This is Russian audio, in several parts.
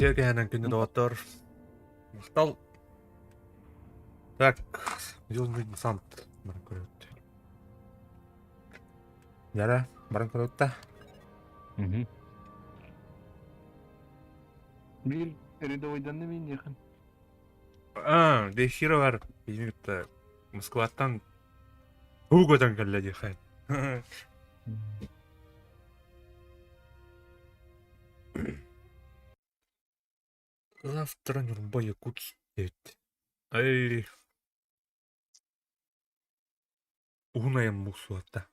Сергеяның күні доғаттар. Мұқтал. Так, Южный десант. Баран көрөтті. Яра, баран көрөтті. Bir рядовойдан немен yakın. Деширі бар. Беймекті Москваттан Хугодан кәлі дейхай. Завтра Нюрнбай Якутск дейт. Ай. Унаям мұсуатта.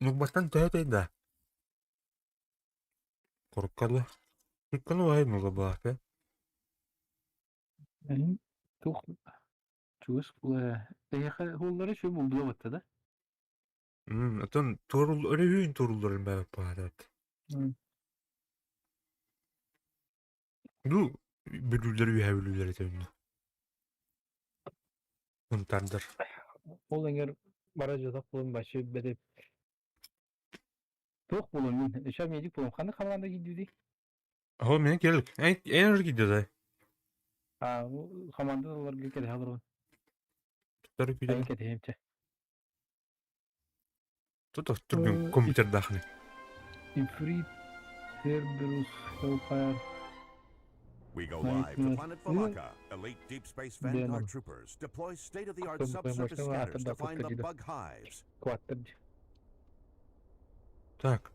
Нұрбаттан тәйді. Қорыққалы. Түркканы бай мұға баға. Yani çok çuğuz kula. Hulları şu buldu battı da. Атын турул өрөйүн турулдарын бәп баадат. Ду бүлүлөр үйәбүлүлөр этемди. Унтандар. Ol eğer barajda da kulun başı bedep. Çok bulun. Şam yedik bulun. Kanı kalanda gidiyordu. Ал мен келдик. Энер гидде. Ha, kamanda da var gülkede hazır var. Туттар гидде. Gülkede hemçe. Тут тургун компьютер дахны. İfrit, Cerberus, Hellfire. We go live to Planet Valaka. Elite Deep Space Vanguard troopers deploy state-of-the-art subsurface scanners to find the bug hives. Kuattırcı. Так.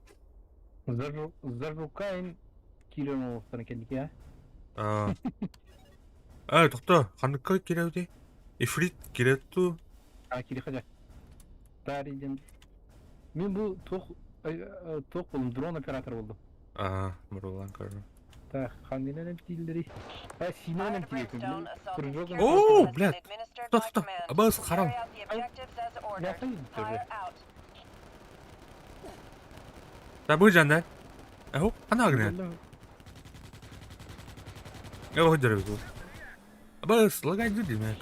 Zarrukayn kilon olsun kendik ya. Тохто, ханыкка кирәүди. Ифрит кирәтту. Kiri kaca. Tarihten. Ben bu tok buldum. Drone operatör buldum. Мурулан кара. Так, хандина nem tilleri. Sina nem tilleri. О, блядь. Тохто. Абас харам. Yaptın mı? Да бу жандар. Аху, хана агне. Я выходжу бу. Абас лагайды диме.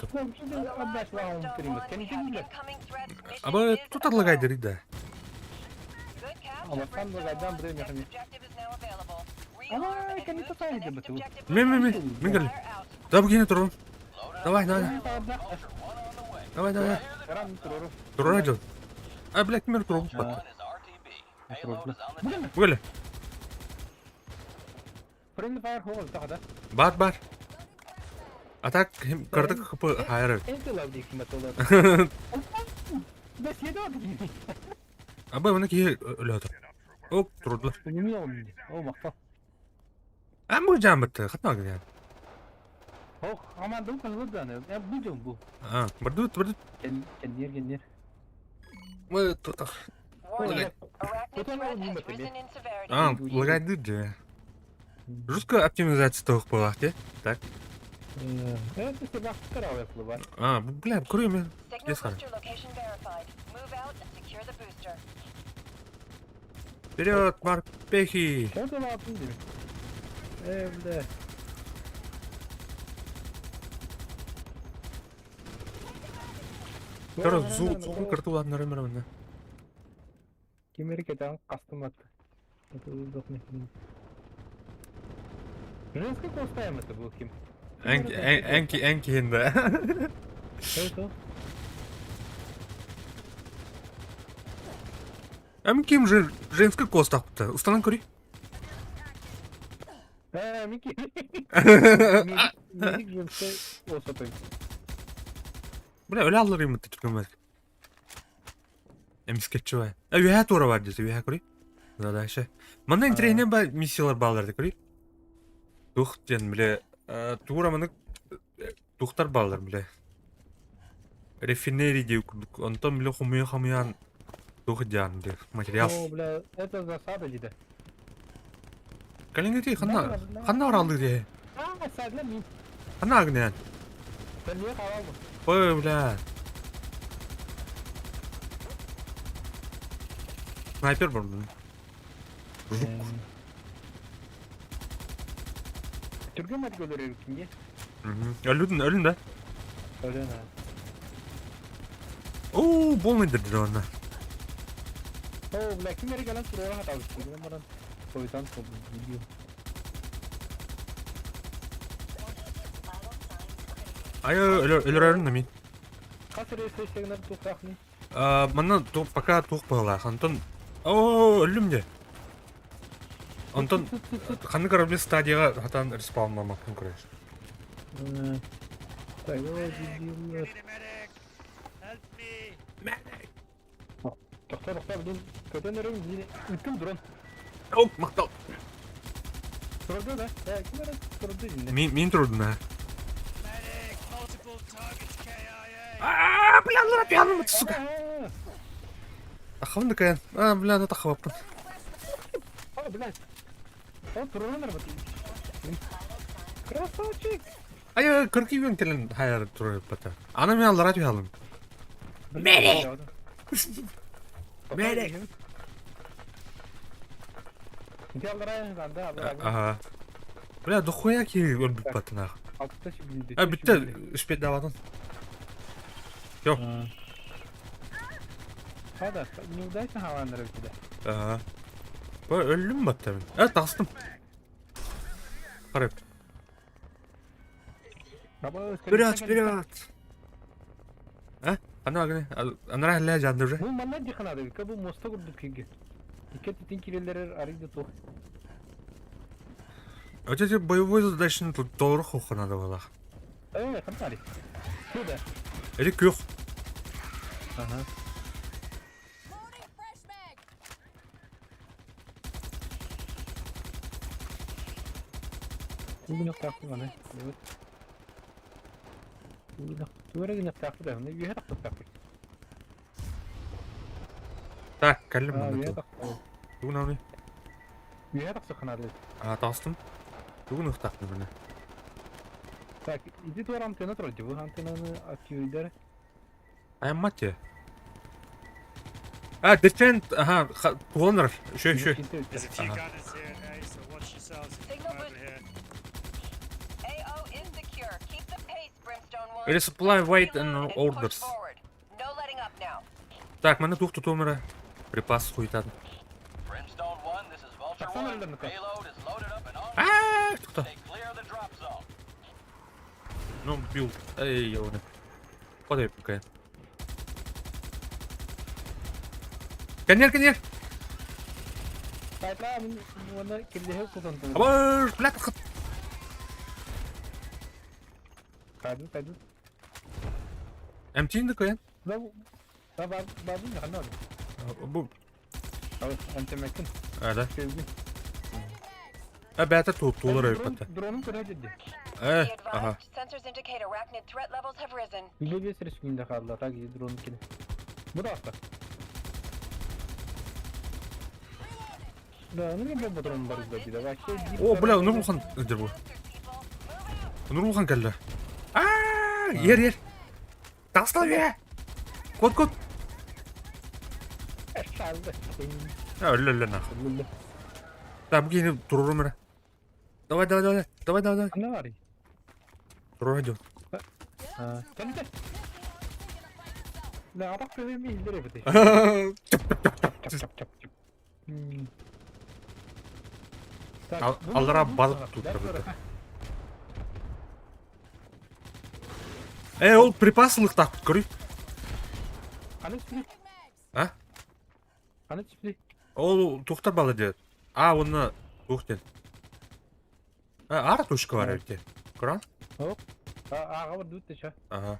Аба тут лагайды рида. Ama sen de zaten buraya yakın. Ama kendi tutaydı bu. Мен гел. Да бу кине турун. Давай. Тура жол. Блядь, мен турун бат. Гел. Friendly fire hole тагда. Бар. Атак кырдык кыпы хайыр. Энтелав дикмет олар. Бес yedo. Аба мына ки өлөтөр. Оп, турдулар. Bilmiyorum. O makta. Бу жамбытты, катна гел. Oh, aman dur kalıp da ne? Ya bu jom bu. Бардут. Kendiler. Мы тут. Лагайды же. Жестко оптимизация тоқ болақ те. Так. Evet, işte bak taraf yapılı var. Бля, көрөм мен. Кес қара. Вперед, морпехи! Sen de ne yaptın diyor. Evde. Көрі зуғын кірті оладын өрімір мені. Кемері кетен қастым атты. Женский поставим это был кем? Әнкі енді. Что? Әмін кем женский кос тақпыты. Ұстанан көрей. Мики. Медик женский осатой. Бля, өлі алыр емітті түркен бәлік. Әмі скетчі бай. Үйә тура бар десе, үйә көрей. Задайшы. Мында интерейне ба миссиялар баларды көрей. Тух ден, біле. Тура мұны тухтар балдар, біле. Рефинери деу күрдік. Онтан біле хумуян тух ден, де. Материал. О, бля, это засада дейді. Кәліңгі дей, қанна оралды де. Сәділі мен. Қанна ағынен. Сән не қалалды? Ой, бля. Снайпер бар бұның. Түрген мәді көлер еркінге? Өлін да. Өлін ә. Ооо, болмайды деді онда. О, бля, кім әрі кәлін тұруға қаталды. Мен баран қойдан қолды видео. Ay ölürüm de min. Kaç research'ten tuh takni. Mana пока тух была. Антон. О, ölüm de. Антон ханы корабль стадияга хатан респаунламак мүмкін көреш. Так, дебилер. Тоқтар, бұл көтенерім үкім дрон. О, мақтал. Тұрды да? Кім әрі тұрды жінде? Мен тұрдым, ә. Ааа, бля, лара пьяным, сука. Тахавынды каян. Бля, да тахаваппын. Блядь. Он тұрғанар бұты. Красавчик. Ай, кыркүйген келін хайар тұрып бата. Ана мен лара пьяным. Мерек! Мерек! Ага. Бля, дохуя ки өлбіп батын ақ. Бітті, үшпет давадын. Yok. Hadi, neudaysa havanlara bir de. Ага. Böyle öldüm mü battı ben? Evet, tastım. Karayip. Вперед! Ha? Ana gene. Anara halle candır. Bu manna dikanadı. Bu mosta kurduk ki. Dikkat etin kireleri araydı to. Ötesi boyovой задачын doğru kokuna da valla. Evet, kanari. Şurada. Erik yok. Aha. Bu ne kapı var ne? Evet. Bu ne kapı da ne? Bir kapı kapı. Так, кәлім Bir мұны. kapı. Бүгін ау не? Bir kapı kanari. Tastым. Бүгін ұқтақтым бұны. Так, иди ту антенна тройте. Bu antennanı aktivler. Аямат те. Дефенд, ага, туғаныр. Шөй. There's a few gunners here, okay, so watch yourselves if you come over here. AO is secure. Keep the pace, Brimstone 1. Resupply, wait and Reload orders. push forward. No letting up now. Так, мене тух тұтумыры. Припас хуйтады. Brimstone 1, this is Vulture Baksana 1. ellerine bak. Payload is loaded up and on. Тұқты. Stay clear of the drop zone. Ну, бил. Эй, оны. Подай пока. Конер! Kayıtla bunu kirlihe kullandım. Абар, блядь, қыт. Kaydı. Әмтейінді көйен. Da babın ya kanal. Bu. Evet, antemekin. Да. Sevdim. Бәті туğlar öpətə. Drone'um kıra dedi. Be Aha. advised, sensors indicate arachnid threat levels have risen. Bile riskinde kaldılar. Ta gidi drone'um kine. Bu da hasta. Da ne bu drone var dedi. Bak şey. О, бля, Нур Улхан өдір бұл. Нур Улхан кәлді. Ер. Тастал бе. Код. Kaldı. Өлі нах. Да, бұл кейіне тұрырым әрі. Давай. Ne var? Тұрыр айдың. Ha. Kendi. Ne atak gözümü izlere bu de. Çap. Аллара базық тұтыр бұты. Ол припасылық тақпыт көрі. Kanıt split. А? Kanıt split. Ол тұқтар балы дед. Оны тұқтен. Ара тұшқы бар өте. Құран? Hop. Ağa var dut deşa. Ага.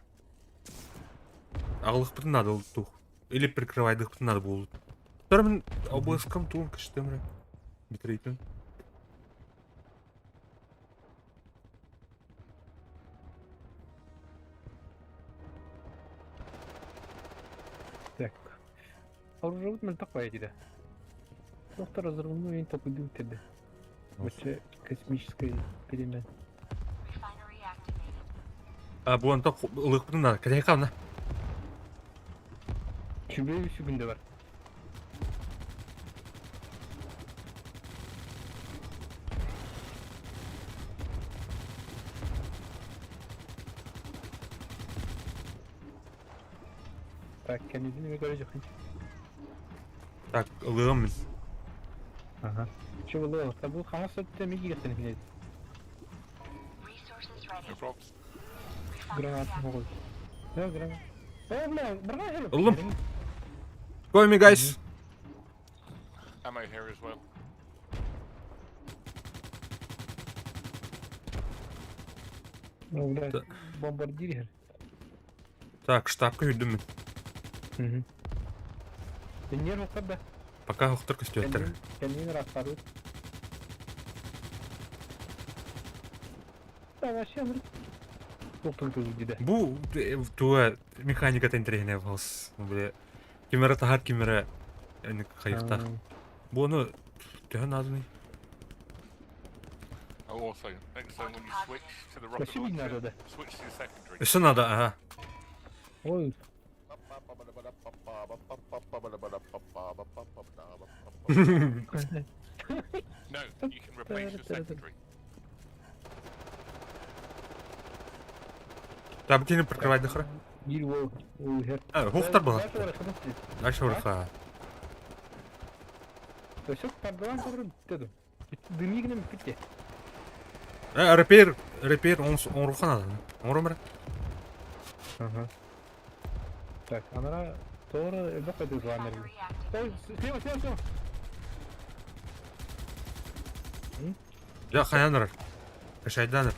Ағылық бұтын надо ол тұқ. Или прикрывайдық бұтын надо болды. Тұр мен облыскам туын кіштім рі. Бітірейтін. Так. Оружие мультаква эти. Доктор разорвал и топ идут тебе. Вообще космическая перемена. Бұл anta ылық бұтын надо. Кәдей қалына. Şüpheli bir günde var. Так, kendini mi görecek? Так, ылығым мен. Aha. Şu bu bu kanal sırtı mı giyiyorsun yine? Resources ready. Гранату могу. Да, гранат. Бля, гранат. Oğlum. Go me guys. Ammo here as well. Ну, бля, Да. бомбардир. Так, штабка үйдім мен. Угу. Ты не рухтар да? Пока ұқтыр көстеттер. Kendini rastlarız. Да, вообще, ну. Тоқтың көзі дейді. Бу туа механика тентерегіне болс. Бу кемера тахар кемера қайықта. Бу оны түйін адыны. Oh, also, next time when you switch to the rocket Вообще не надо, launcher, да. switch to your secondary. Üstün adı aha. Ой, No, you can replace your secondary. Tabi kini прикрывать дохра. bir o. O her. Хухтар была. Дальше ораханас дейді. Дальше ураха. Төсек пардуан көрін деді. Дымигінім бітте. Репер он рухан ады. Он румра. Ага. Так, она тоже это пойдет в Америку. Стой, слева. Я хаяныр. Кашайданыр.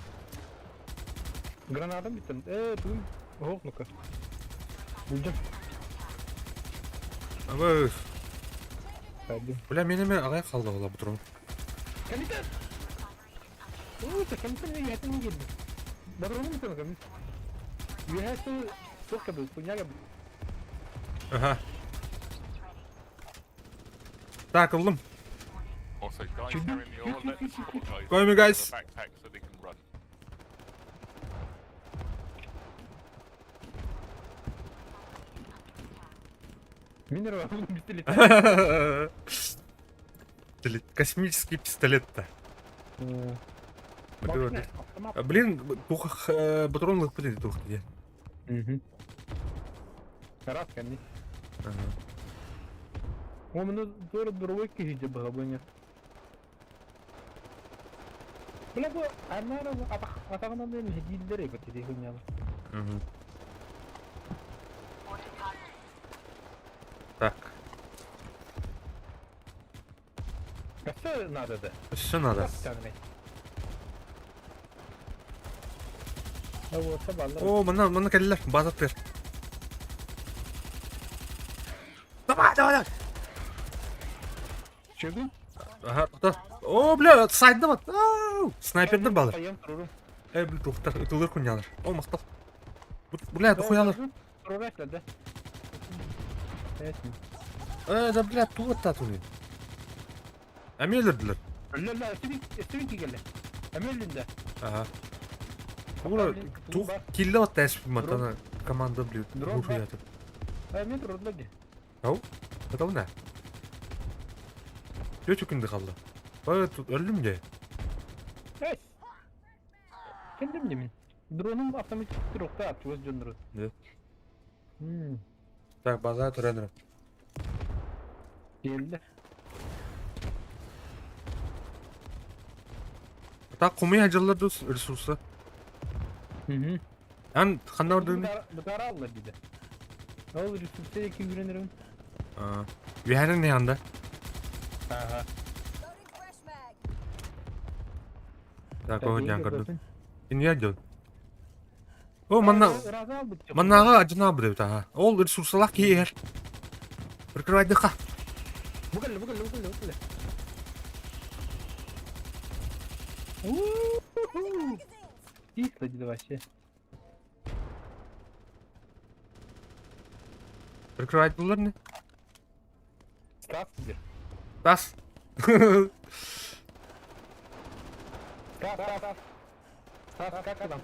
Гранатам биттен. Бүгін оқ ну-ка. Бүлдім. Абы, Пойдем. бля, менеме ағай қалды ола бұтырым. Комитет! Ой, ты комитет не это не видно. Добро не там комитет. Я что сколько был, хуйня. Ага. Так, ұлым. Also, guys carrying the oil, let the support guys Go me, have guys. a backpack so they can run. Минерал пистолет. Космический пистолет-то. Блин, тух патрон лыппы тух где. Раз, конечно. Ага. Он мне тоже другой киди было бы нет. Бля, она атагана мен хидилдер эпе dedi хуйня. Мгм. Так, Что надо да? все надо. А вот собака. О, мына келдилер, база бер. Давай. Чего? Ага, тоқта. О, бля, сайдда бат. Снайпердер балыр. Пойдем туру. Бля, тоқтар, ütілер күнялар. О, мақтал. Бля, дохуялар. Прорекла, да? Да, бля, туғытта туны. Әмелерділер. لا استوينكي قال له امل Ага. Ура, тух килле бат тәсіп матана команда, бля, Дрон душу бар. ятып. امل رد Ау? Это не. Өте күнді қалды. Тут өлдім де. ايش كلمني من درونum автоматик трохта атвоз жөндүрөт. Так, база түренір. Келди. Так, құмай ажалар дос ресурсы. Ан, қанда ордың? Бутара алла дейді. Ол ресурсы ким үйренерім? Вәрің не анда? Ага. Так, о, жан көрдім. Не адjon? О, маннаға ажына бұд ага. Ол ресурсылақ кейер. Прикрывайдыға. Бұғылы. Тихо, дейді вообще. Прикрывайд бұлар не? Страх тебе. Тас. Страх, как там?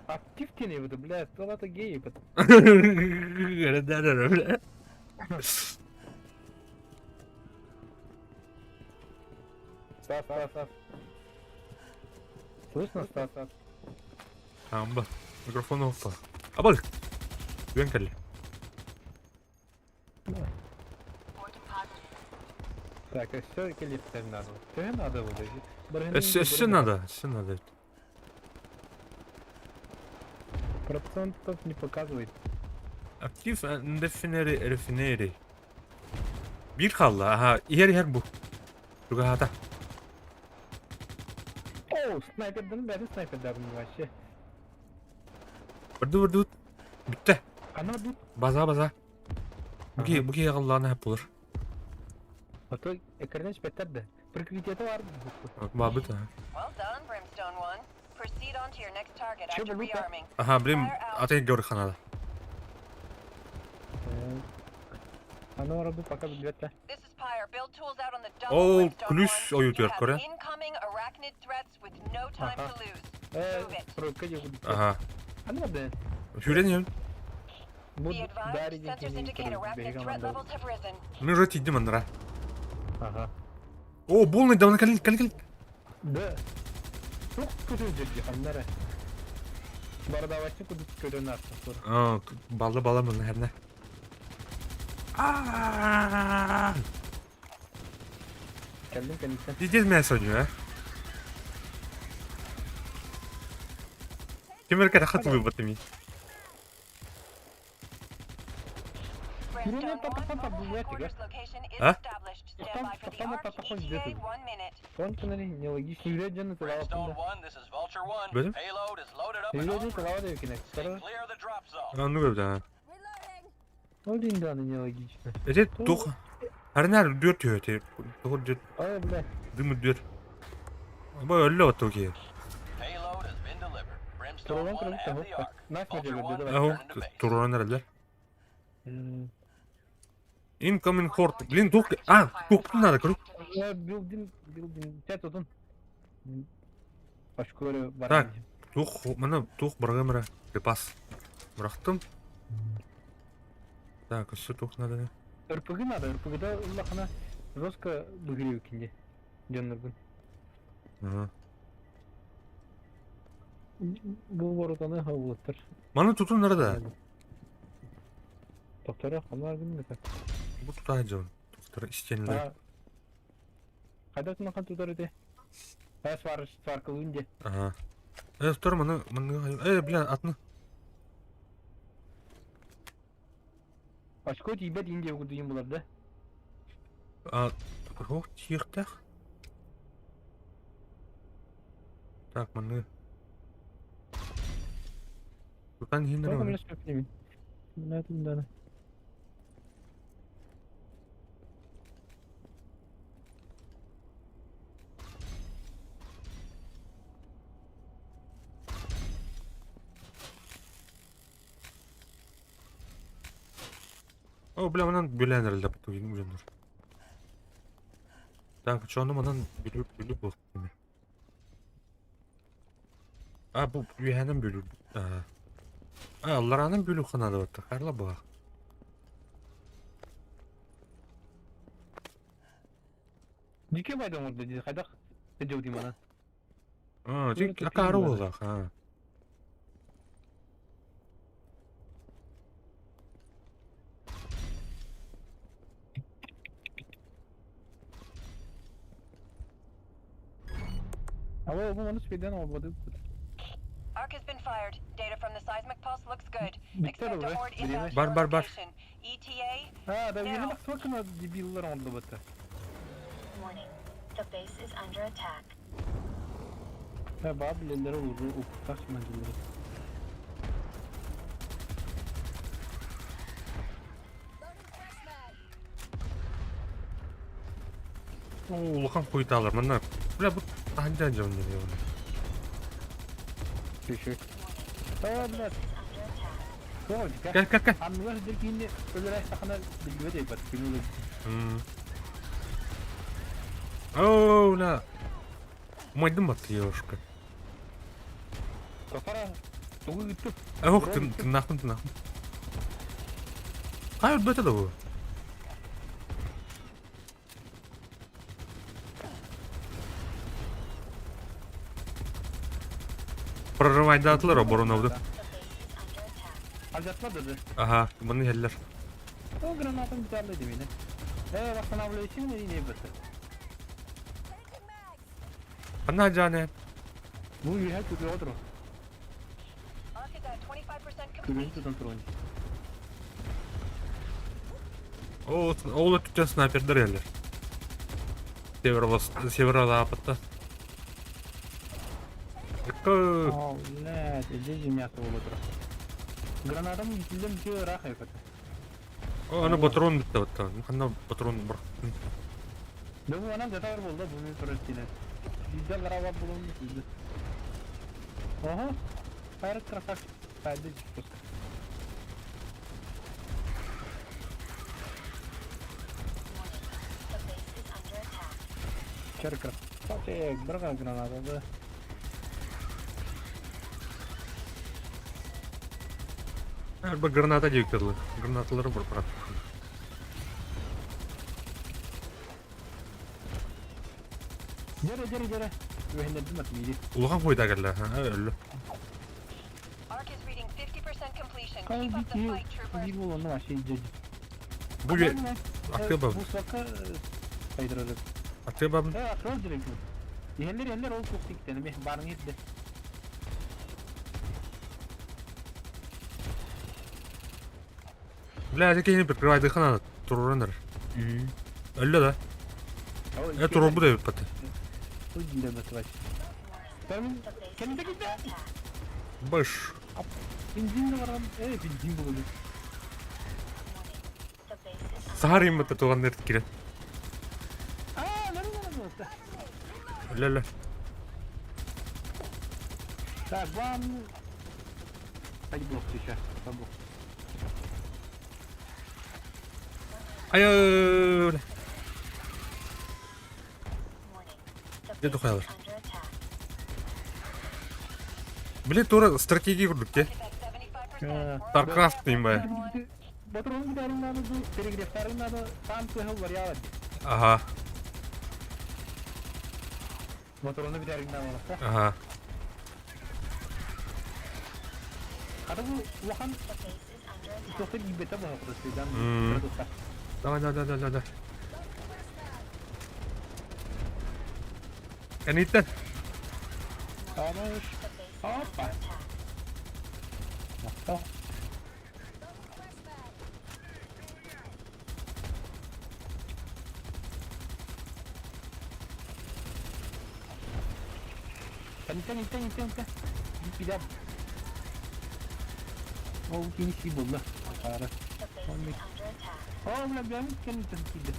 Актив тени вот, блядь, это геи. Градарара, бля. Стас. Слышно, Стас? Амба. Микрофон опа. Абал. Güven kelli. Так, а все келиптер надо. Все надо вот эти. Все надо. Процентов не показывает. Aktif refineri. Bir kaldı. Aha, yer bu. Şurada hata. О, снайперден бери снайперден вообще. Vurdu. Bitti. Она тут. Baza. Bu yağıllarına hep olur. А то экранч беттерде. Прикрытие var. Babıt ha. Well done, Brimstone 1. Proceed on to your next target Şey after bulduk ha. rearming. Aha, benim atayı gördük kanada. Она работает пока бетте. This is Pyre. Build tools out on the double, Oo, Brimstone kulüs 1. oyutuyor You have Kore. incoming arachnid threats with no time Aha. to lose. Move it. Прокатил. Aha. Она да. Hüreniyorum. Bu Be advised, sensors indicate arachnid threat levels have risen. Ben rötiydim onlara. Ага. Oo, bulun da bana kal. Да. Çok kötü ciddi hamlere. Bardavaççı kudu kötü narsa sonra. Aa, ballı mı her ne? Aaaa! Geldim kendisi. Diyeceğiz mi sanıyor ha? Kim erkek hatırlıyor batımı? Brimstone 1, папа, mobile блядь, headquarters location is А? established. Stand Потом- by for the потом arc. это такой ETA где-то. 1 minute. Сонченери нелогично. Юриден Brimstone тылаватында. 1, this is Vulture 1. Böyle mi? Payload is loaded up and Юриден on. тылаватında yükine. Stay Sonra clear of the drop zone. Anlıyorum da ha. o dindanı нелогично. Evet, tok. Her nerede diyor diyor. Tok diyor. Ай, бля. Değil diyor. Ama öyle o toki. Payload has been delivered. Brimstone Turunun 1 kırmızı and tamam. the arc. Nasıl Vulture diyor 1 dedi Aho, return to base. Turan neredeler? bak. Incoming horde. Blin tok. Tok nerede kuru? Ya building chat odun. Başka öyle var. Так. Tok, tok bırakamıra. Repas. Bıraktım. Так, все tok nerede? РПГ надо. РПГ'da Allah'ına жестко выгрев кинди. Дённергун. Aha. Bu varadanı havlatır. Bana tutun nerede? Doktora hamlar günü de. Bu tutacağım. Doktora istenildi. Ha. Hayda tunakan tutar öde. Ha swar kılınca. Aha. Tutar bana. Bilen atını. Başka öte ibet ince okuduyum bularda. Oh, çiğirtek. Так, bana. Tutan hindir Bakın mi? biraz köplemin. Ne yapayım daha? О, бля, манан бүлән herhalde bu oyun uyanır. Так, şu anda manan bülü bu. Bu yühenin bülü. Allah'ın bülü kanalı var. Harla bak. Dike baydan orada dedi. Hayda. Ne diyor diyeyim ana? Cek akarı olacak ha. Ama bu manus birden olmadı. Arc has been fired. Data from the seismic pulse looks good. Bitti Expect be. a horde Bileme. inbound Bar, to bar, your bar. location. ETA. Ha da yeni bak bakın o dibiller oldu batı. Warning. The base is under attack. Ha babilelere vurdu. O kaç mancıları. Ulukan kuytu alır. Manlar. Bля, bu hangi acaba ne diyor? Şu. Aa bunlar. Doğru dikkat. Gel. Anlılar dediğinde öyle sakına bilgiye de bat. Bilmiyorum. Oh, la. Maydım battı ya hoşka. Kafara. Doğru gitti. Oh, tırnaktım. Hayır, böyle de bu. Прорывать atılır o borun oldu. Alacaklar dedi. Aha, bunu heller. O granatın güzelliydi beni. Bak sana abla için ne yine batı. Ana cane. Bu yühe kötü odur. Arc has at 25% complete. Күрен тудан тұрған. Ол өткен снайпердер елдер. Северо-западта. Ау, ләт, әже жемяты ол отыр. Гранатам үйтілден ке рақ айпаты. Аны патрон бітті бітті. Қанда патрон бір. Дәу анам жатар болды, бұны тұрыр стилет. Bizde қарабап бұлыңды сізді. Оға, қайрат красавчик. Пәді жүз. The base is under attack. Кер красавчик, бір ға гранатады. Бір граната дейік деді. Гранаталары бір бірақ. Жәрі. Өйіндерді мәтмейді. Ұлған қойда кәлі. Өлі. Arc is reading 50% completion. Қай Keep up the fight, troopers. бұл оны машин жеді. Бұл ақтығы бабы. Бұл соққа қайдырады. Ақтығы бабы. Ақыл жүректі. Ендер ол көк тектені ме барың етті. Бля, әзекейіне бір крайды қана тұрырындар. Өлі да. Тұрыр бұдай өтпәті. Ой, ділі бәтівай. Бәрмін, The base кәнді is кетті. under attack. Баш. Бензинді барған. Бензин болды. The base is under Сағар ембәті туған әртік келеді. Ләрі. Өлі. Так, вам... Пойди блок сейчас. Блок. Айы. warning. The Где base тухайлар? is under attack. Біле тура стратегия құрдық те. At 75%. Старкрафт дейін бай. Батырон giderim надо, перегревтарым надо, сам плехал вариант. Ага. Батырону giderim надо. Ага. Ada bu wahan The base is under attack. sohbet gibete bu hafta Hmm. sizden. Давай. Enitten. Ama The base is Hoppa. under attack. Tamam. Itten. Bir daha. O geniş bir buldu. Para. The base is under attack. O ulan ben kendi tepkiydi.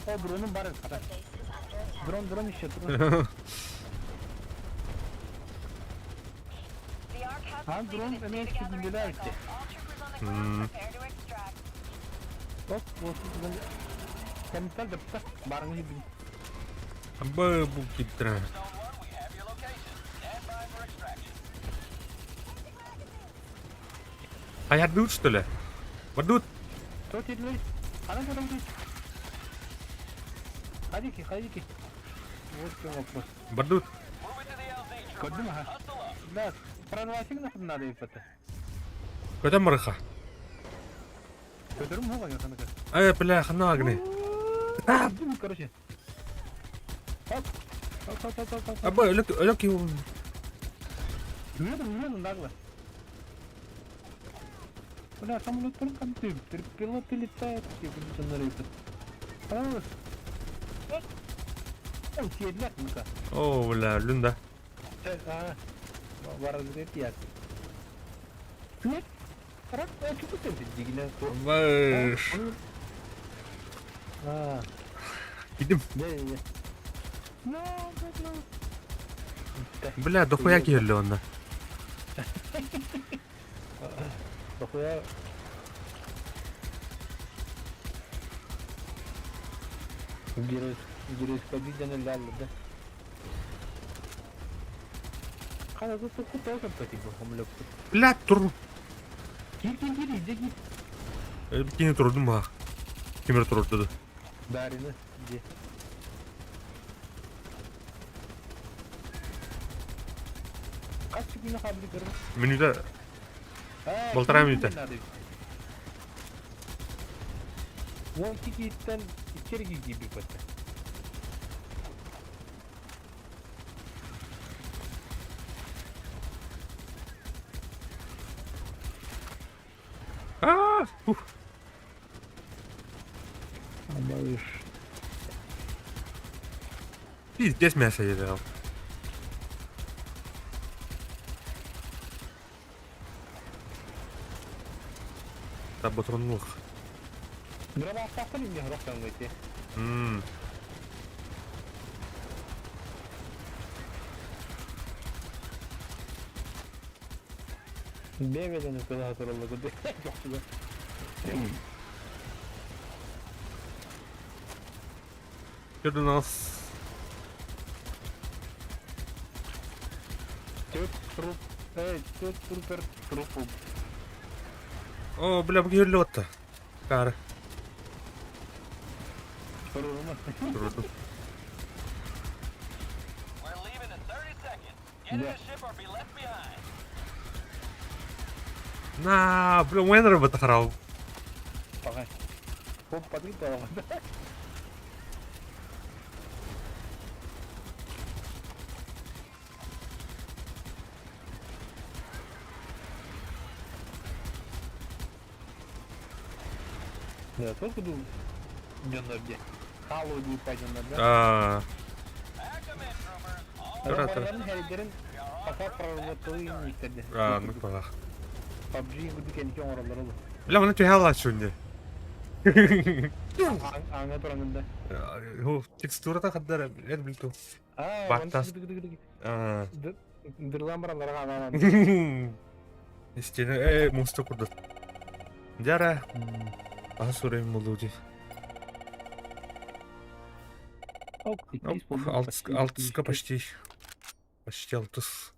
O drone'un bari The kadar. base is under attack. Drone işte. The Arc has Ha, completed drone its emeği data gathering çekimdeler cycle. işte. All troopers on the ground prepare to extract. Hop, bu chemical dapta barang ini. Amba bu gitti. Zone 1, we have your location. Stand by for extraction. Hayat bir uçtu le. Badut. Çok iyi. Ana kadar git. Hadi ki. Вот что вопрос. Badut. Move it to the LZ, Gördün mü troopers. ha? Hustle up. Да, проносик на надо и это. Көтен мырыха. Көтерім оға яқаны көр. Ай, бля, хана агни. Дым, короче. Хоп. Аба, өлік еу. Үйренім, нагло. Бля, самолеттер қантып. Пилоты летают, типа, нарейты. О, сиедлек мұнка. О, бля, өлін да. Var razı et. Ne? Karak çok güzel bildiğine. Баш. Ha. Gidim. Ne? No. Бля, дохуя келді онда. Bakıyor. Giriş kabiden ilerledi. Kana da çok kötü oldu peki bu hamle. Бля, тұр. Gir, iyice git. Bir kene тұрдым ба. Кемер тұрыр деді. Bärini. Gir. Kaç günü haberi görmüş? Minüde. Полтора минуты. 12 gitten içeri gibi kötü. Ух. Малыш. Пиздец мясо едал. Да ботронлух. Дрова остался ли мне грох там выйти? Бевелин куда туралы куды? Что у нас? Тёт труп. Тёт трупер трупу. О, бля, гирлёта. Кар. Рума. Круто. We're leaving in 30 seconds. Get in the ship or be left behind. На, бля, Уэнер бы тахрал. Погай. Хоп, подлетал. Да, только думаю. Дённерде. Халуди пойдённер, да? Acclimate, troopers. All Adamların heriflerin kafa prorokluğu yükseldi. Ну пора. PUBG'yi bu dikenki oraları olur. Бля, он тягала сегодня. Anlat oranında. О, текстура хаддар, это блин. Бактас. Дырлан бараларға анан. Истина, мусты курды. Жара. Асурем молоди. Алтыска почти. Почти алтыс.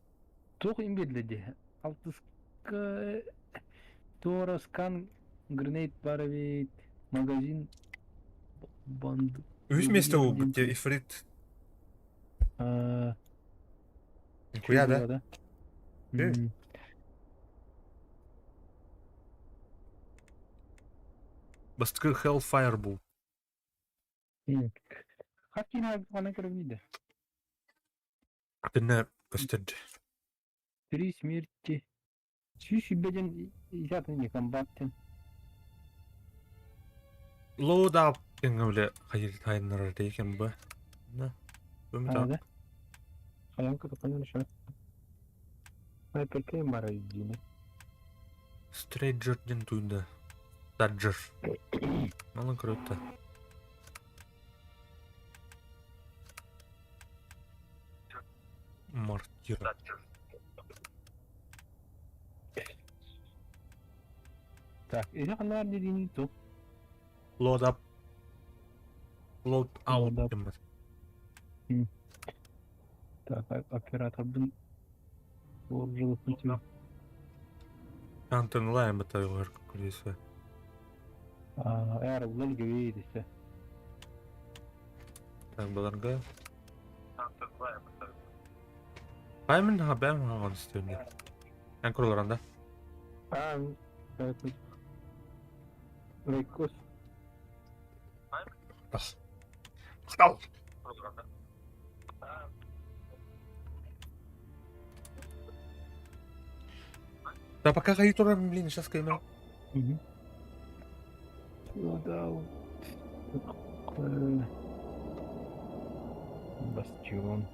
Тух имбедледи. Алтыска... Тора скан гранейт баравит. Магазин. Банд. Үз месте у где ифрит. Нихуя, да? Басткы Hellfire был. Хакин она кровнида. Тына постед. 3 смерти. Чищи беден изятный не комбаттен. Load up. Бля, hayır tayinler deyken bu. Ne? Bu mu da? Хаянка такой еще. А какие морозины? Stranger ден туйда. Таджер. Мало круто. Мартир. Так, или она не то. Load up. Load out. Load up. Так, оператор был. Жил путем. Антон Лайм это его кулисы. Эра был говорит, Так, баланга. Паймен хабем он стюни. En kuruluranda. Evet. Rekos. Бас. Хтал. Да пока Гаитура, блин, сейчас каймер. Удал. Бастион.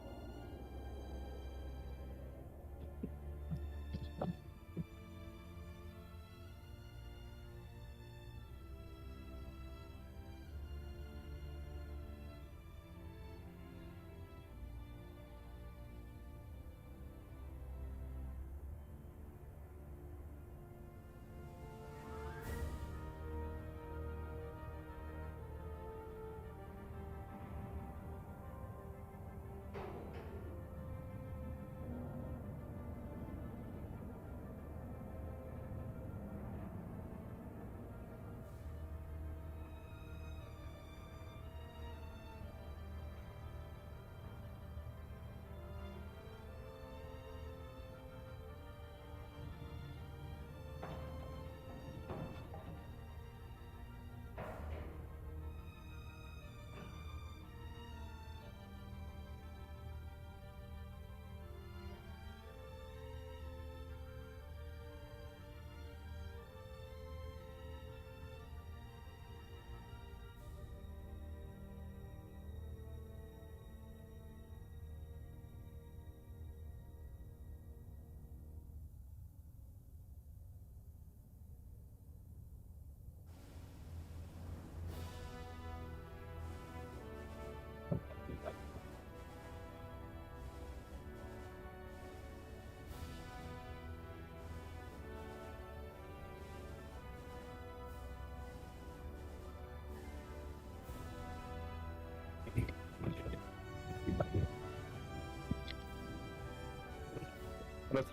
Раз.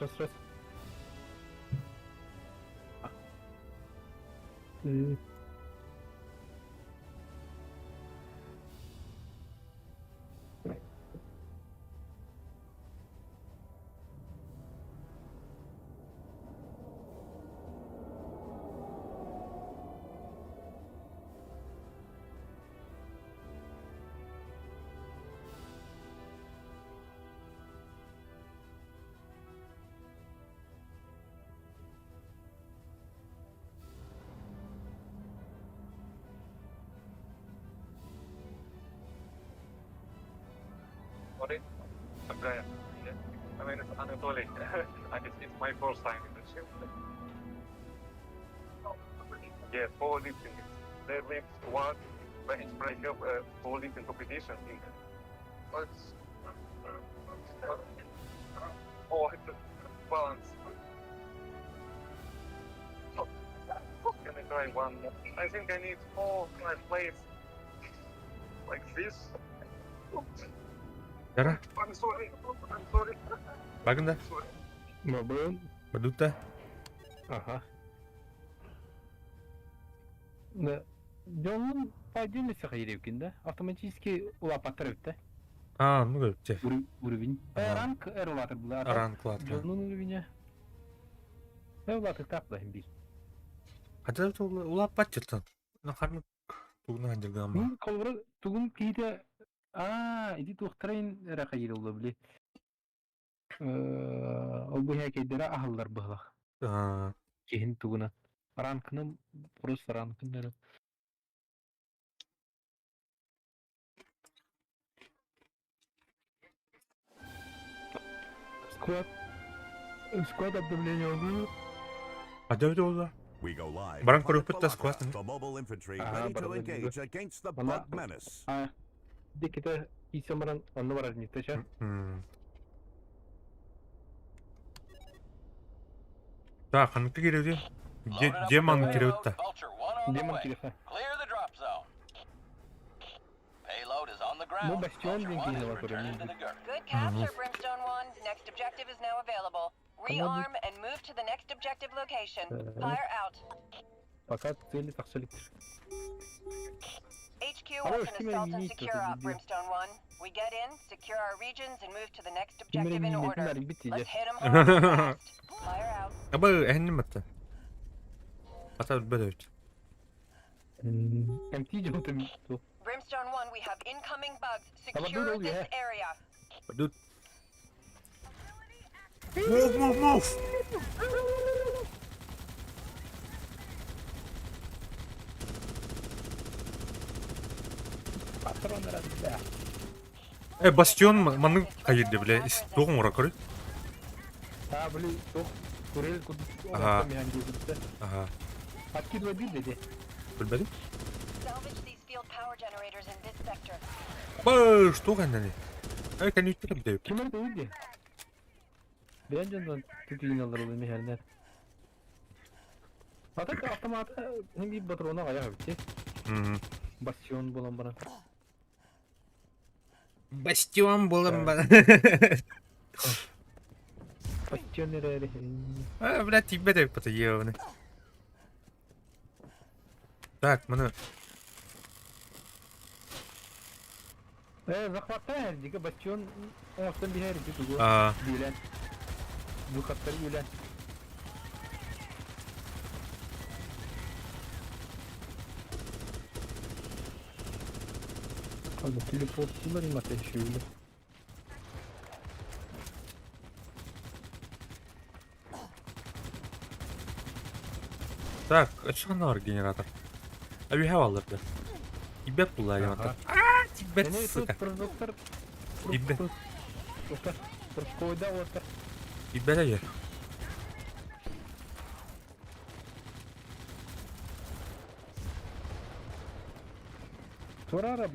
Sorry, I'm Brian. Yeah. I mean, it's Anatoly. And it's my first time in the ship. Yeah, powerlifting. They lift one bench press up powerlifting competition. It's it's balance. Can I try one? I think I need 4-5 plates like this. Yara. I'm sorry. Bakın da. Sorry. Mabun. Badut da. Aha. Jon'un payденности hayırevkinde. Автоматически улапаттар өтті. Ну görüpçe. Уровень. Ранг эрулатыр бұлар. Aranlıklar. Jon'un уровені. Эрулатыр тапlayın bir. Hadi ulap batçıltan. Nakarını tuğuna hancargan ama. Бұл колбыры тугун кейде иди тухтарайын рахайыр olabilir. Ол bu hekaylara ahıllar бұғлақ. Kehin tuğuna. Rankını, burası rankınları. Squad обновление oldu. Hadi öyle oldu. We go live. Baran to korup Planet da Balaka, squad. the mobile infantry Aha, ready to Baran engage korup. against the Valla- bug menace. Bir de kita İsa'mıran anlı var arnita şa. Так, kanıtlı geliyor diyor. Cemanlı geliyor da. Vulture 1 on the Demon way. kilife. Clear the drop zone. Payload is on the ground. Bu bastion Vulture linki 1 is yine var oraya. returning to the girl. Good capture, Brimstone 1. Next objective is now available. Rearm and move to the next objective location. Fire out. Fakat zeli taksalıktır. HQ Ama wants an şimdi assault and mini secure istiyorsun, op, biliyor. Brimstone 1. We get in, secure our regions, and move to the next Şimdi objective in order. milletinler Let's bitecek. hit them hard and fast. Fire out. Ama ehendim hatta. Hatta böyle öyle. MT jumtum tu. Brimstone 1, we have incoming bugs. Ama Secure dur oluyor, this he. area. Badut. Move. Patronlara da. Bastion manı kayırdı bile. Doğum olarak öyle. Ha böyle çok kurel kudu. Aha. Yani gözükte. Aha. Hakki de bir dedi. Bilmedim. Salvage these field power generators in this sector. Baş, doğu kendini. Kan yuttum bir de yok. Kimler de öyle. Ben candan tüküğün alır oluyor meherler. Fakat avtomata hem bir patrona ayağı bitti. Bastion bulan bana. Bastion bulan bana. Bastion nereye? Бля, тебе так потаёваны. Так, mana. Zakvatta her jika bastion ortadan bir her gitu bu. Gülen. Bu katları gülen. Abi teleportçular imate şöyle. Так, açıkında var generator. Abi havalarda. İbet bullar generator. İbet sıka. Doktor. İbet. Doktor. Koyda orta. İbet'e yer. Torara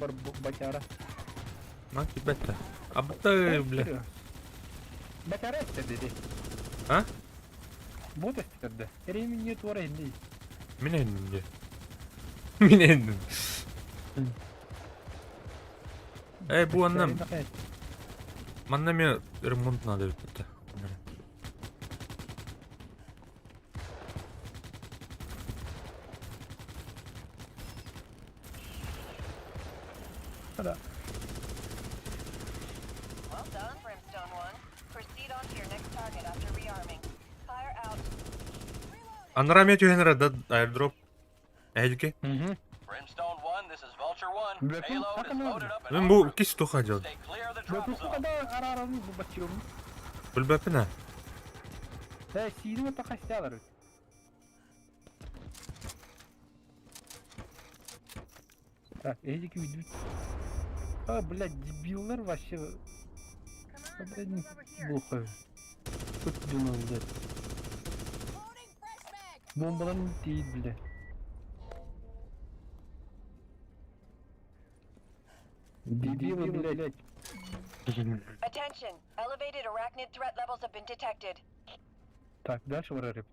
bacara. Lan İbet'te. Abda bile. Bacara iste dedi. Ha? Bot istirdi. Erimin niye tora indi. Minendim diye. Minendim. Bu anlam. Mannem ya remont nadı bitti. Анраме тюгенера да airdrop. Эдики. Угу. Brimstone 1, this is Vulture 1. Weapon, Payload is weapon. loaded up and Мен en бу route. кис туха дел. Stay clear of the drop Бөтен zone. сукада ара-араның бұл бачыyorum. Билбепине. Сидің өте қастялар. Так, эдики ведут. Блядь, дебилдар вообще. Блядь, плохо. Тут думал, блядь. Бомбаларын тейд, блядь. Дебилы, блядь. Attention. Elevated arachnid threat levels have been detected. Так, дальше врареп.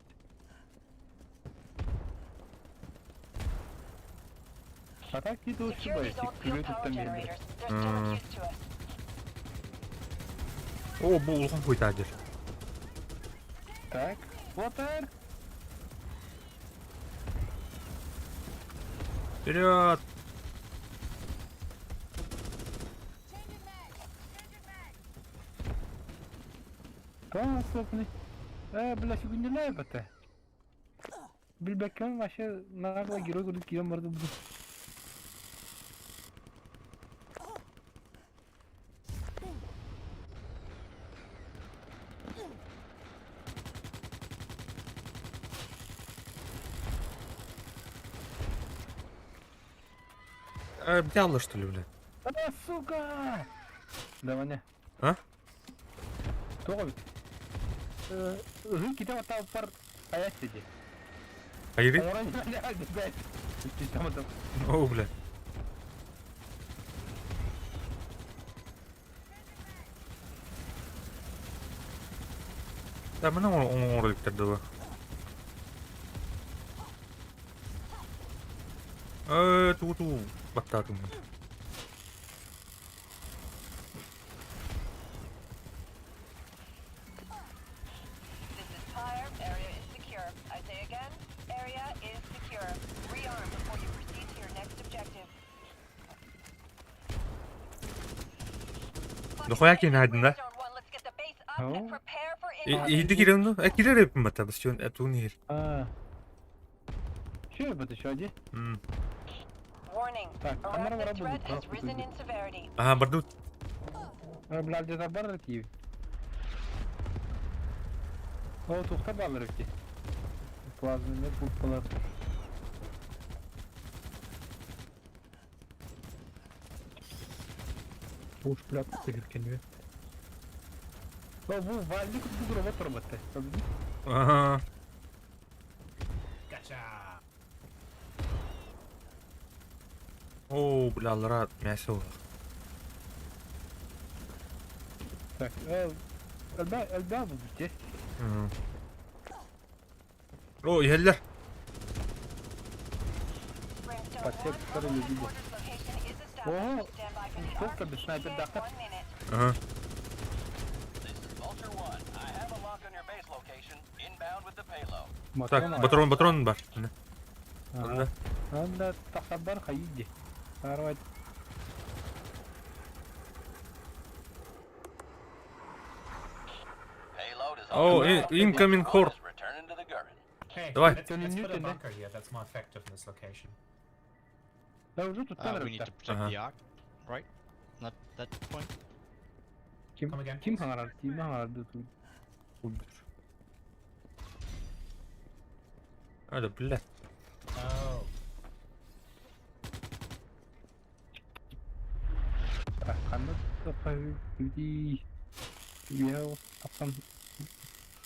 А так и тут Secure these old fuel power generators. They're still of use to us. О, бу улхан куйтадыр. Так, water. Вперед! Tamam, sokuni. Бля, сегодня не это. Билбекем вообще нагло герой говорит, кем морду буду. Бдяло, что ли, бля? Сука! Давай не. А? Toch kita mau tahu per ayat saja. Айри? Orang yang ada di bed. Kita mau tahu. О, бля. Да, мене оролик дава. Ту-ту. Батату. This is Pyre. Area is secure. I say again, area is secure. Rearm before you proceed to your next objective. Дохуя кинайдın да? Brimstone 1, let's get the base up and Oh. prepare for impact. İyiydi girelim de. Girer yapayım hatta. Bastion etun yer. Şey bu da şöyle. Warning. Так, камера Arachnid работает, threat has просто risen люди. in severity. Ага, бардут. Блядь, где-то баррати. О, тут баррати. Плазменный купола. Уж блядь, тегеркенве. О, bu valdik bu gruba turbatta. Ага. О, бля, лара мясо. Так, الباب здесь. О, yeller. Brimstone Подсек 1, второй люди. headquarters location is established. О, Stand by for the сколько RPG без снайпер scan. даха? 1 minute. Ага. This is Vulture 1. I have a lock on your base location. Inbound with the payload. Так, патрон бар. Міне. Анда. Анда тахабар хайди. Арвать. Payload is Oh, incoming horde. Returning to the Gurren. Hey, Давай. let's Can you put mute a it, bunker here that's more effective in this location. Да уже тут камера. We need to protect Uh-huh. the arc, right? Not that point. Kim Come again, Kim please. hangar? Kim hangar тут? Hadi bля. Oh. Так, ханна тапай. Люди. Я апам.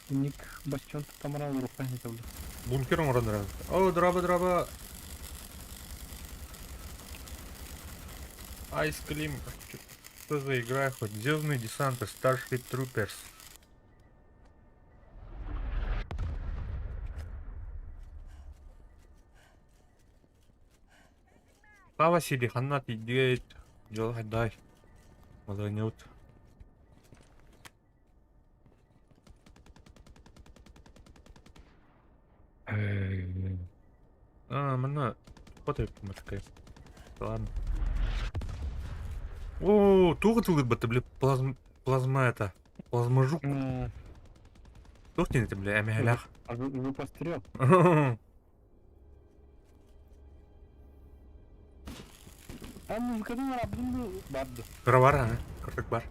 Ник бастион тамарал рухани тавлю. Бункером орандырады. О, драба. Ice Climb. Что за игра хоть? Звездные десанты, Starship Troopers. Слава Сиди, Ханнат идеет. Жол хайдай. Мазанет. Мана. Потай помочкай. Ладно. О, туга бля, плазма это. Плазма жук. Тух тенетим бля, эмелях. А вы пострел? А музыкадан рабдым барды. Кыра бар, кырдык бар.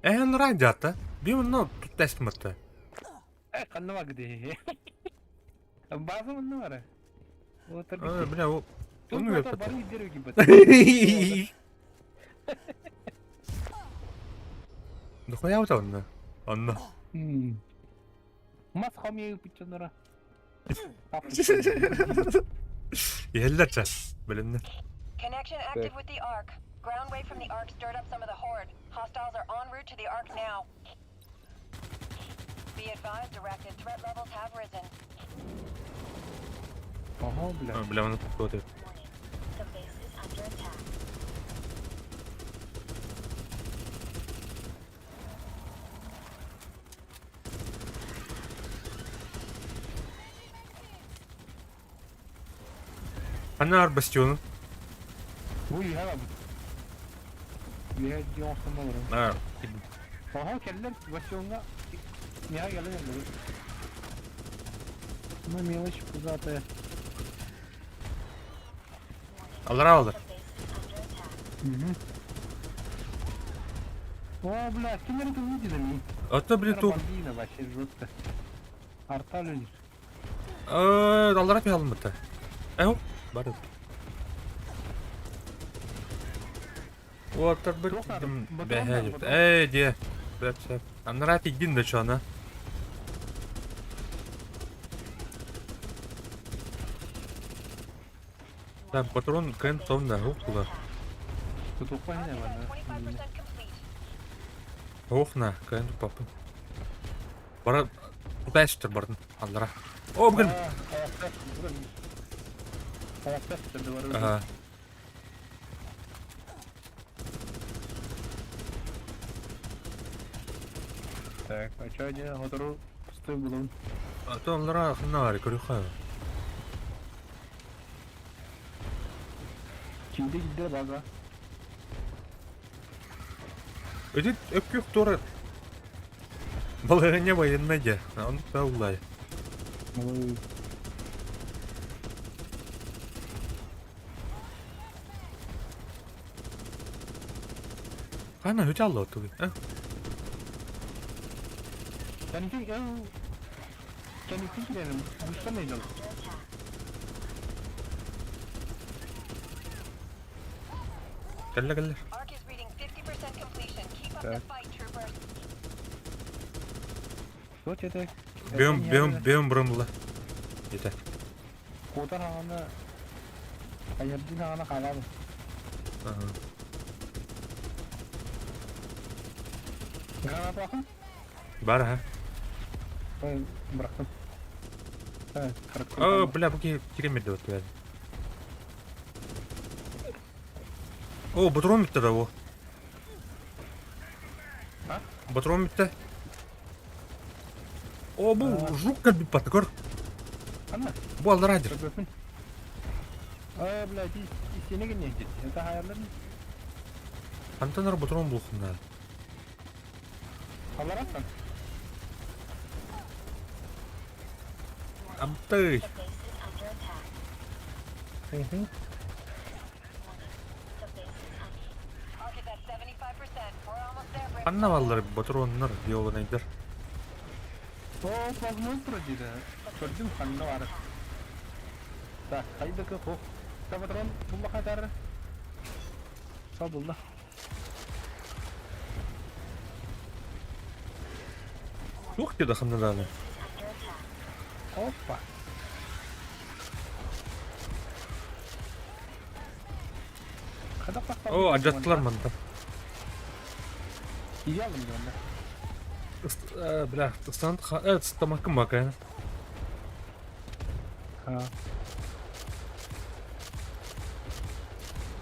Он радиата. Бимно тут тестмата. Канна вагди. База мынна бара. Отыр. Бля, о. Onu Бар yaptı. идер gibi. Нахуя вот он? Он. Мас хамия пичонара. Yellerçe. Bölümde. Connection active with the Ark. Ground wave from the Ark stirred up some of the Horde. Hostiles are en route to the Ark now. Be advised, directed. Threat levels have risen. Aha bля. Bля, onu tuttu. The base is under attack. Ana бастион. Bu iyi ha. Bir diyor sana var. Ha. Aha keller başında niye geldi yani? Ben meyve çıktı zaten. Alır alır. О, бля, kimleri de uyuyor dedim. Ata bile tu. Yine başladı rotta. Artal ölür. Alır yapalım mı da? Eho. Barı. O tabi behecet. Diye. Böyle. Anlar gidin de şu ana. Lan patron kan sonunda hukukla. Tutukla yine var. 25% complete. Hukukna kan papın. Bara tutasıdır barın. Allara. O bugün. Ayakta tutuldu var. Aha. Так, а что они готовы пустой булон? А то allara ne var körüha. Kimde gider baga? Ödit öpkük doğru. Balığı ne bayınına de. Onu da ulay. Ой, Kana hiç Allah otu. seninki ya seninki gidelim. Düşsen ne olur? Gelle gelle. Ark is reading 50% completion. Keep up the Okay. fight, troopers. Soç yetek. Benim burumla. Yeter. Kodar hana ayırdın hana kaladı. Granat bakın. Var ha. Ben bıraktım. Evet, kırık. Aa bla bu giremedi otu yani. O patron bitti da o. Ha? Patron bitti. O bu жук kalbi patkor. Ana, Bu alır hadir. bakın. Aa, блядь, içine girecek. Это hayırlı. Antanar patron bulsun da. Allah razı Amtay. The base is under attack. Hı hı. The base is under Ark is at 75%. We're almost there, Brig. Anna valları patronlar yoluna gider. O fazla projede. Gördüm kanlı var. Da kaydı ki ho. Kapatron bulma kadar. Sağ buldu. Yok ki dakında da. under attack. Hoppa. Kadak bak. O acattılar manda. İyi aldım ben de. Bla, stand evet stamakım bak yani. Ha.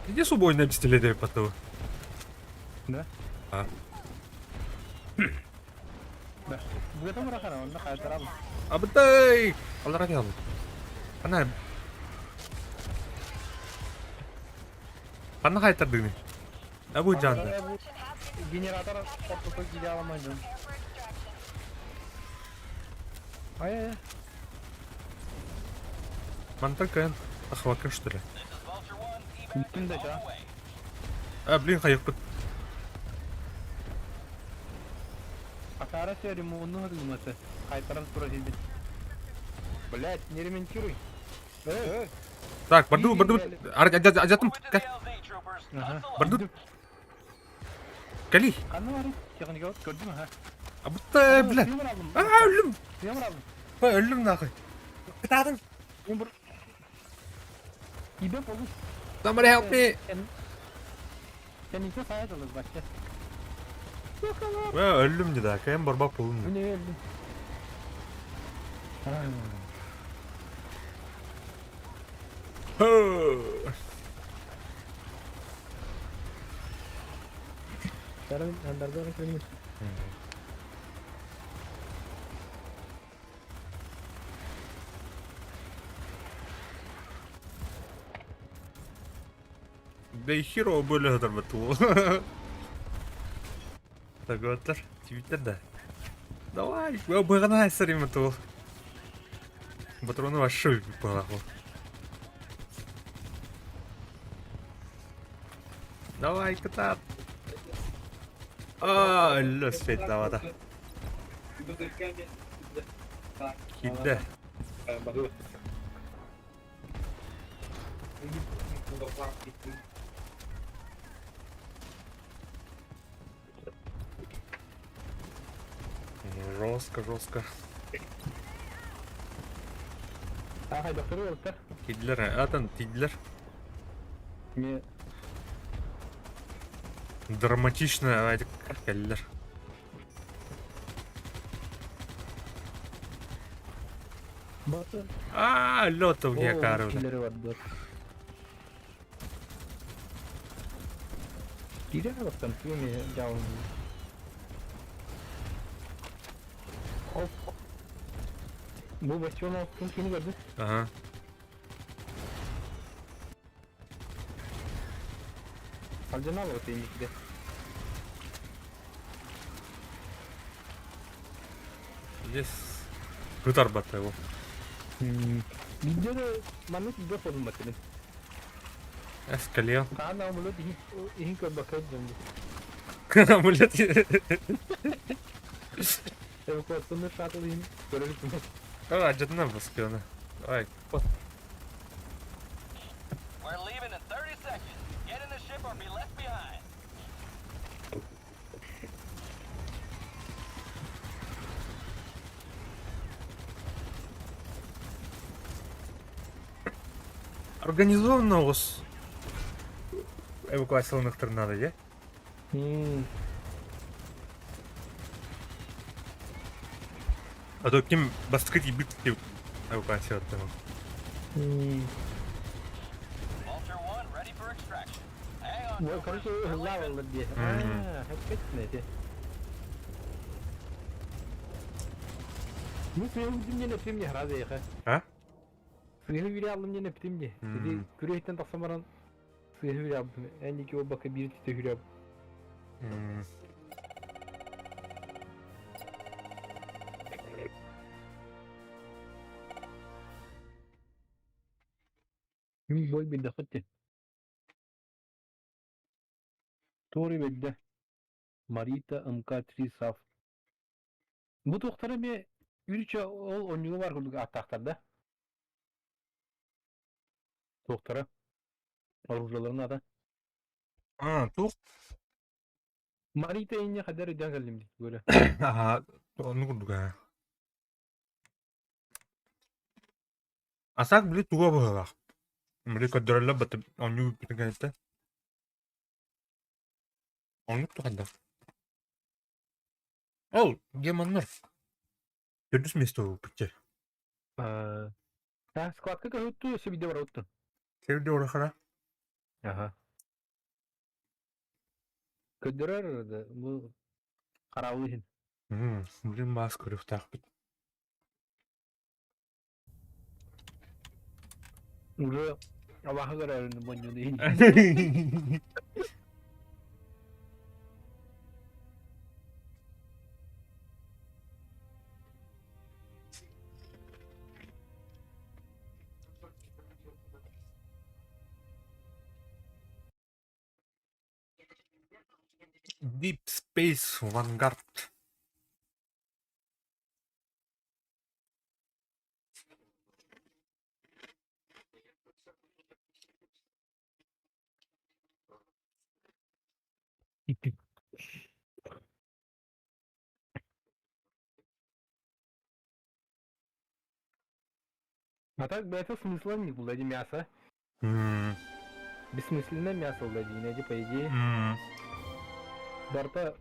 Иди с убой на пистолете потом. Ne? Ha. Da. Bu da bırakana onda kaydır abi. Abday! Allah razı olsun. Ana Kanı kaytardığını. Bu canlı. Generator ortada gidi alamaydım. Ay ay. Mantık kan. Bakın что ли. This is Vulture 1, Gittim evac de is on ya. the way. Блин, kayıp. Akara söyleyeyim onu hızlıması. Kaytaran projesi. Блять, не ремонтируй. Так, борду. Ajatım. Over to the LZ, troopers. Aha. Hustle up. Bordu. Kali. Kanı var ya. Yakını gördün mü ha? Abutta bile. Yumur aldım. Ölüm. Yumur aldım. Ölüm ne koy. Kıtadın. Yumur. İbep olur. Somebody help me. Sen iki sayet alır başka. Ölüm dedi ha. Kayın barbap olun. Bu ne öldü? Sekarang antarga orang keliling. Да и херово были это батул. Так вот, Твиттер, да. Давай, обыгнай сарим батул. Батруну вообще похуй. Давай, кота. Öldü Svet havada. Kilde. Жестко. Ага, доктор öldü. Tidler ha. Zaten tidler. Не. Драматично aydık geldiler. Batı. Лётов я кару. Killeri vardı. Gide baktan filmi cevabı. Of. Bu versiyon olsun kimi gördün? Ага. Alcana var senin ikide. Здесь Гутар бата его. Videoda bana bir fotoğraf bakın. Эскалио. Kaan amulu ihin kör bakıyor döndü. Амулет. Evakuasyonda şart olayım. Görelim. Acıdına baskıyor. Давай. We're leaving in 30 seconds. Get in the ship or be left behind. Организованно у вас эвакуационных торнадо, я? А то ким баскет и бит эвакуация от того. Vulture 1, ready for extraction. Hang on, Bu troopers. karışı We're hızlı leaving. alınır diye. Hep etmedi. Bu film dinle film ya razı ya. А? Film biri aldım yine film diye. Dedi küreğitten taksamaran film biri aldım. En iki o bakı bir tüte film. Boy bir dakika. Tori bedde. Marita MK3 saf. Bu doktora bir ürçe ol oyuncu var kurduk tahtada. Doktora. Oruzlarının adı. Тух. Marita ince kadar öden kaldım böyle. Ага, onu kurduk ha. Asak bile tuğa bak. Mereka kadarla batıp onu bitirken işte. Onu tuğanda. Ol, gemanlar. Gördünüz mü işte o peki? Ha, squad'ka kahuttu ya video var ottu. Sevdi oraya kadar. Aha. Ködürer bu karavlı için. Блин, маску рюфтах. Uru Allah'a göre önünü boncu değil. Deep Space Vanguard. А так бы это смысла не было, эти мясо. Hmm. Бессмысленное мясо владение, по идее. Hmm. Дарта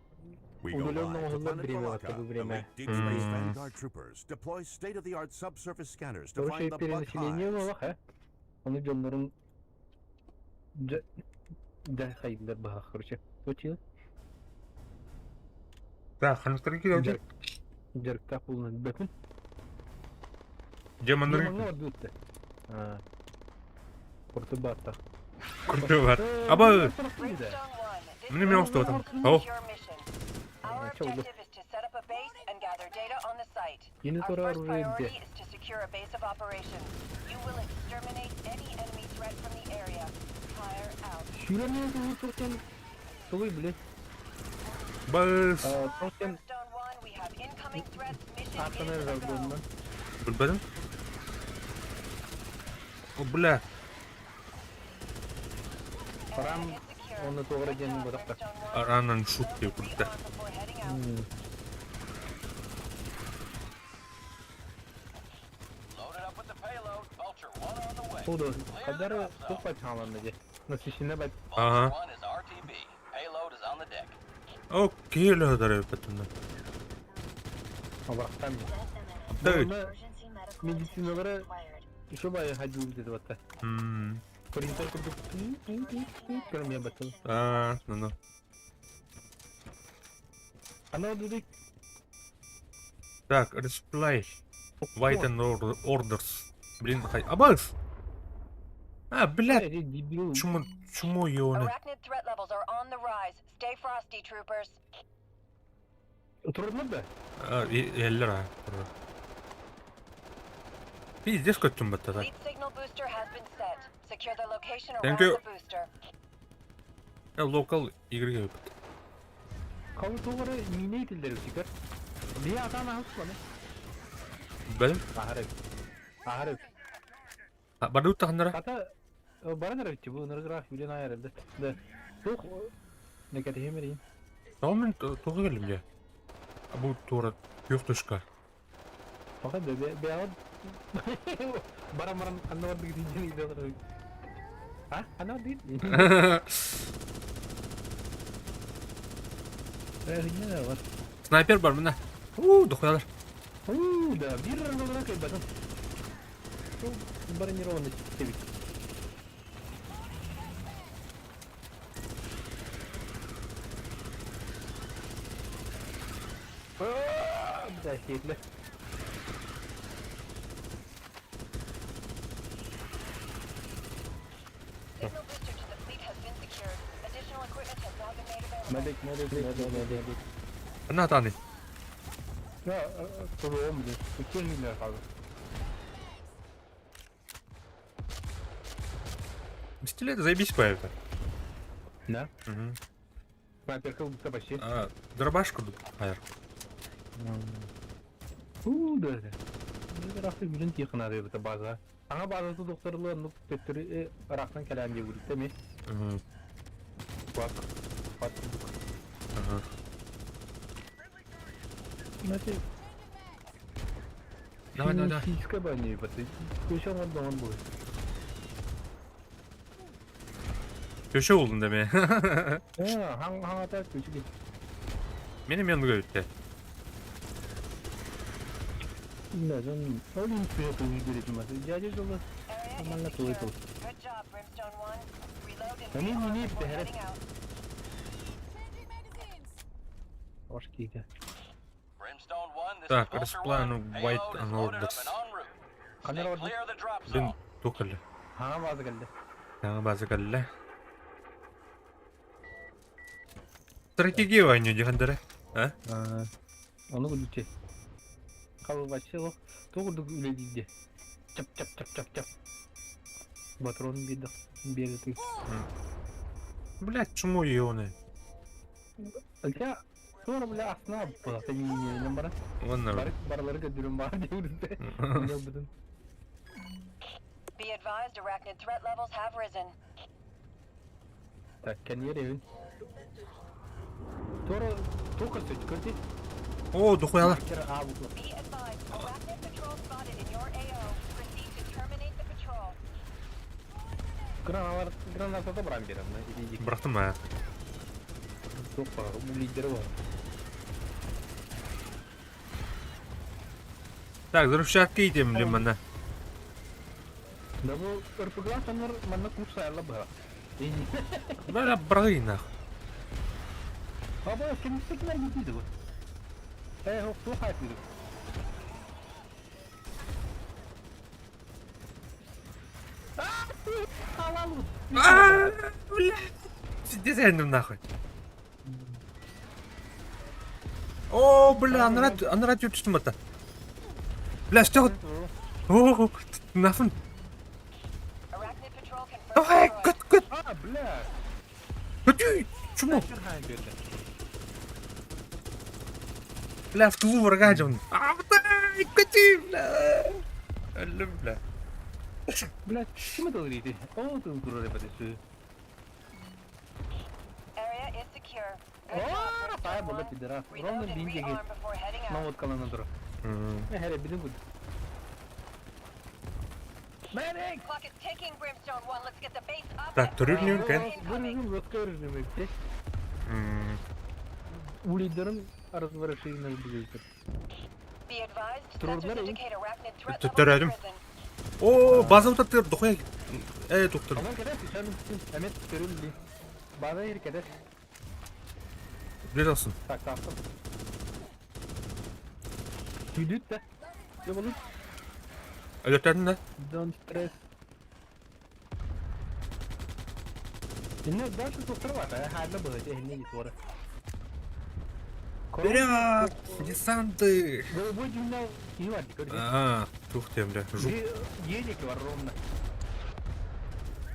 We go удаленного live to угла Planet время в Valaka. это время. Elite Deep Space Vanguard troopers deploy state-of-the-art subsurface scanners to Короче, find the bug перенаселение hives. новых, а? Он идёт да, хайдлер бага, короче. Случилось? Так, ханскарики geldi. Джеркта полный бэкмен. Демонları Демон var dütte. Ha. Kurtubata. kurtular. Aba benim yok da tam. Oh. Secure mission. Our objective is to set up a base and gather data on the site. Yeni Our soru first var priority oraya. is to secure a base of operations. You will exterminate any enemy threat from the area. Fire out. Şuraya ne oldu? Çok Soğuy bile. Bas. Çok Stone 1, we have incoming threats. Mission Arkana is a yazdı go. ondan. Bulbadım. O bula. Param onu doğru gelin bırak da. Aranan şut diyor burada. Before heading out. Loaded up with the payload. Vulture 1 on the way. O da kadar çok paçalandı. Nasıl işine bak. Aha. Vulture 1 is RTB. Payload is on the deck. Okey lo da repetunda. Allah'tan mı? Evet. Emergency medical Medisinalara attention required. şu bayağı hacı dedi hatta. Hmm. Printer kurduk. Görmeye bakalım. Aa, no. Ana dedik. Так, display. Wait and orders. Блин, хай. Абас. А, блядь. Hayır, dibiyor. Чему его не? Arachnid threat levels are on the rise. Stay frosty, troopers. Oturma da. А, 50 лira. Пиздец, как там это так. Lead signal booster has been set. Secure the location Thank around you. the booster. Ya local игры yapıp. Kavu tuğları mine itilleri çıkar. Bir atan ahus bana. Benim. Aharep. Ha, bana utandıra. Hatta bana ne rakçı bu nırgıraf bilen ayar evde. De. Çok ne kadar hemereyim. Tamam ben toka geldim ya. Bu tuğra yoktuşka. Fakat be avat. Barang-barang anwar di sini itu. Hah? Anwar di? Ini ne var? Sniper var bunda. Dokuyorlar. Da bir orang kayak batang. Tuh, barang nyerong nih, Dewi. Udah hit lah. Signal booster to the fleet has been secured. Additional equipment has now been made available. Medik. Ana tane. Ya, tolong deh. Kecil ni lah kalau. Стиль это заебись поэта. Да? Угу. Снайпер кыл бута башы. А, дробашку hayır. Да. Bir rafı gülün tiyakın arıyor bu da baza. Ana bazı doktorluğun nuk tötürü raktan kelen diye vurdu değil mi? Hı. Bak. Bak. Aha. Nasıl? Да. Физика баня, вот. Köşe var da bu. Köşe oldun demeye. Ha, hang ata köşe değil. Benim yanımda göğütte. Ne canım? Oğlum suya koyuyor dedim ben. Cacı dolu. Area Aman la is koy secure. koy. Good job, Brimstone 1. Reload and Hani rearm yeni before bir heading out. Hoş geldin. Brimstone 1, this Так, is Vulture расплану 1. White Payload is and loaded up Orders. and en route. Kamera Stay orada. clear of the drop Блин, zone. токали. Ha bazı geldi. Таңа базы кәлі. Стратегия ойню дегендері. А? Onu güldükçe. Kabul başlayalım. Doğurduk öyle değildi. Çap çap çap çap çap. Батронun bir yere. Блядь, чому її вони? Ya sonra bile aslında bu senin yine bana. Onlar. Baraları götürün bana diyoruz be. Be advised, arachnid threat levels have risen. Tak kendi yere evin. Sonra toka çıkarttı. Oo, dokuyalar. Be advised, arachnid patrol spotted in your AO. Proceed to terminate the patrol. Granat'a da bırak bir anda. Bıraktım ha. Çok var, bu lideri var. Так, взрывчатка идем, блин, мана. Да bu ırpıklar sanır bana kursayla bırak. Бля, брали нахуй. Ama kimsekiler gidiydi bu. Hop çok haklı. Ааа, бля. Пиздец, нахуй. О, бля, она радио что-то. Бля, что? О, нахуй. Arachnid patrol confirmed. Давай, кот. Aa bля. Ты, чему? Бля, в тылу врага он. А, бля, коти, бля. Бля. Bля, kime doğruydu? O durur repetisi. Area is secure. Ooo, saya boleh tidak. Orang Reload and binjek rearm before heading out. Namut kalan dur. Her bilim bu. Medic. Clock is ticking, Brimstone 1. Let's get the base up. Так, and туризм running. кен. Bunun rösker demekti. Ulidarın arası var şeyini biliyorsun. Be advised, Turunlar sensors iyi. indicate arachnid threat Tutturadım. levels have risen. О, база вот это, дохуя. Доктор. Ama kadar sen Ahmet görüldü. Bana yer kadar. Biliyorsun. Tak tak. Düdüt de. Ne olur? Öğretmedin de. Don't stress. Yine daha çok doktor var ya. Hala böyle eline git oraya. Вперед! Десанты! Bu cümle iyi var dikkat edin. А, тух ты, бля, жук. Yiyecek var Rom'da.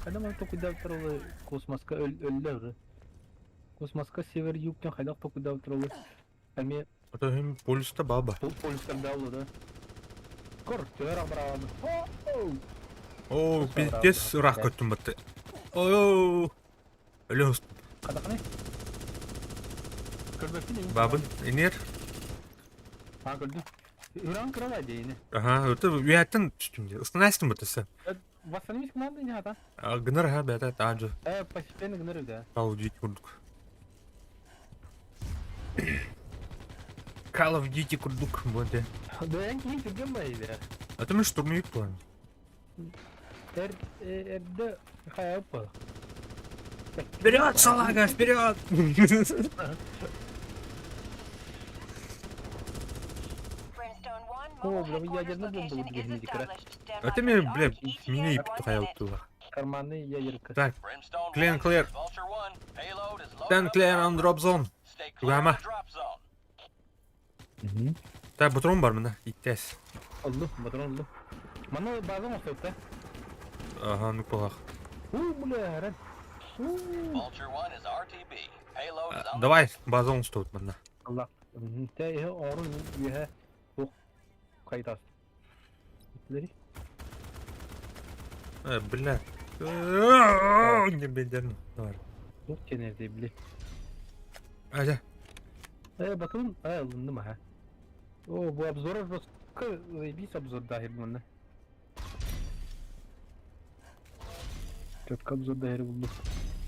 Adam toku davtralı kosmaska öldü. Kosmaska sever yuktan haydak toku davtralı. Ama Это им полюс-то баба. polisler davladı. Kor, çöver abradı. О, пиздец, рак көттім бітті. О, өлес. Kadak ne? Kırbaçın iyi. Бабын, инер. Ha gördüm. İran kralaydı yine. Ага, это уяттын түстімде. Ыстынайсың бітті сен. Vassanıymış kumanda yine hata. Гыныр, ха, бәді, аджы. Pasifeni gınırı da. Call of Duty курдук. Call of Duty курдук, вот я. Ben kim türküm baydı. Это мы штурмовик план. Evde hayal yapalım. Вперед, салага, вперед! Brimstone 1, О, mobile бля, я headquarters ядерный бомбу location is выдвигать, Никара. established. Stand by Это for мне, the бля, armed ETA меня for и one тухая minute. оттуда. Karmanlı yayırkı. Так, Brimstone Clear, 1, clear. Vulture 1, payload is loaded Stand up clear and on drop zone. Stay clear Ugama. of the drop zone. Так, патрон бар мына, иттес. Oldu, patron oldu. Bana bazı mı söyledi? Ага, ну колах. Bu ne herhalde? Vulture 1 is RTB. Payload is on Давай, базон стоит мына. Allah. Te orun yühe. Bu kayıt as. Bitleri. Бля. Не бедерно. Давай. Bu kenarda bile. Hadi. Bakalım. Alındı mı ha? O bu absorber baskı bir absorber dahil bununla. Çok absorber dahil buldu.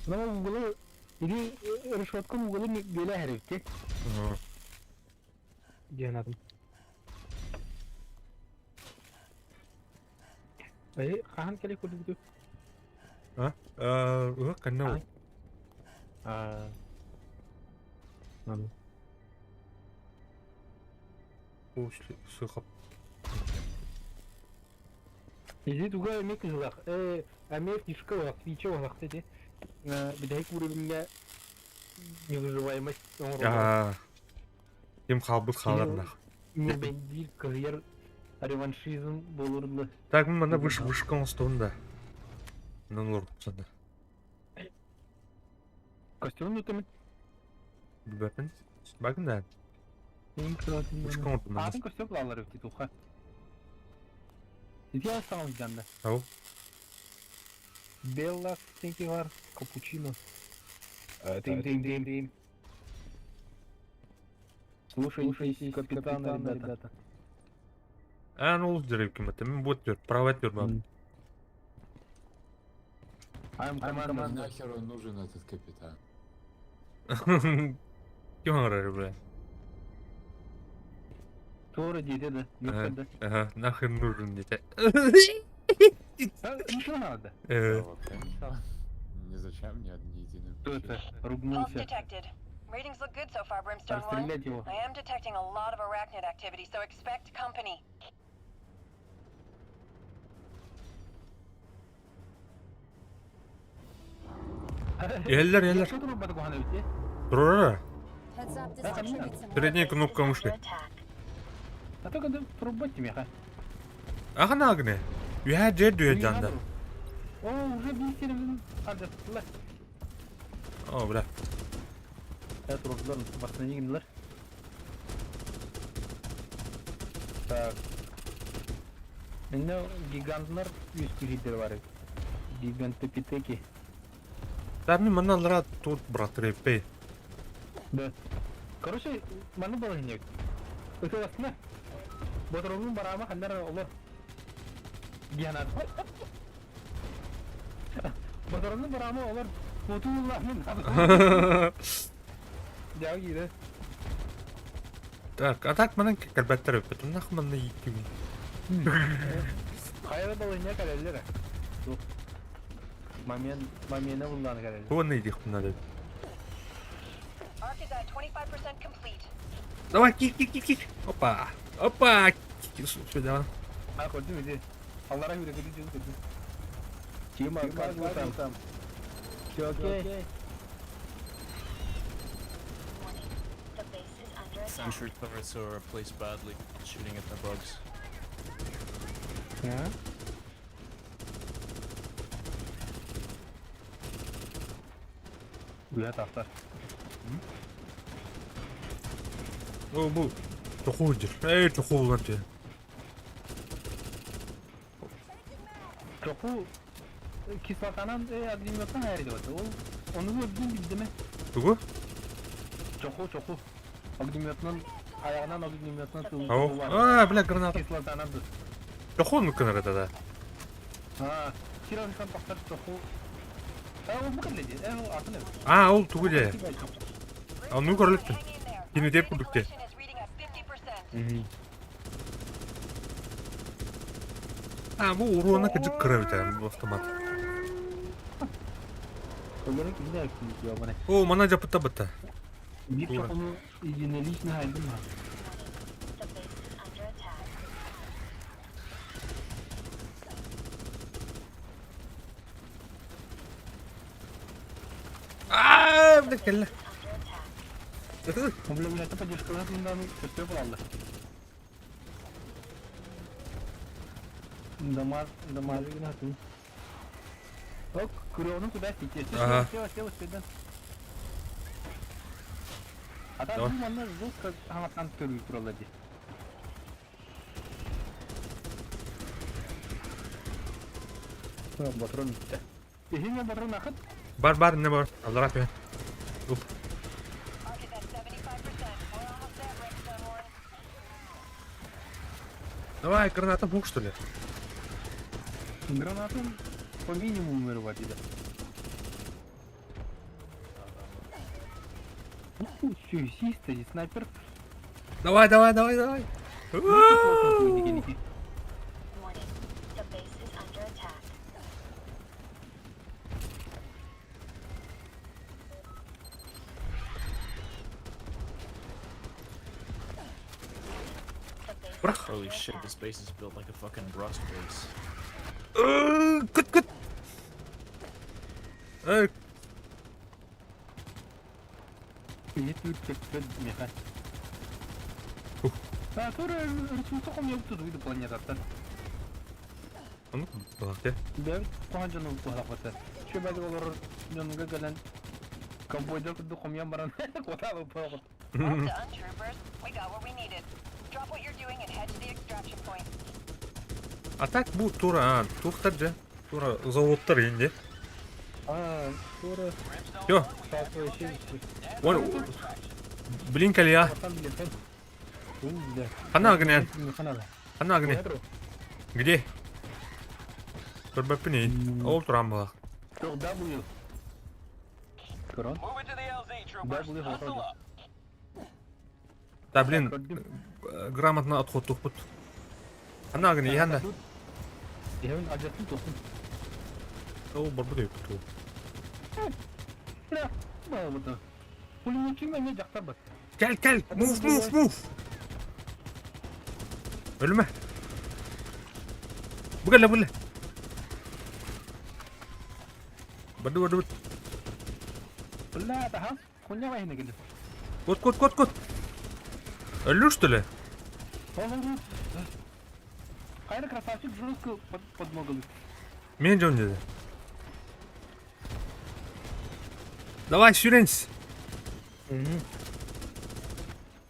Ama bu ini rüşvetka Google'ı böyle herifti. Anladım. Kahan kali kudu gitu. Ha? Kanal. Anladım. Сухо. Иди туга ми кызлак. Әме фишка олақ, фича олақ деді. Бидайк уровеньге невыживаемость. Кем қалбыз қаларына. Небендил, карьер, реваншизм болурлы. Так, мына вышка ұстығында. Мынан ұрып санда. Костюм өтемін. Білбәпін. Bakın da. Вышка ұстығында. Атын костюм қалалар өтті тұлға. Ити алсаңыз жанды. Ау. Белла стенки var, капучино. Тим. Слушайтесь капитана, ребята. Ну ол жүріп кемет. Мен бот жүр, прават жүр бабы. Нахер он нужен, этот капитан? Кем ağrır бля? Doğru dedi. Нахер нужен дете. Ничего надо. Не зачем мне одни единые. Кто это? Pulse Ругнулся. detected. Readings look good so far, Brimstone 1. Расстрелять его. I am detecting a lot of arachnid activity, so expect company. Eller. Что ты робот гуана өте? Durur. Heads up, this attributes an Средняя кнопка under мышки. attack. А только да робот тебе, ха. Ағын ағыны. Үйә жер дүйе жанды. О, уже бейстеріміздің қарды. О, бля. Evet, orduların batına girdiler. Так. Şimdi gigantlar 100 kişidir var. Gigantopitheki. Там мыналара тут брат репей. Да. Короче, маны было нет. Это ясно. Бодрогун барама хандар олор. Гианат. Бодрогун барама олор. Мотуллахмын. Жау гире. Так, а так мынан кәлбәттер өппет. Нах мында икки. Кайда было не калелер. Моментне булган калелер. Бұл не дейік бұнда деп. Arc is at 25% complete. Давай, кик. Опа. Сюда. А, көрдім еде. Аллара үйрек өте жүз көрдім. Кем алқам. Окей. The base is under attack. Sentry turrets are placed badly, shooting at the bugs. Ya. Uya taftar. О, бұл. Тоқу жүр. Тоқу болған жер. Çoku kislatanan agrimiyottan ayrıydı vardı. Onu gördün bildi mi? Тугу? Çoku. Agrimiyottan ayağından agrimiyottan Ау. Бля, граната. Kislatanandı. Тоқу мүмкін арада да. Ha. Kirankan baktar çoku. O bu kadar değil. O atın ev. Ол тугу де. Ал ну көріліппін. Кені деп күдікте. Is reading at 50%. Бұл ұруына кәжік кірі біті. Бұл автомат. Onların kimde aktivite ya bana. О, мана жапытта бітті. Bir çokunu izinlelik ne halde mi? The base is under attack. Бля, келі. Under attack. Komple millete поддержкаларından kötü yapılanlar. Damar günü hatun. Bak, kırıyorsun kudar sikiyesi. Aha. Seva üstünden. Hatta Tamam. bu manlar zor hamattan körüyü kuraladı. Tamam, patron bitti. Ehin patron akıt. Бар, не бар. Аллар апе. Уп. Arc is at 75%. We're almost there, Brimstone 1. Давай, граната бух, что ли? Гранатın по минимуму var dedi. Сюсиста, снайпер. Давай. Warning, The base is under attack. The base Bırak. Holy shit, this base is built like a fucking rust base. Кыт. İyi Türkçe mekan. Ha sonra resursu kom yoktu duydu planetatan. Onu bak ya. Ben kohancanın kulakası. Şu bazı olur yanına gelen Kamboyda kudu komyan baran kota bu parat. Well done, troopers. We got what we needed. Drop what you're doing and head to the extraction point. Atak bu Tura, Тухтаржа. Tura заводтар енді. Sonra Yo, saat şey. onu bilin kali ya. Kana gnen. Kana gnen. Где? Turba pini. Ol turan bu. Çok W. Kron. Move it to the LZ, troopers. W Hustle hotoja. up. Да, блин, грамотно отход тухпут. Kana gnen yanda. Evin acısını topun. O barbu değil tu. Ne? Ne oldu? Kulübün kim ne jaktar bak. Gel, move. Ölme. Bu gel. Badu. La daha. Konya var yine gelir. Kut. Ölürsün le. Oğlum. Hayır krasavчик жестко подмогли. Мен жон dedi. Давай, Шюренс.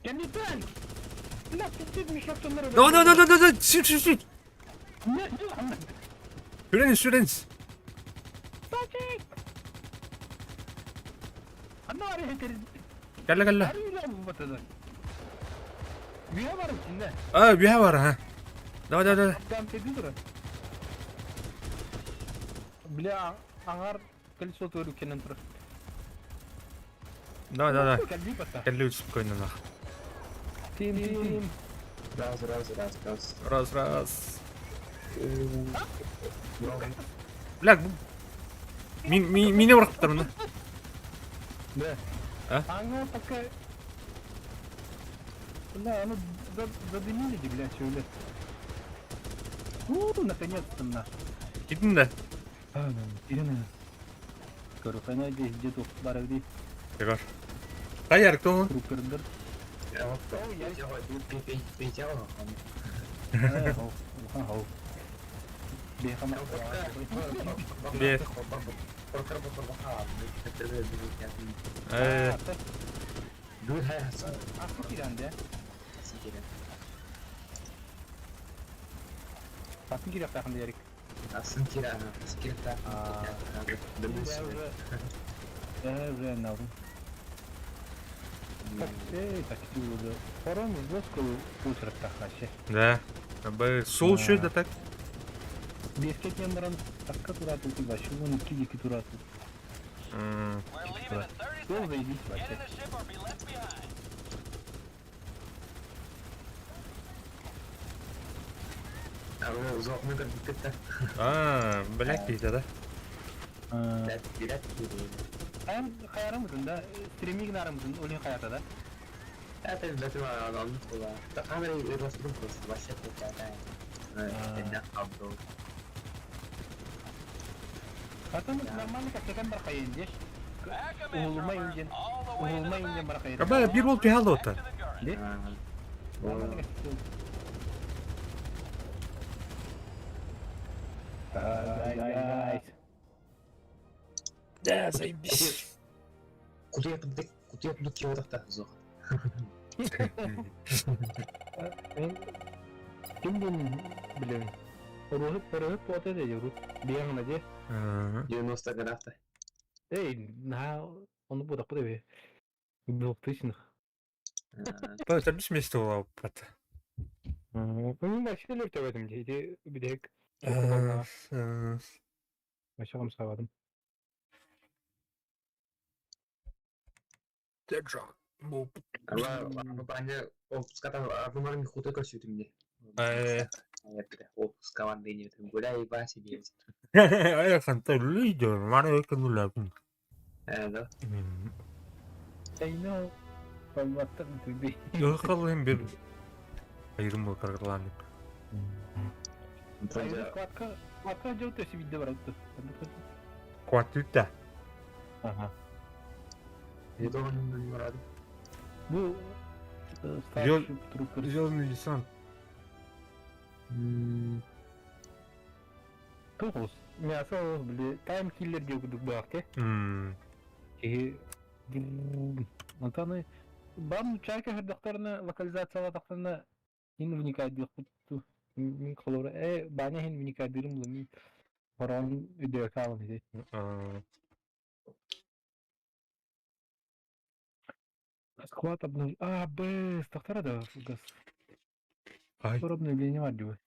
Kendi ben. La tutmuş yaptımları. Давай. Şut. Ne? Шюренс. Anne araya heterin. Gel. Arıyor bu batada. Bir var içinde. Bir var ha. Давай. Tam tedi dura. Bile angar колесо твою kenan tur. Давай. Geldi pata. Gel спокойно нах. Tim. Раз. Блядь, меня бıraktı mı? Ne? Ha? Angar takka. La onu da dinledi bile şöyle. Наконец-то на. Gidin de. Ирина. Коротана где тут баравди. Tekrar. Kayar кто? Труппердер. Bir. Aku kiranda. Bakın kira takım diyerek. Aslında kira tak. Evet, ne oldu? Такси уже. Пором жестко утро тахаше. Да. Сол şu da tak. Бескет ямаран такка турату ти баşı bunu iki turatу. We're leaving in 30 Yol seconds. ve git Get başa. in the ship or be left behind. Ama uzatma da dikkat et. Black değil de. Bilet Ben kayarım mısın da streaming narım mısın oyun hayata da. zaten aldık ola. Da kamerayı rastladım kostu. Başlattık zaten. Evet, abdo. Zaten normalde kakek berkayın diye. Uhulmayınca berkayın. Kaba bir volt bir halde otar. Ne? Guys. Да, заебись. Kutuya kıldık ki odakta zor. Kim bilir? Ruhut pote de yürü. Bir an önce. 90 gradda. Onu bu da be. 2000. Просто без места опыт. Onun başka ne söyledim diye bir de başka mı savadım? Ama bence o скатал армарми хутой красивый мне. О, скавандыни, гуляй, баси, делать. Aya kantar lider, mana yakın ulan. Да. No. Formattan bir. Yok kalayım bir. Ayrım bu kararlanıp. Kuatka jauh tu si video baru tu. Kuat juta. Aha. Это он не рад. Bu Yol- Starship Troopers. Зеленый десант. To'g'ri. Мясо bile time killer diye okuduk bu hafta. Антаны бам чайка хердохторна локализация тахтарна ин вникать дип кутту. Мин колора баня хин вникать дирим лми. Баран идея калын иде. Склад обнов... тахтара да газ. Ай. Скоро обновление вадю.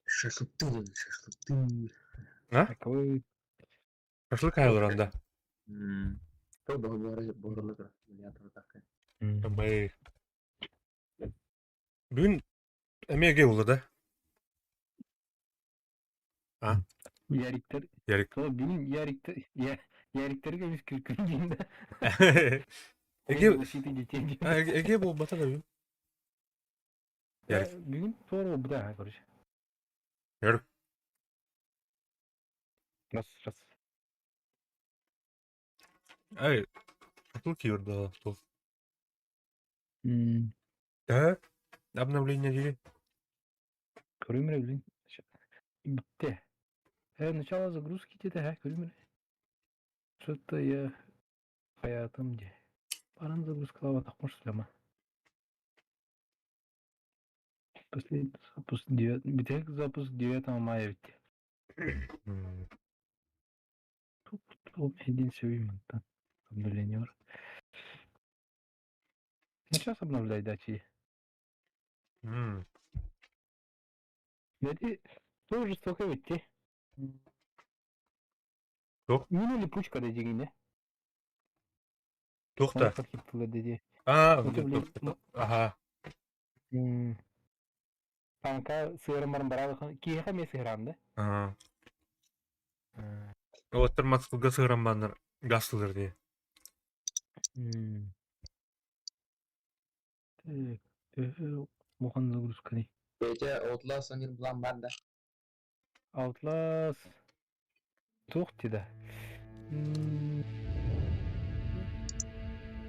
Шашлык. А? Какой... Шашлык айлыранда. Кто бы борлыгы? Я тоже такая. Амай. Бүгін әмеге болды да? А? Яриктер. Ярик. Сол бин яриктер. Яриктерге biz kürkündüğünde. Эге бол бата да бүгін. Ярик. Bugün sonra bu da karış. Ярик. Раз. Ай. Шашлык ерді. Да? Обновление дели. Körümre bilin. Bitti. Начало загрузки dedi körümre. Что-то я hayatım diye. Paranın загрузкалава takmış ama. Последний запуск 9. Битек запуск 9 мая bitti. Топ один seveyim ben. Обновление var. На час обновляй дачи. Dedi, тоже столько bitti. Yok. Yine lipучка dedi yine. Toxta. Paketli dedi. Aha. Kanka sığırım beraber ki hem sığırandı. Aha. Otur maskılga sığıran banlar gaslıdır diye. Muhan загрузка не. Peki Outlast oyun bulan ben de. Outlast. Tuhti de.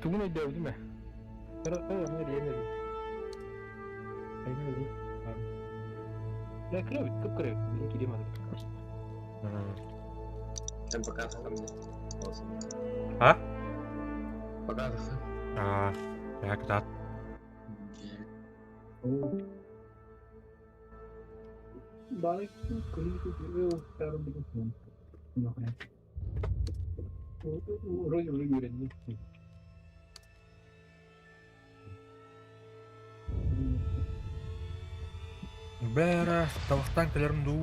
Tugunu dövdü mü? Ne diyemedim. Aynen öyle. Ya kıravit, kıpkırıvit. Bizimki demedim. Sen bakarsın мне. Ha? Bakarsın. Ya kıtat. Bari kırıvit o sarım bir kısmı. Yok ya. Rolü görelim. Бәрі табақтан келерім ду.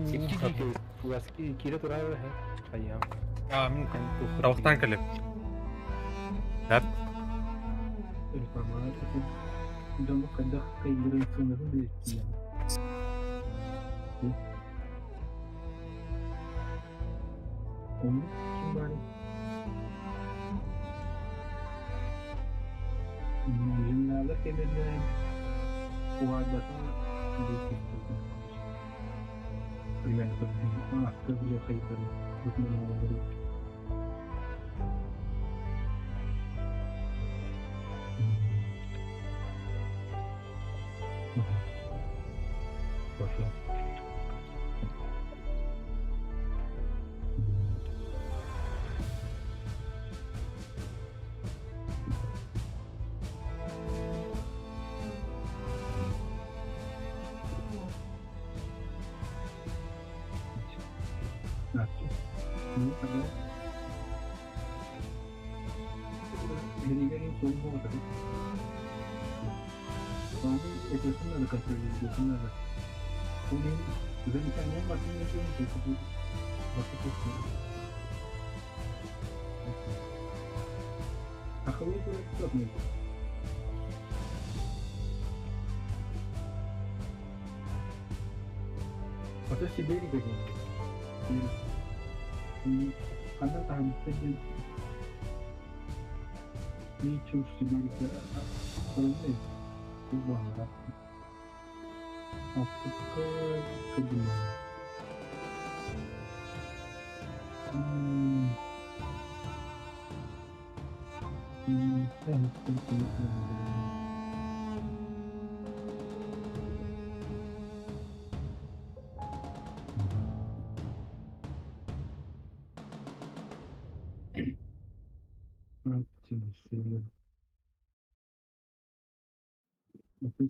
Кире турар хайям. Мен табақтан келем. Әп. Дамы кайда кайдырын сынырын білетті. Onu kim var? Jimnalar kemerler. Kuadata primero hasta bile kayıtları tutmamaları. Başla. Delivery sorumlu olacak. Sonra etrafında da kaçırıyorsunuz da. Bugün güzel bir tane bakın yaşıyorum ki bu vakit istiyorum. Akıllı bir yapmayın. Atau Siberi begini. Anda tahan saja. Ini cuma Siberi ke apa? Buah merah. Aku ke kedua.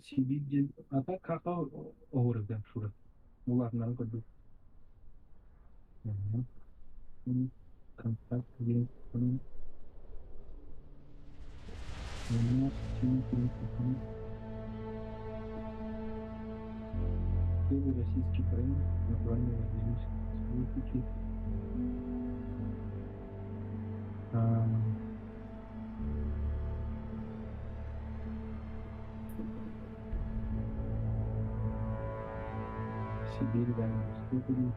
Сибирь, а так какao орда шура. Буларнан көдү. Контакт линк. Первый российский бренд название республики. Сибирь, да, республики.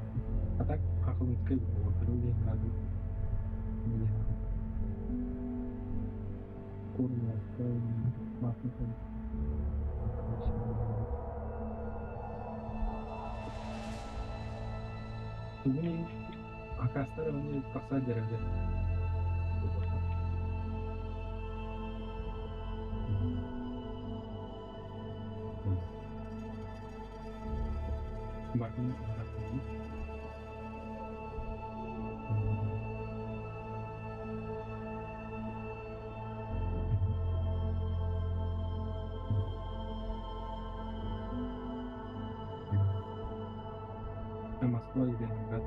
А так хахалынская орда надо. Корня, масло. Ini Akastar ini paksa jarak. Semakin arah ini. Moskva ini agak.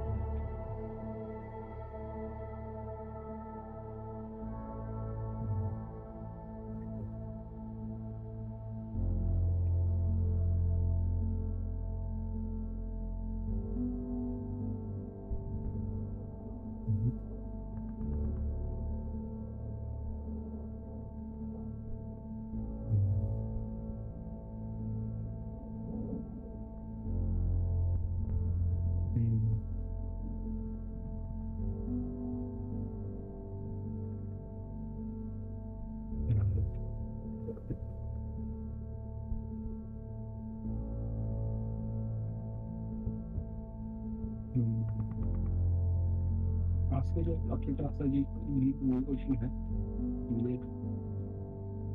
Aslında akılda sadece bu şey ne?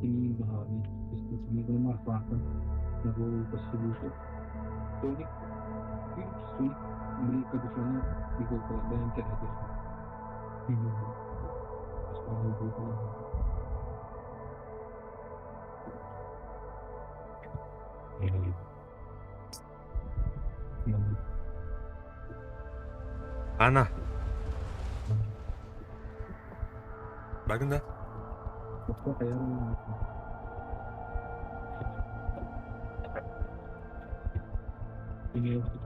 Ini bahan ini rumah pakan lalu pasir Sonic beli kebetulan di Google dan yang ada sekarang Google Ana. Bakın da. Apa kayak ini untuk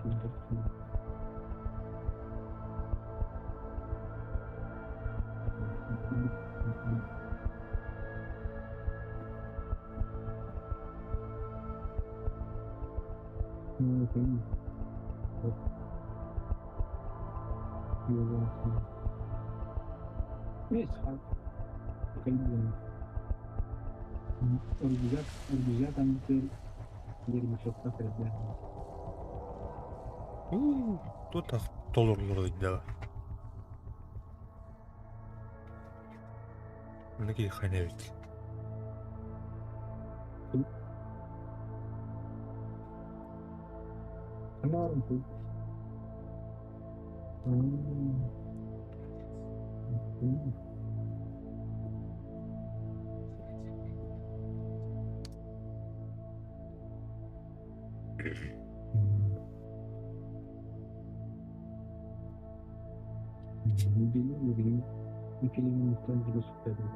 Yes, Orgullat antes de Microsoft kerja. Тут толурлар да. Нэг ханавт. Kenapa? Begini, mungkin instan juga suka deh.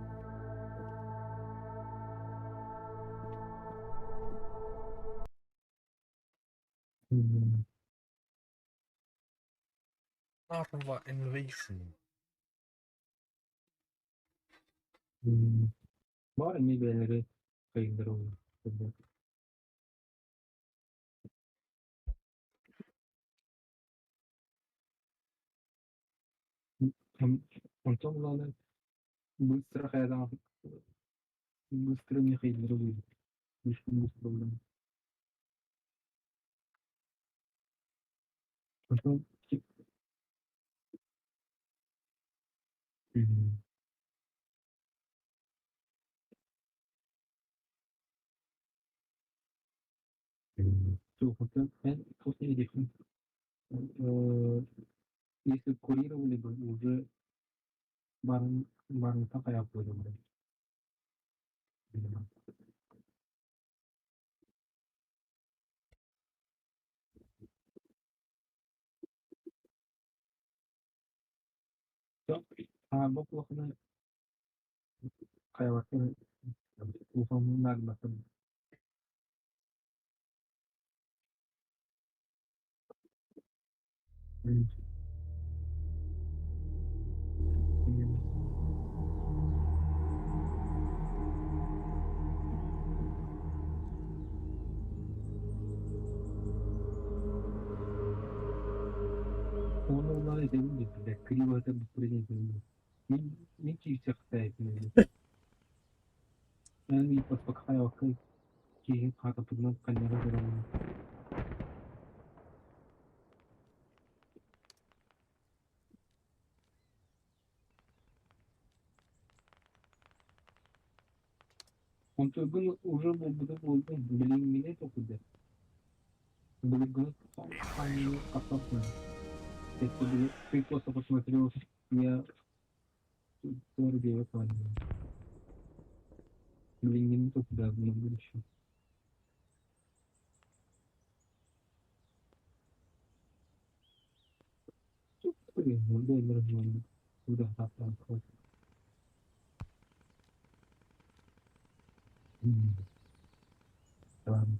Narva Invasion. Var mı birileri kayındır olur? Untung lalu booster kayak apa? Booster nya kayındır olur. Booster problem. Untung после этих, если курировали бы, уже барн так аяп koydum ben. Bilmem. Yok, bu kulakını kayabatını ufamın nagmasın. Onu onlara edelim de, klimadan bir süre edelim. Ne çift yapsa yapayım. Yani pas bakaya bakay ki hata tutmak kanyara verelim. Он был уже был блин минет окуда. Был они капотно. Это было ты просто посмотрел, я тоже делаю план. Блин минет окуда в будущем. Блин, ну да, нормально. Куда там ход. Ладно.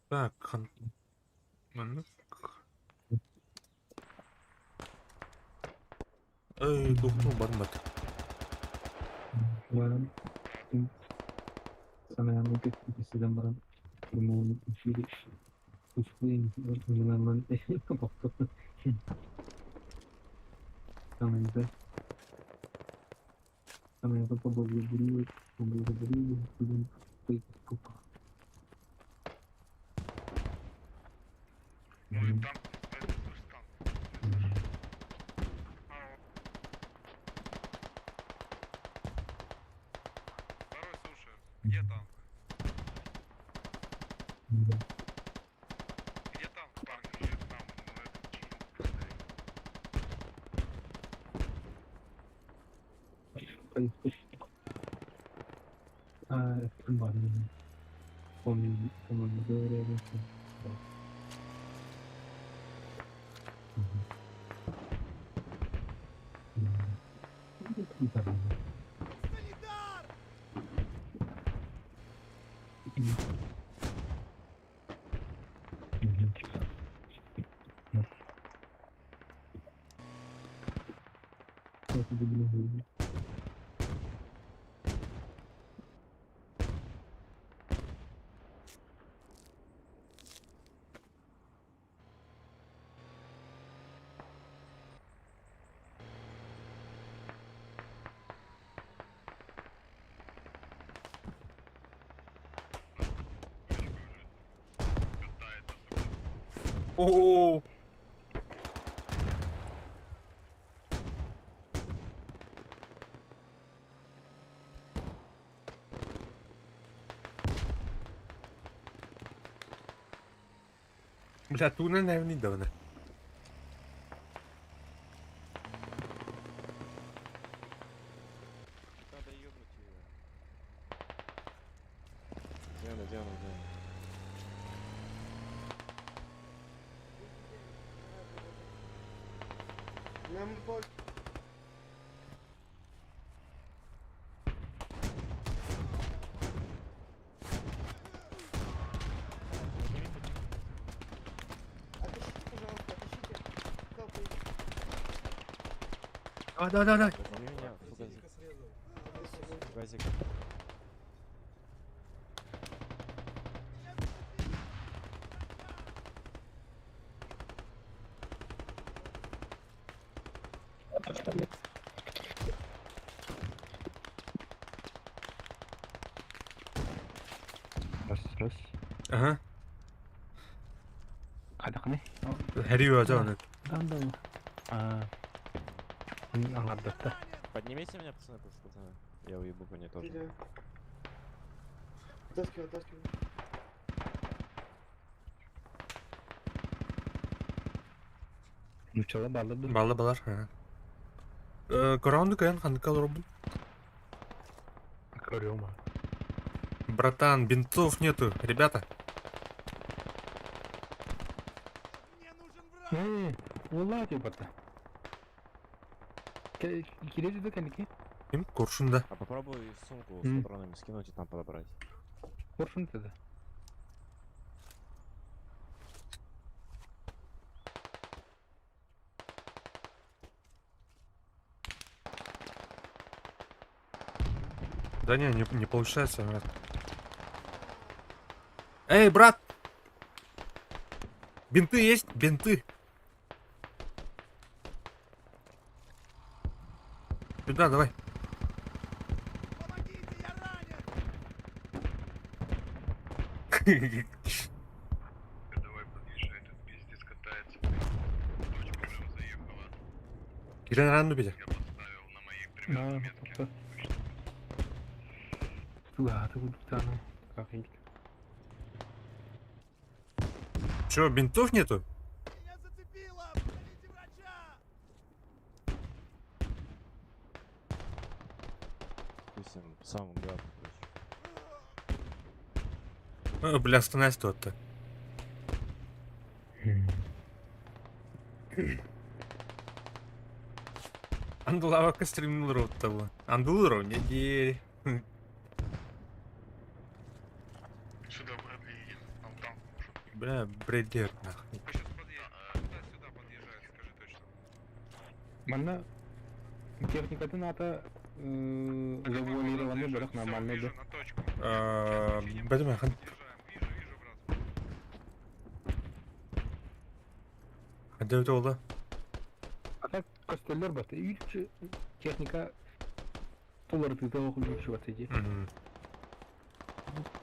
Так, ну, духнул бармат. Баран. Sana yanıldık ikisinden baran. Bunu üçüyle uçlayın. Bunlardan kapattı. Tamam güzel. Tamam ya da bababiliyor. Bababiliyor. Bugün kupa. Где танк? Где танк, парни? Лежит там, на этот чужок. Kembali. Komando О, бля, туна не недавно. Надо ёбнуть ее. Диана. Давай. Возьми меня, фугазик. Раз. Ага. Кадакны? Хәриу аза оны. Да. Аңлардыкта. Поднимите меня, пацаны. Я уебу по ней тоже. Вытаскивай. Нучала барлады. Балла балар. Коранды каян хандыка лорбу. Корёма. Братан, бинтов нету, ребята. Ула типа-то. Кирилл да каники? Ким? Куршунда. А попробуй сумку с патронами скинуть и там подобрать. Куршун-то да. Да не получается, брат. Эй, брат! Бинты есть? Бинты! Сюда, давай. Давай подъезжай, тут пиздец катается. Дочка прям заехала. Кирилл рано бить. Я поставил на моей примерной метке. Ты будут там. Как есть. Чё, бинтов нету? Меня зацепило! Позовите врача! Пусть он сам умрет. Бля, остановись тут-то. Андулава костримнул рот того. Андулуров, не дери. Сюда, Брэдли, едем. Там может. Бля, бредер, нахуй. Сейчас подъедет. Сюда подъезжает, скажи точно. Манна техникаты НАТО завуалированы, бірақ нормальный да. На точку. Бәдім әхін. Вижу, брат. Хәдде өте олды. А костеллер баты. Үйінші техника толары тыта оқыл жүрші баты де.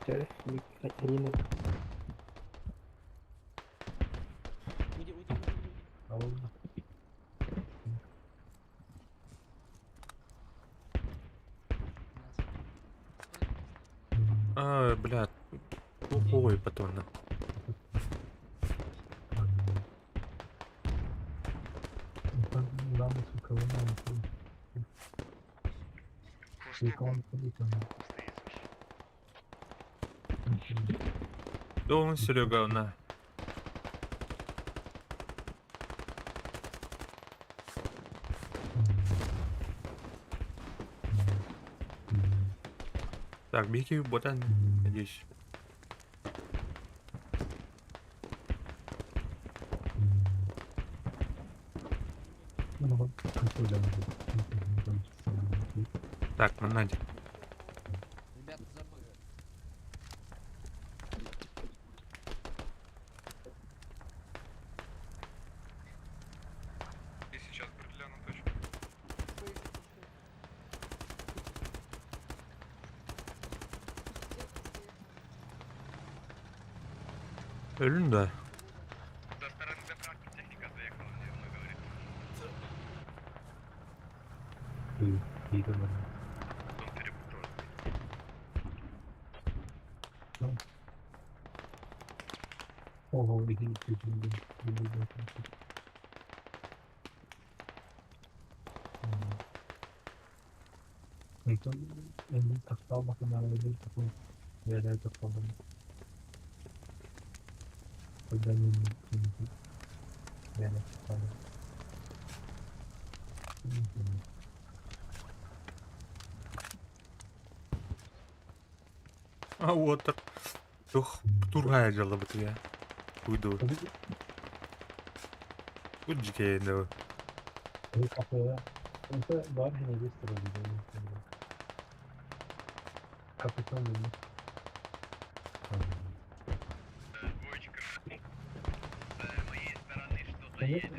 Жарыс, әйені. Бля, ой, патронна. Долун, Серега, на. Так, бейки ботан, надеюсь. Так, на Надя. Ребята, забыли. И сейчас Брэдли на точку. Ölün de. Со стороны заправки техника заехала, наверное, говорит. Он перепутал. А вот. Тух, тургая жала бит я. Уйду. Уджике да. Двоечка. С моей стороны что-то едет.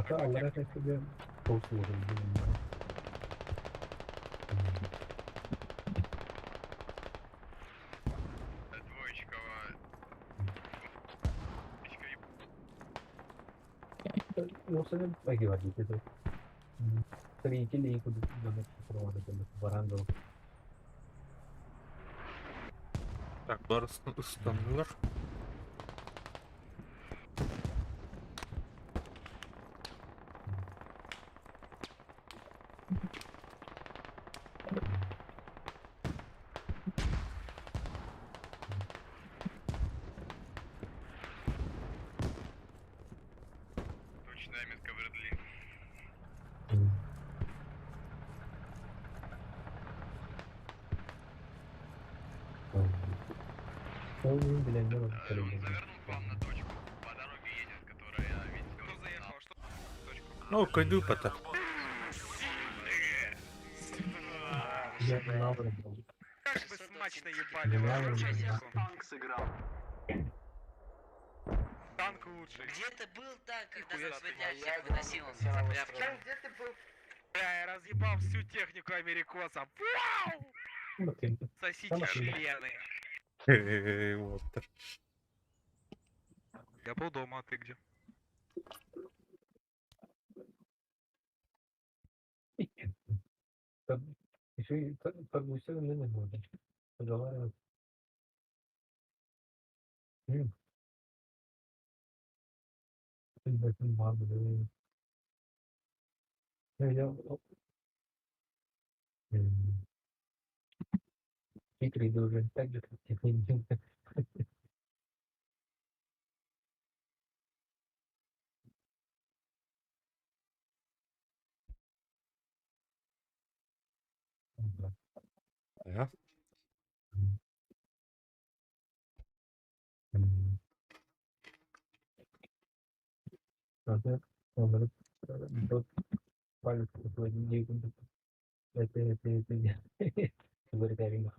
Ata olarak hepsi korkuyorum. Yoksa ne belki var gibi de. Tabii iki liği kudu bana проводити варанду. Так, bunlar ıslanıyorlar. Точная метка Брэдли. Onu bilenler olur. Он завернул к вам на точку. По дороге едет, которая видите. Кто заехал? Что? Точку. Ну, койду пота. Я навряд ли. Как бы смачно ебали вас. Танк сыграл. Танк лучше. Где ты был так, когда Нихуя за ты, свинячек выносил на заправке? Где ты был? Бля, я разъебал всю технику америкоса. Вау! Сосите члены. Вот так. Я был дома, а ты где? Еще и как бы все не надо. Разговаривать. Хитрый должен так же, как технически. Ja. Надо, надо, тот палец отводить, это, говорит Арина.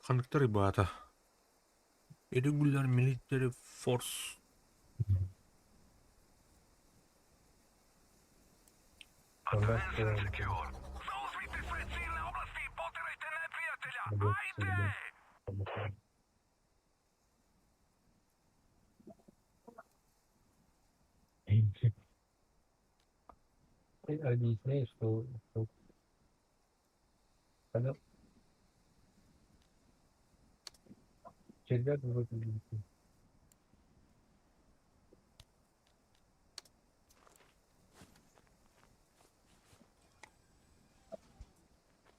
Kanıkları bağda. Irregular military force. Объясняй, что когда червяк выглядит.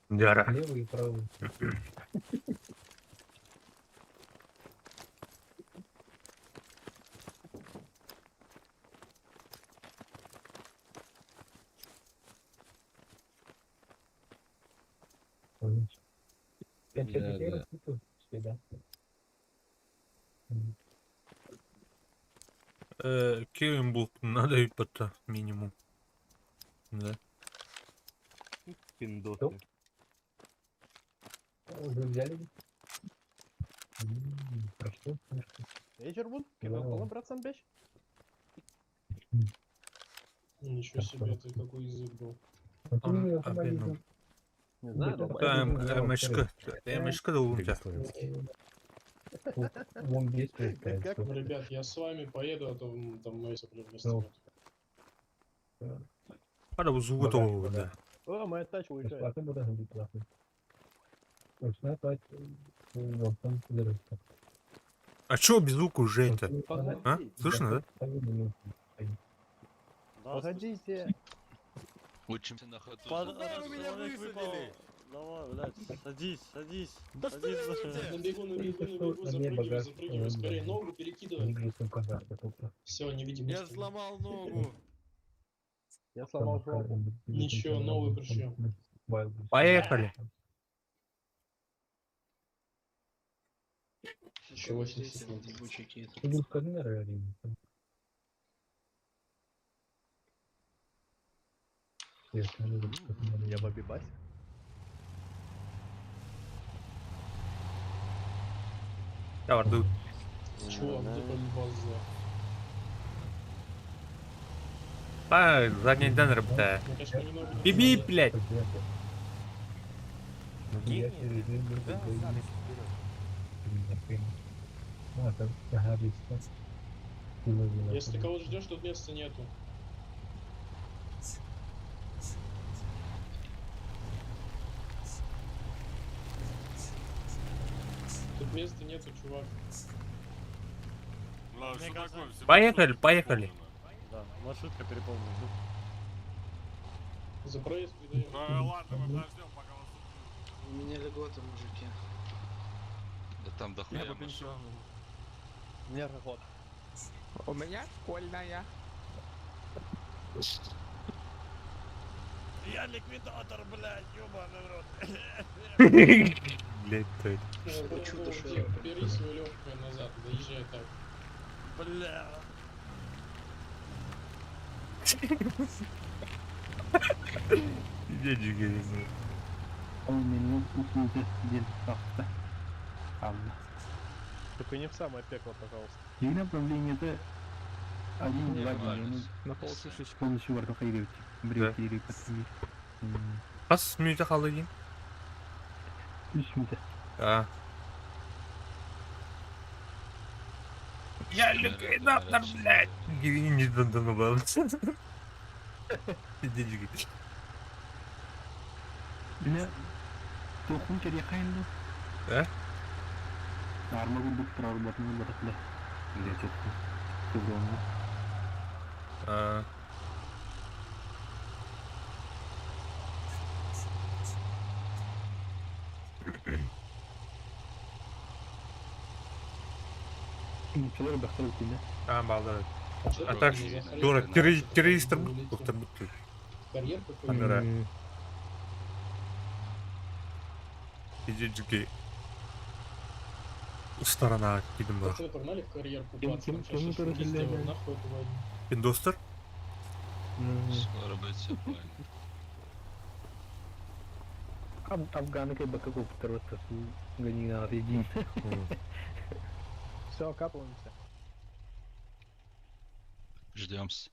Дяра. Левый и правый. Кевин был, надо и пота минимум. Да. Пиндоты. Уже взяли? Прошло. Вечер будет? Кило процент беч? Ничего себе, ты какой язык был. Не знаю, но Там мешка да улуча. Вон действует. Ребят, я с вами поеду, а то там мои сопли вместе. Надо бы звук да. О, моя тачка уезжает. Бесплатно будет ходить платно. Точно, так. Вот там дырочка. А чё без звука уже это? Погоди. А? Слышно, да? Погодите. Учимся на ходу. Куда вы меня высадили? Давай, блядь, садись, садись. Да что садись, вы делаете? На бегу, запрыгивай, скорее ногу перекидывай. Все, невидимость. Я сломал ногу. Я сломал жопу. Ничего, новый пришел. Поехали. Еще 80 секунд. Я Бобби Бас. Я варду. Чувак, ты побивал за. А, задний денер, бля. Я, конечно, немного не Биби, понимаю. блядь. Если ты кого-то ждешь, тут места нету. Тут места нету, чувак. Поехали, поехали. Да, маршрутка переполнена. За проезд передаем. Ладно, мы подождем, пока вас У меня льгота, мужики. Да там дохуя машин. Мне год. У меня школьная. Я ликвидатор, блядь, ёбаный в рот. Блядь, ты. Чудо, бери свою легкую назад, заезжай так. Бля. Дядя, Он меня услуги день как-то. Правда. Только не в самое пекло, пожалуйста. И направление это 1-2 Нормально. дня. На полшишечки. Полностью варто хайрить. Брюки или пацаны. Kas müyde kaldı diyeyim? 3 минуты. Ha. Я ликвидатор, блядь! Гивини дандана был. Дядя. Меня тухун черехаем, Да? Арма буду проработанный барахле. Летит. Сезонно. А. Ничего, бахтал тебе. Tamam bağlar. Что А ты так, не заходи? doğru teröristler Улетел. bu. Doktor bu. Карьер какой? Камера. Gidecek сторона gidin bak. Пацаны, погнали в карьер купаться. Кем- Там кем сейчас это шашлыки сделаем, разделяем? нахуй эту войну. Bin dostlar. Скоро будет все правильно. Афганы как бы какого второго стасу гони на один. Все, капаемся. Ждемся.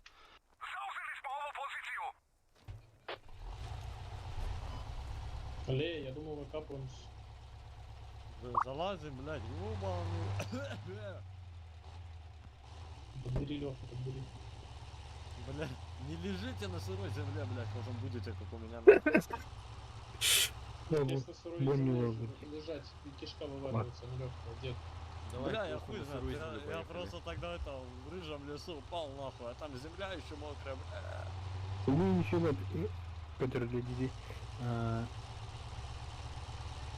Лея, я думал, выкапываемся. Залазим, блядь, ебаный. Подбери, Лёха, подбери. Бля, не лежите на сырой земле, блядь, потом будете, как у меня. Если сырой Бонни земле ложит. лежать, и кишка вываливается, ну Лёха, дед. Бля, я хуй знаю, я просто тогда это в рыжем лесу упал нахуй, а там земля еще мокрая, бля. Ну еще вот, который для детей.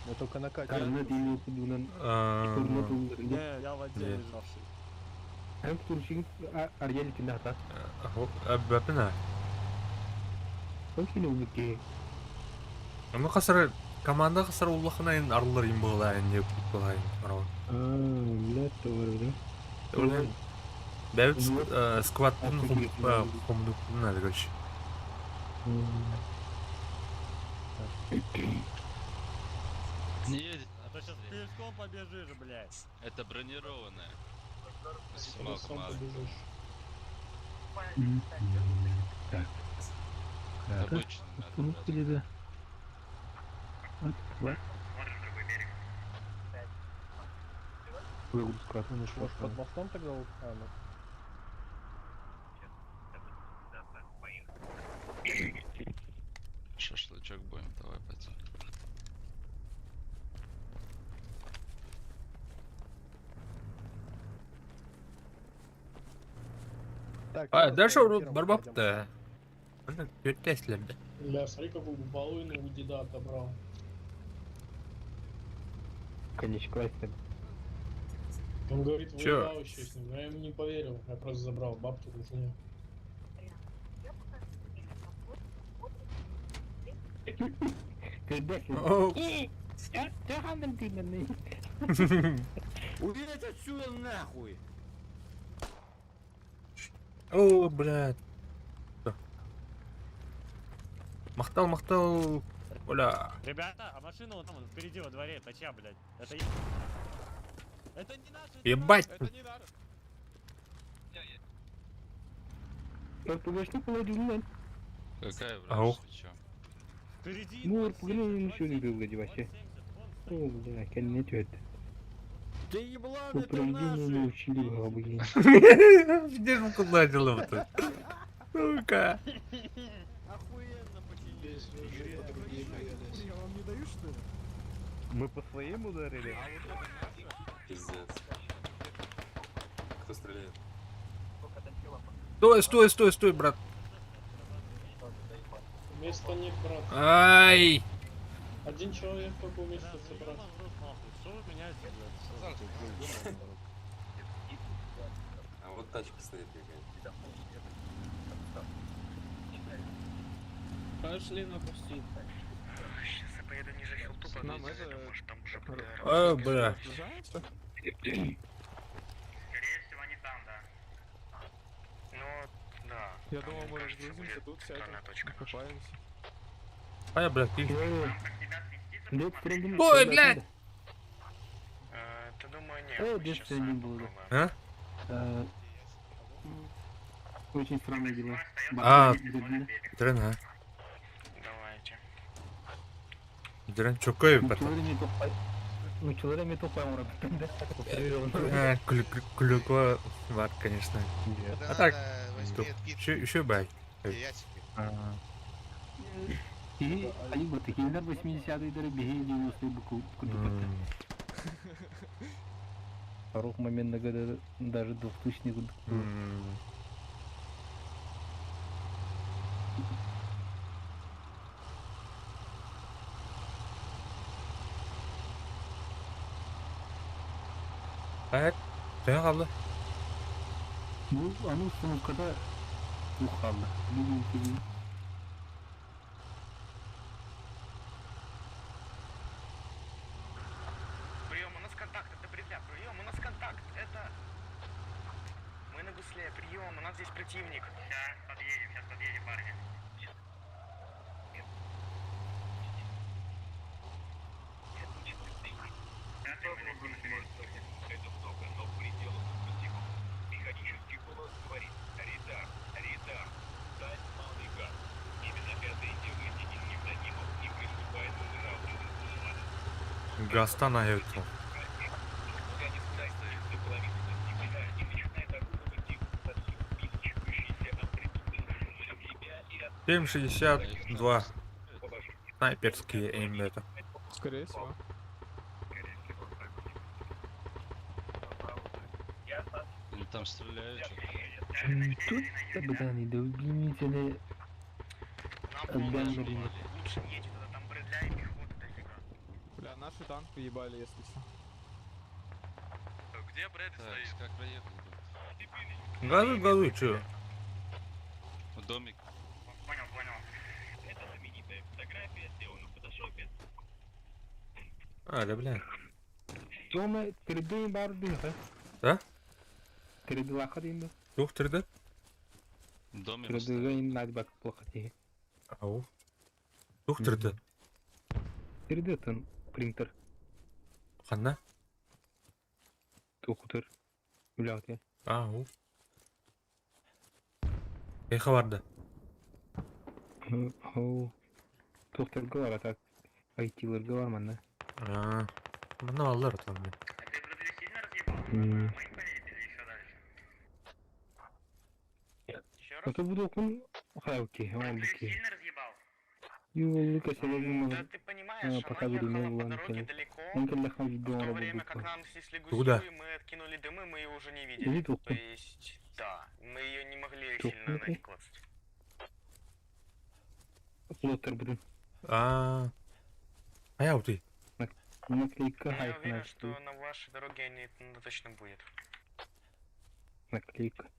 Я только на Кате. Карнет или кудунан. Не, я в воде Нет. лежавший. Hem turşun Ariel kinata. Бәпіна. Çok iyi oldu ki. Ama kasar komanda kasar Allah'ına en arılar in bağlayan ne bağlayan araban. Millet doğru. Öyle Бәбіт скваттың хомдуктың әлі короче. Не, А то сейчас пешком побежишь, блядь. это бронированная. Ты сам побежишь. Так. Обычно надо Bunu брать. kilidi. Bak. Böyle скатно Может, под мостом тогда упали? шашлычок будем, давай, пойдем. Дальше барбапта. Она Теслерді. Бля, смотри, какую балуину у деда отобрал. Конечно, классно. Он говорит, Чё? воевал еще с ним, но я ему не поверил. Я просто забрал бабки для меня. Оу. Что Хамильтон? Уберите отсюда нахуй! О, блядь. Махтал. Бля. Ребята, а машина вон там, вон, впереди во дворе, это чья, блядь? Это это не наш, Ебать. это не наш. РПГшник половина. Какая, блядь, Ау. ты чё? Впереди. Ну, РПГ ничего не был, вроде вообще. О, бля, конечно, это. Ты еблан, это Управление не наши! учили его, блин. Где же куда вот Сука. Охуенно починили. Я вам не даю, что ли? Мы по своим ударили? Пиздец. Кто стреляет? Стой, брат. Места нет, брат. Ай. Один человек только уместится, брат. Что вы меняете, блядь? А вот тачка стоит какая-то. Пошли на пусти. Сейчас я поеду ниже Хилтупа, Нам это... может там уже А, бля. Скорее всего, они там, да. Ну, да. Я думал, мы разгрузимся тут, сядем, покопаемся. Ай, блядь. Ой, Ой, блядь. Ты думаю, нет. Ой, без тренинга было. А? Очень странные дела. А, дрена. Давайте. Дрен, чокой, потом. Человек не тупой, он А, клюква вар, конечно. А так, еще бай. И они бы такие, наверное, 80-е дорогие, 90-е бы куда-то. Второй момент на года даже 2000-х год. Evet. Sen kaldı. Bu anı sınıfkada bu kaldı. Bugünkü gibi. Прием, у нас контакт, это бревля. Прием, у нас контакт, это... Мы на гусле, прием, у нас здесь противник. Сейчас подъедем, парни. Это много, но в пределах допустимого. Механический голос говорит: Ридар, дать малый газ. Именно это и делает этих невдонимов, не приступает к выравниванию. Гастан ayırttı. М-62. Снайперские эймлеты. Скорее всего. Они там стреляют. Тут тогда не доубийные отдали. Бля, наши танки ебали, если что. Где Брэдли стоит? Как проехал? Газуй, чё? Домик. Понял. Это знаменитая фотография сделана в фотошопе. А, да, бля. Тома, передаю барду, Да? Передаю лахадинду. Yok, tırdı. Домик. Передаю надо бак плохо тебе. Ау. Yok, tırdı. Передаю там принтер. Ханна? Тухтер. Блядь, я. Ау. Эхо vardı. Ау. Тухтерге var так. Айтилерге var mı? Aa. Bunu aldılar tam. Это буду окун. Окей, он окей. Юлы косили Да ты понимаешь, пока она время ехала по было. дороге далеко. Он когда ходил В видео то время как работал. нам снесли Куда? гусью, и мы откинули дымы, мы ее уже не видели. Видел? То есть, да, мы ее не могли Что, сильно смотри? наклацать. Плоттер, блин. А я вот ты. Наклейка Я хайф уверен, на что на вашей дороге они точно будет. наклейка.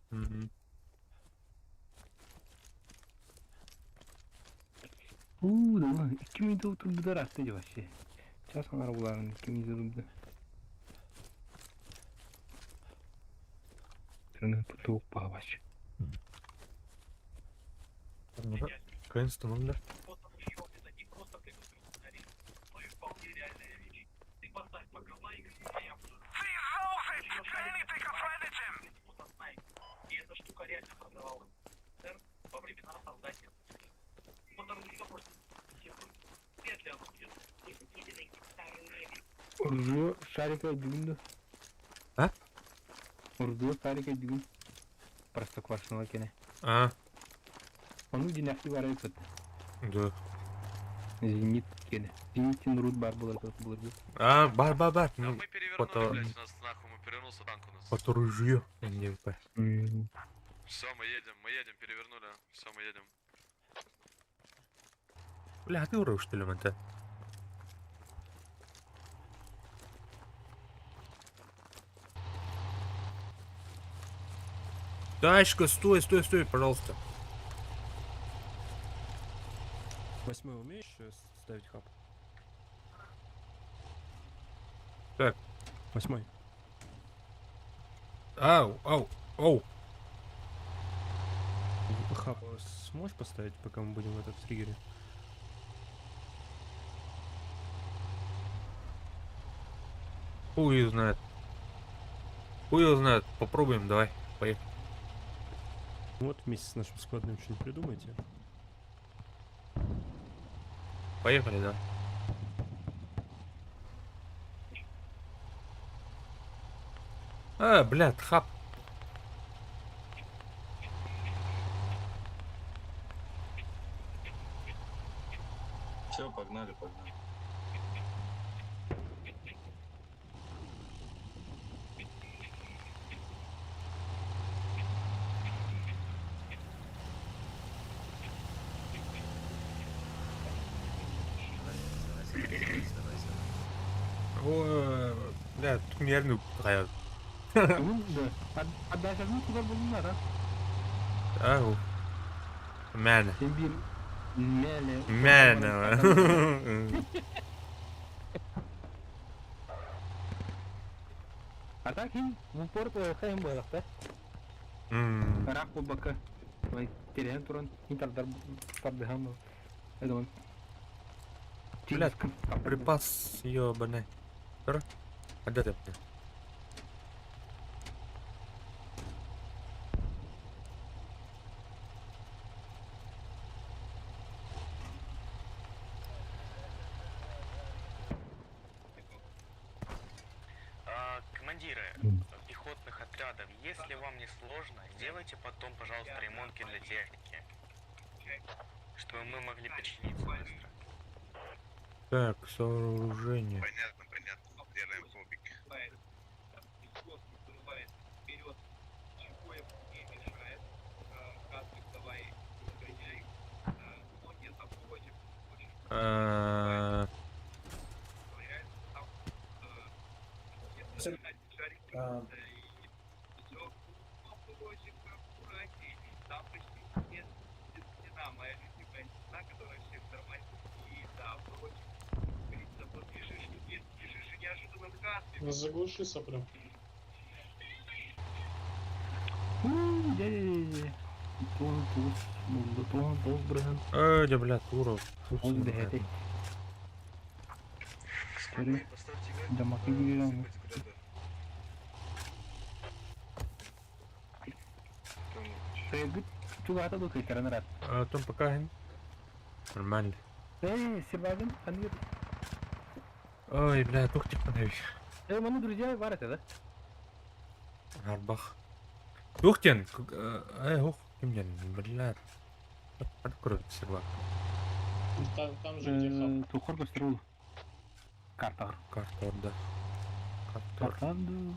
Давай. 2000 tutuldu da rahat ediyor şey. Çalsan arabaların 2000 tutuldu. Тренер поток павач. Конечно, ну да. И эта штука реально продавалась во времена создания. Потому что просто вряд ли оно будет. Урду шарика дюбинду. А? Урду шарика дюбин. Просто квашного кине. А, Он динахи варает. да. Зенит кине. Зенитин рут бар был этот был. А, бар. Ну, Мы перевернули, фото... блядь, нас нахуй, мы перевернулся танк у нас. Фото ружье. Не ВП. Все, мы едем, перевернули, все, мы едем. Бля, а ты урыл, что ли, мента? Тачка, стой, пожалуйста. 8 умеешь ставить хаб? Так. 8. Ау. Хаб сможешь поставить, пока мы будем в этом триггере? Хуй знает. Попробуем, давай. Поехали. Вот вместе с нашим складным что-нибудь придумайте. Поехали, да. Блядь, хаб. Все, погнали. Bля, тут нервный таяк. Ну да. А даже ну туда было надо. Ау. Мяне. Мяне. А так им в упор хаим было, да? Рак по бока. Ой, теряем туран. Интердар подбегам. Я думаю. Блядь, припас ёбаный. Отдай ты. Командиры пехотных отрядов, если вам не сложно, сделайте потом, пожалуйста, ремонтки для техники, чтобы мы могли починиться быстро. Так, сооружение. Понятно. Делаем фобик. Заглуши соплю. Да, бля, Туров. Том пока нормально. Сервагин, Анвир. Ой, бля, тухтик подавись. Мы друзья варят, да? Арбах. Тухтин! Ух, кем я, бля. Открой сервак. Там же где хаб. Тухор костырул. Карта. Карта орда. Картанды.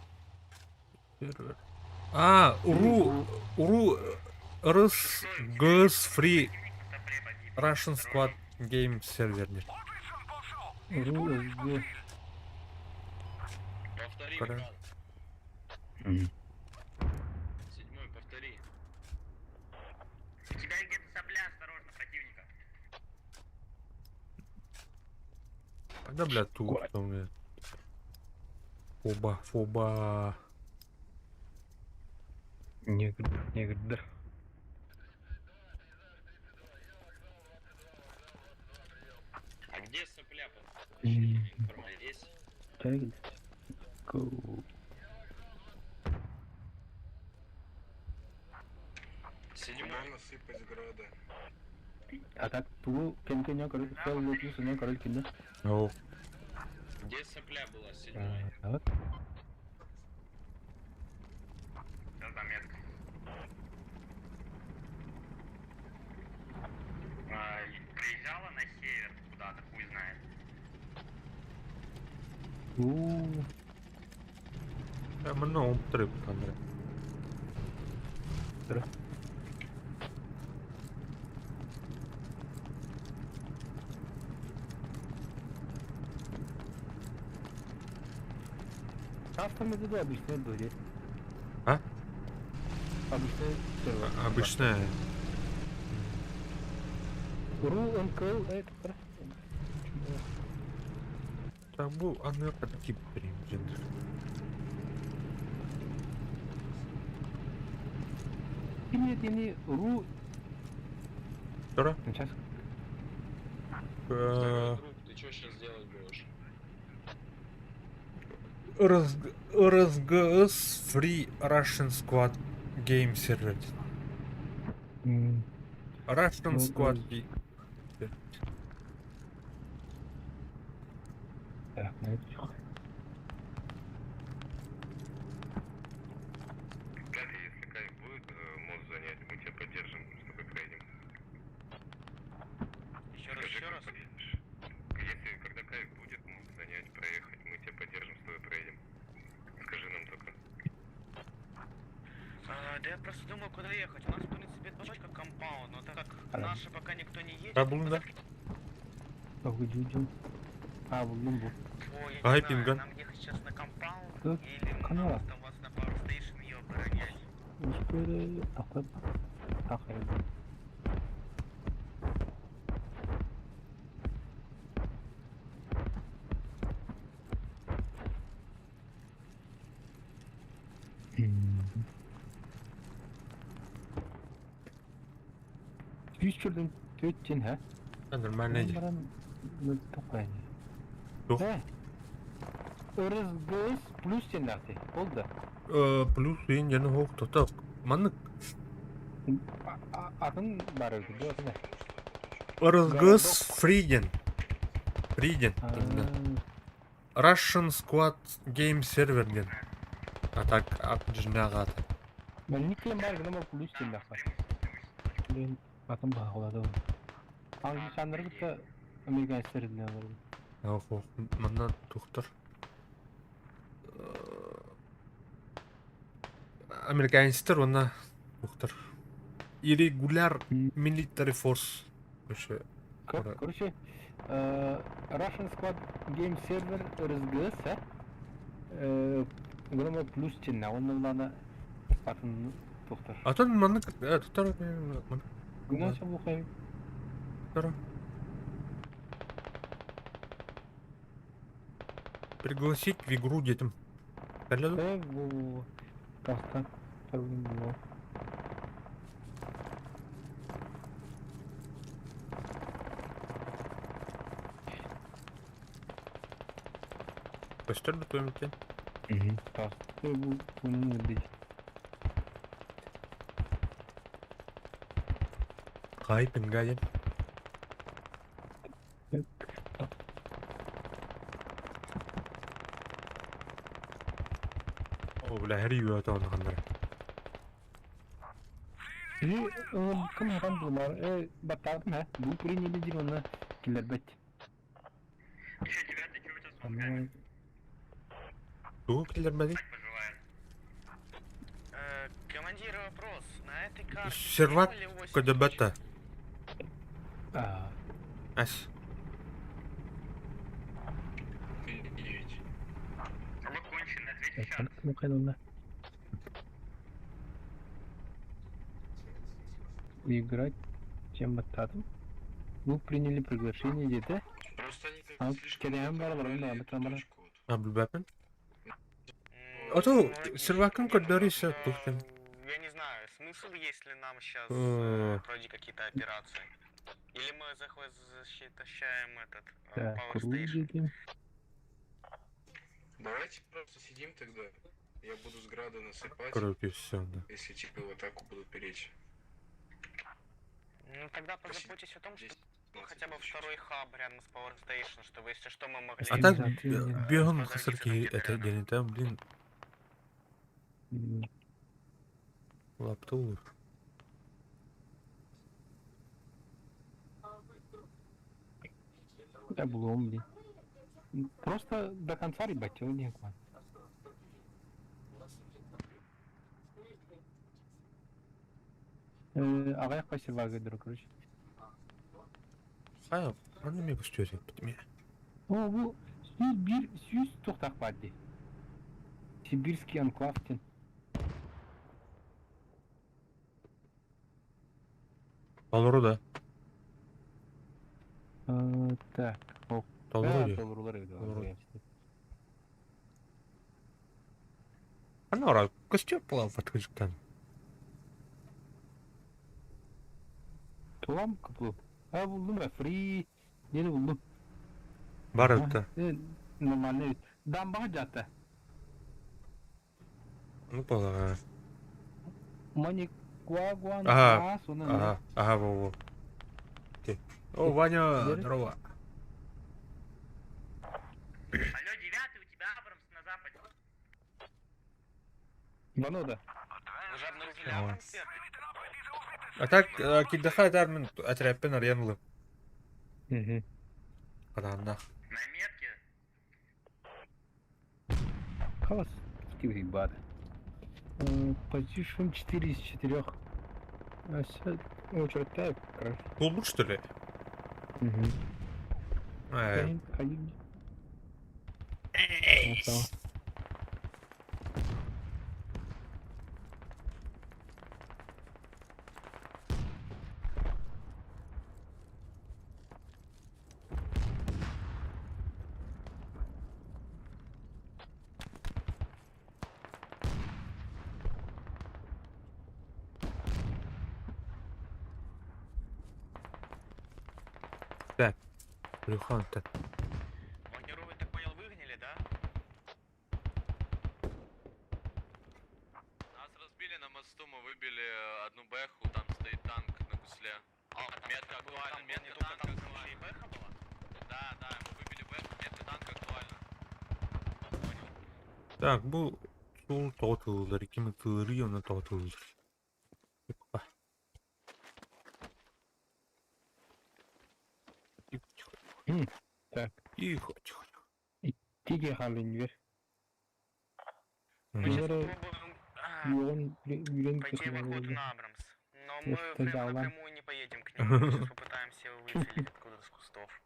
Уру Рус Гос Free Russian Squad Game сервернер. Уру СГ. Повтори, Пора. брат. Седьмой, повтори. У тебя где-то сопля, осторожно, противника. Да, бля, тут. Фоба. Негр. А где сопля? Информация есть? Чайгин. Седьмой. Насыпать града. А так ту кем-то король, стал лучше, не король кино. О. Где сопля была? Седьмой. Вот. Все, заметка. Приезжала на север куда-то, хуй знает. Много трып, Андрей. Автом иду обычная дурь. А? Обычная сервер. Обычная. Ру, НКЛ, это про. Так был, она такие примерно. Нет, не Ру. Второе? Сейчас. Ты что сейчас делать будешь? РСГС Free Russian Squad Game Server. Russian Squad Game. Так, на это всё. Если кайф будет, мост занять, мы тебя поддержим, чтобы пройдем. Еще раз. Если когда кайф будет, мост занять, проехать, мы тебя поддержим, с тобой проедем. Скажи нам только. Да я просто думаю, куда ехать. У нас, в принципе, точка компаунд, но так как наши пока никто не едет. А бунда? Buldum bu. Ай, пинган. Нам ехать сейчас на компаунд, Тут или мы канал. оставаться на пару стейшн и оборонять. Böyle takıp takıyorum. Yüz çördüm tötçün ha? Нормально. Ne toplayın? Yok. He. Örüz göz plus cenderdi. Oldu. Плюс ен яны хоқ тотақ. Маннык. Атын бар öldü. Değil mi? РСГС Freeden. Russian Squad Game Server ден. А так ат жинағы аты. Ben nicklerim var ama plus cenderdi. Ben atın bağladı. Hangi sanları da Amerikan isterdiğine vardı. Хоқ, маннан тухтар. Американецтер оны тухтар. Irregular Military Force. Короче, Russian Squad Game Server РСГС, грома плюс чинна, onun bana atın тухтар. Атын маннык тухтар. Güneşe bu kayıp. Тухтар. Пригласить в игру детям. Да, bu kasta tabii bu. Göster de koyayım. Kasta bu bunun değil. Kayıpın gayet. Бля, грію я того нахандра. Кім адам бұлмар? Баттағым, bu приняли дирона Киллер бет. Еще 9-й, что у тебя с мозгами? Тух, киллер бэди. Командир, вопрос. На этой карте... Сервак КДБТ. Ась. А вы кончены, ответьте сейчас. Играть тем бататом. Вы приняли приглашение где-то? Просто они А, как слишком... кедаем бар, Абдубапин. Ото сервакын коддорися тухтен. Я не знаю, смысл есть ли нам сейчас вроде какие-то операции? Или мы защищаем этот Power Station? Давайте просто сидим тогда. Я буду с града насыпать. Короче, все, да. Если типа в атаку будут перечь. Ну тогда позаботьтесь о том, что хотя бы второй хаб рядом с Power Station, чтобы если что мы могли... А так бегом кысырки это делит, блин. Лаптул. Да блин. Просто до конца ребятел некуда. Ағай қайсы вагайдыр, короче. Hayır, bana mı gösteriyor bitimi? О, bu süz toxtaq baddi. Sibirский анклавтен. Толруда. Так, о. Толруда. Анора, костюм плав открыт. Tulam kapı. Ha buldum ya, free. Yeni buldum. Barıtta. Normalde. Dambağa cadde. Ну, полагаю. Маникуагуан. Ага, во. О, Ваня, здорово. Алло, 9-й, у тебя Абрамс на западе. Ванода. Уже обнаружили Абрамс? А так, кидахай дармен отряпен арьянлы. Каданда. На метке? Халас. Киври бада. Позишн 4 из 4. Очередь тайп, короче. Полбут, что ли? Так, Люхан-то. Вагеру, вы так понял, выгнали, да? Нас разбили на мосту, мы выбили одну бэху, там стоит танк на гусле. Метка актуальна, метка танка актуальна. Бэха была? Да, мы выбили бэху, метка танка актуальна. Так, bu sol total'ları kimi kırıyor ne total'dır. Так. Тихо. Тиги халин вер. Пойти выход на Абрамс. Но мы напрямую не поедем к нему, мы сейчас попытаемся его выцелить откуда-то с кустов.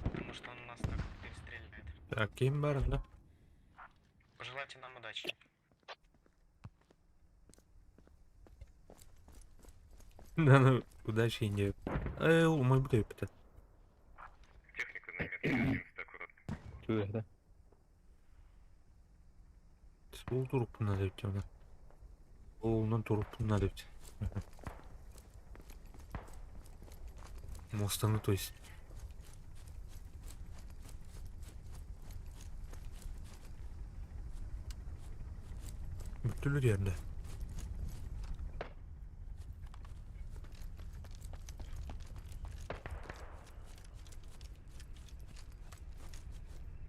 Потому что он нас так перестреливает. Так, кем бар, да? Пожелайте нам удачи. Да, ну, удачи не. Мой бдей это. Техника на метке 70 аккуратно. Что это? Сол турупун надо идти, да. Олнан турупун надо идти. Мостаны, то есть. Бүттүлөр жерде.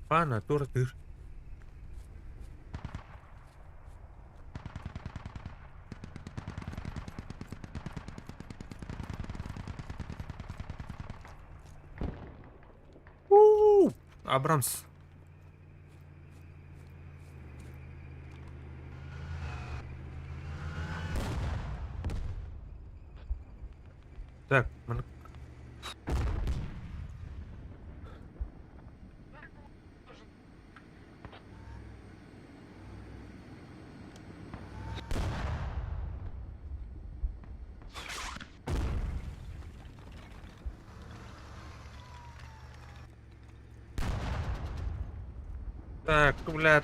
Пана, тура тыр. Абрамс. Так, так, блядь,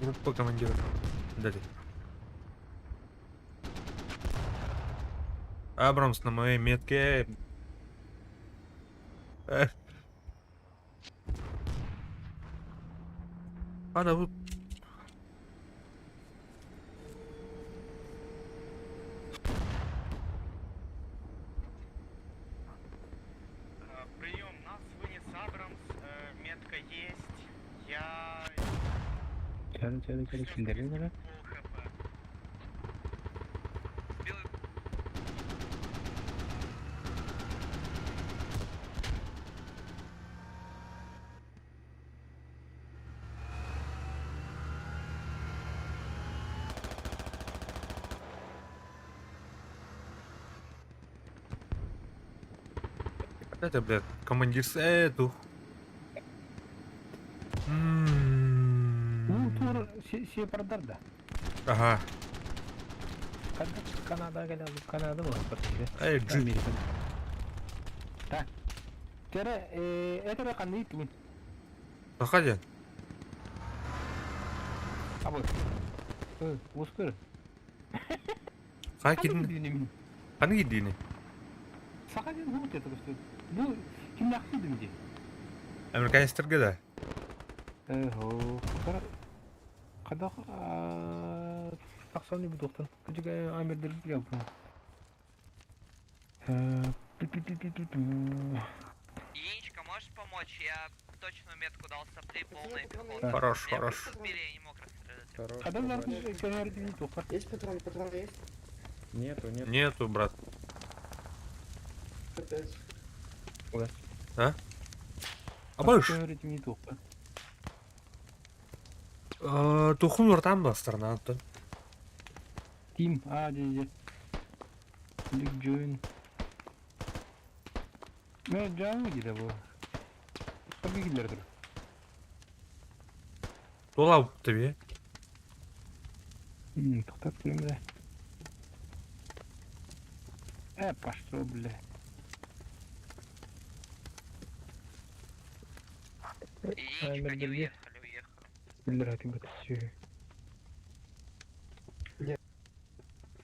группа командира. Дали. Абрамс на моей метке. Надо вот. Прием, нас вынес Абрамс, метка есть. Я... Çağırın kimlerin var? Это, блядь, командир с эту. Bu tur şey paradarda. Ага. Kanada geldi. Kanada mı? Эй, Джимми. Так. Тера, это канды тун. Заходи. А вот. Успер. Қай кетін? Қаны кетдейіне? Сақаден ғұмыт еді көсті. Бұл кім нақсыды мүде? Американецтерге да. Қадақ тақсаны бұл тоқтан. Күжігі амердер білген бұл. Единичка, можешь помочь? Я точную метку дал сопли, полный пехоты. Хорош, Я хорош. просто сбери, я не мог расстрелять. Қадақ жарты не тоқпар. Есть патрон есть? Нету. Нету, брат. Капец. А? А больше? Жарты не тоқпар. Тухун ортан бастырна. Тим, деде. Лик Джойн. Мен жаңы дейді бұл. Қырғы келдер тұр. Тола бұпты бе? Тоқтап көремді. Пошло, бля. Единичка, не уехали. Биллер хатим бітісі.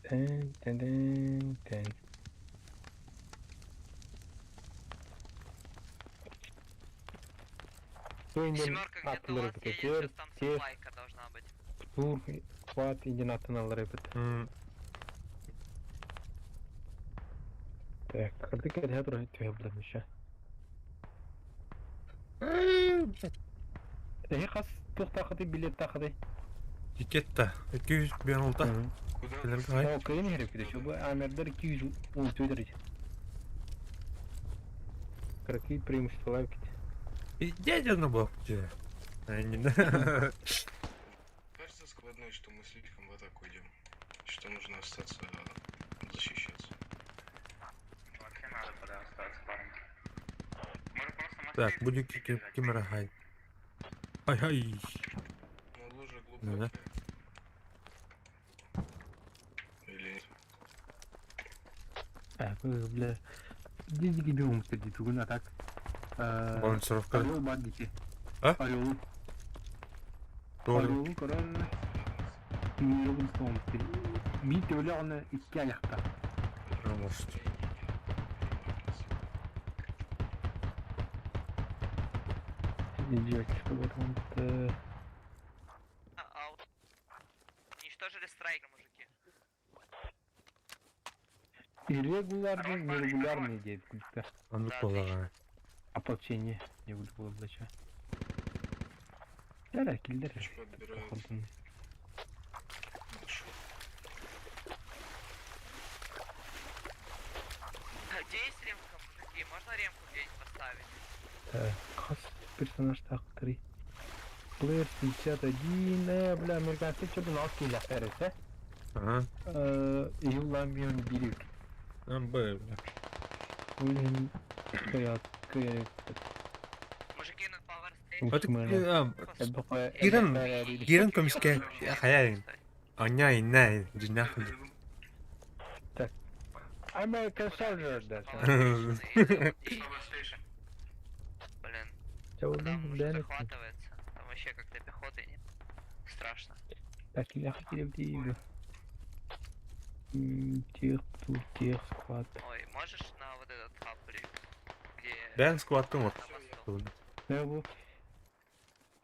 Тэн. Семерка где-то у вас едет, сейчас там сплайка должна быть. Тур, хват, иди на тонал рэпет. Так, кардык әдә тұр, төе бұлам еще. Қас тоқ тақыды, билет тақыды. Тикетта. 200 бен олта. Кайын еріп кеді, бұл әмердер 210 төдіреді. Какие преимущества кеді. Дядя был. Кажется складной, что мы слишком в атаку идем. Что нужно остаться защищаться. Вообще надо туда остаться, парень. Может просто Так, будет кимерагай. Ай-ай. Но лужа глубокая. Или... Бля. Деньги бегом сидит, а так. Балансировка. Орел бандики. А? Орел. Орел. Король. Мирон стон. Бит өлеғаны икки аяқта. Может. Девочка, вот он. Уничтожили страйкер, мужики. Иррегулярный, нерегулярный деятельность. Он полагает. Ополчение. Не буду было зачем. Да, киллер. Где есть ремка, мужики? Можно ремку где-нибудь поставить? Кас персонаж так, 3. Плеер 51, бля, американцы что-то налки для ФРС, Ага. Юламион Бирюк. Бля. Блин, Мужики на Power Кирен комисске хаяин. Аня инай, джинахли. Так. American Soldier, да. Блин. Там захватывается. Там вообще как-то пехоты нет. Страшно. Так, я хотел в игры. Тех, склад. Ой, можешь на вот этот хаб где... Бен скваттың вот. Я был.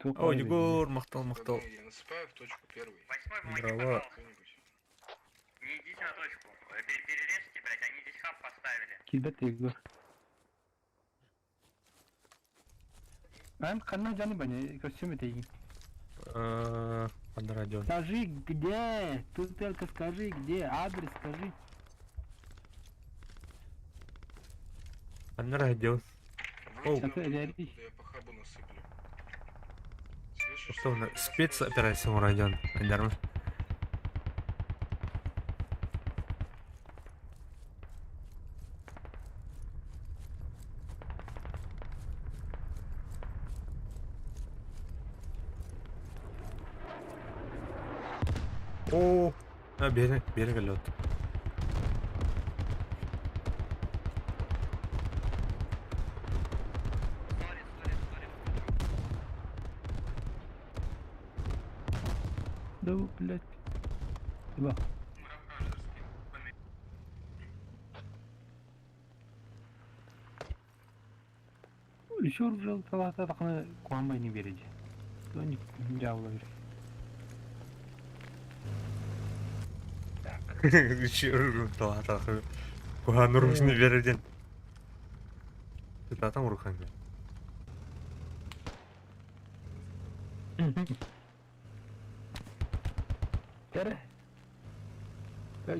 О, Егор, мақтал. Я насыпаю в точку первый. Дрова. Не идите на точку. Перережьте, блядь, они здесь хаб поставили. Кидать Егор. Канна Джани Бани, костюм это и. Под радио. Скажи, где? Тут только скажи, где? Адрес скажи. Под радио. Оу. Я по хабу насыплю. Что у нас? Спецоперация у радио. Андарма. О, берег лед. Да, блядь. Два. Еще уже талата такны куамбай не береди. То не жаула береди. Еще талата. Куану рушни береден. Ты там руханга. Тере?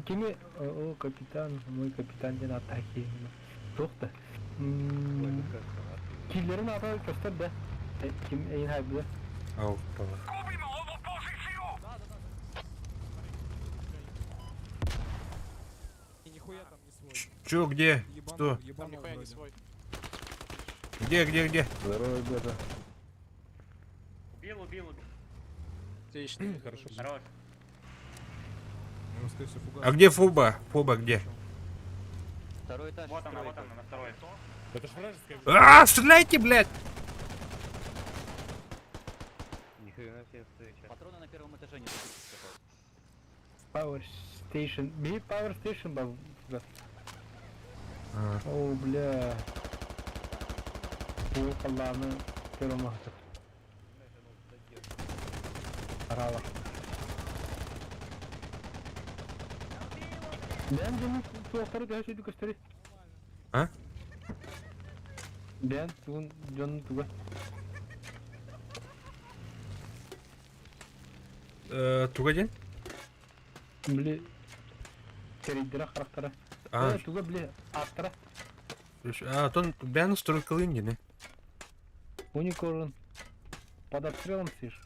Кими? О, капитан, мой капитан ден атаки. Тоқта. Киллерін ата көстер да. Ким эйн хайбы? Ау, пала. Нихуя там не свой. Чё, где? Что? Там нихуя не свой. Где? Здорово, ребята. Убил. Отлично, хорошо. Хорош. А где Фуба? Фуба где? Второй этаж. Вот она, на второй. Это ж вражеская. А, стреляйте, блядь! Нихуя себе встреча. Патроны на первом этаже не Power Station. Бей Power Station, баб. А. О, бля. О, колланы. Первый махтер. Рава. Бен, ту второй дәһәш иде көстәре. А? Бен, тун Джон туга. Туга ден? Бле. Керидера характера. Туга бле аттара. А, тон бен строй кылын не? Уникорн. Под обстрелом сидишь.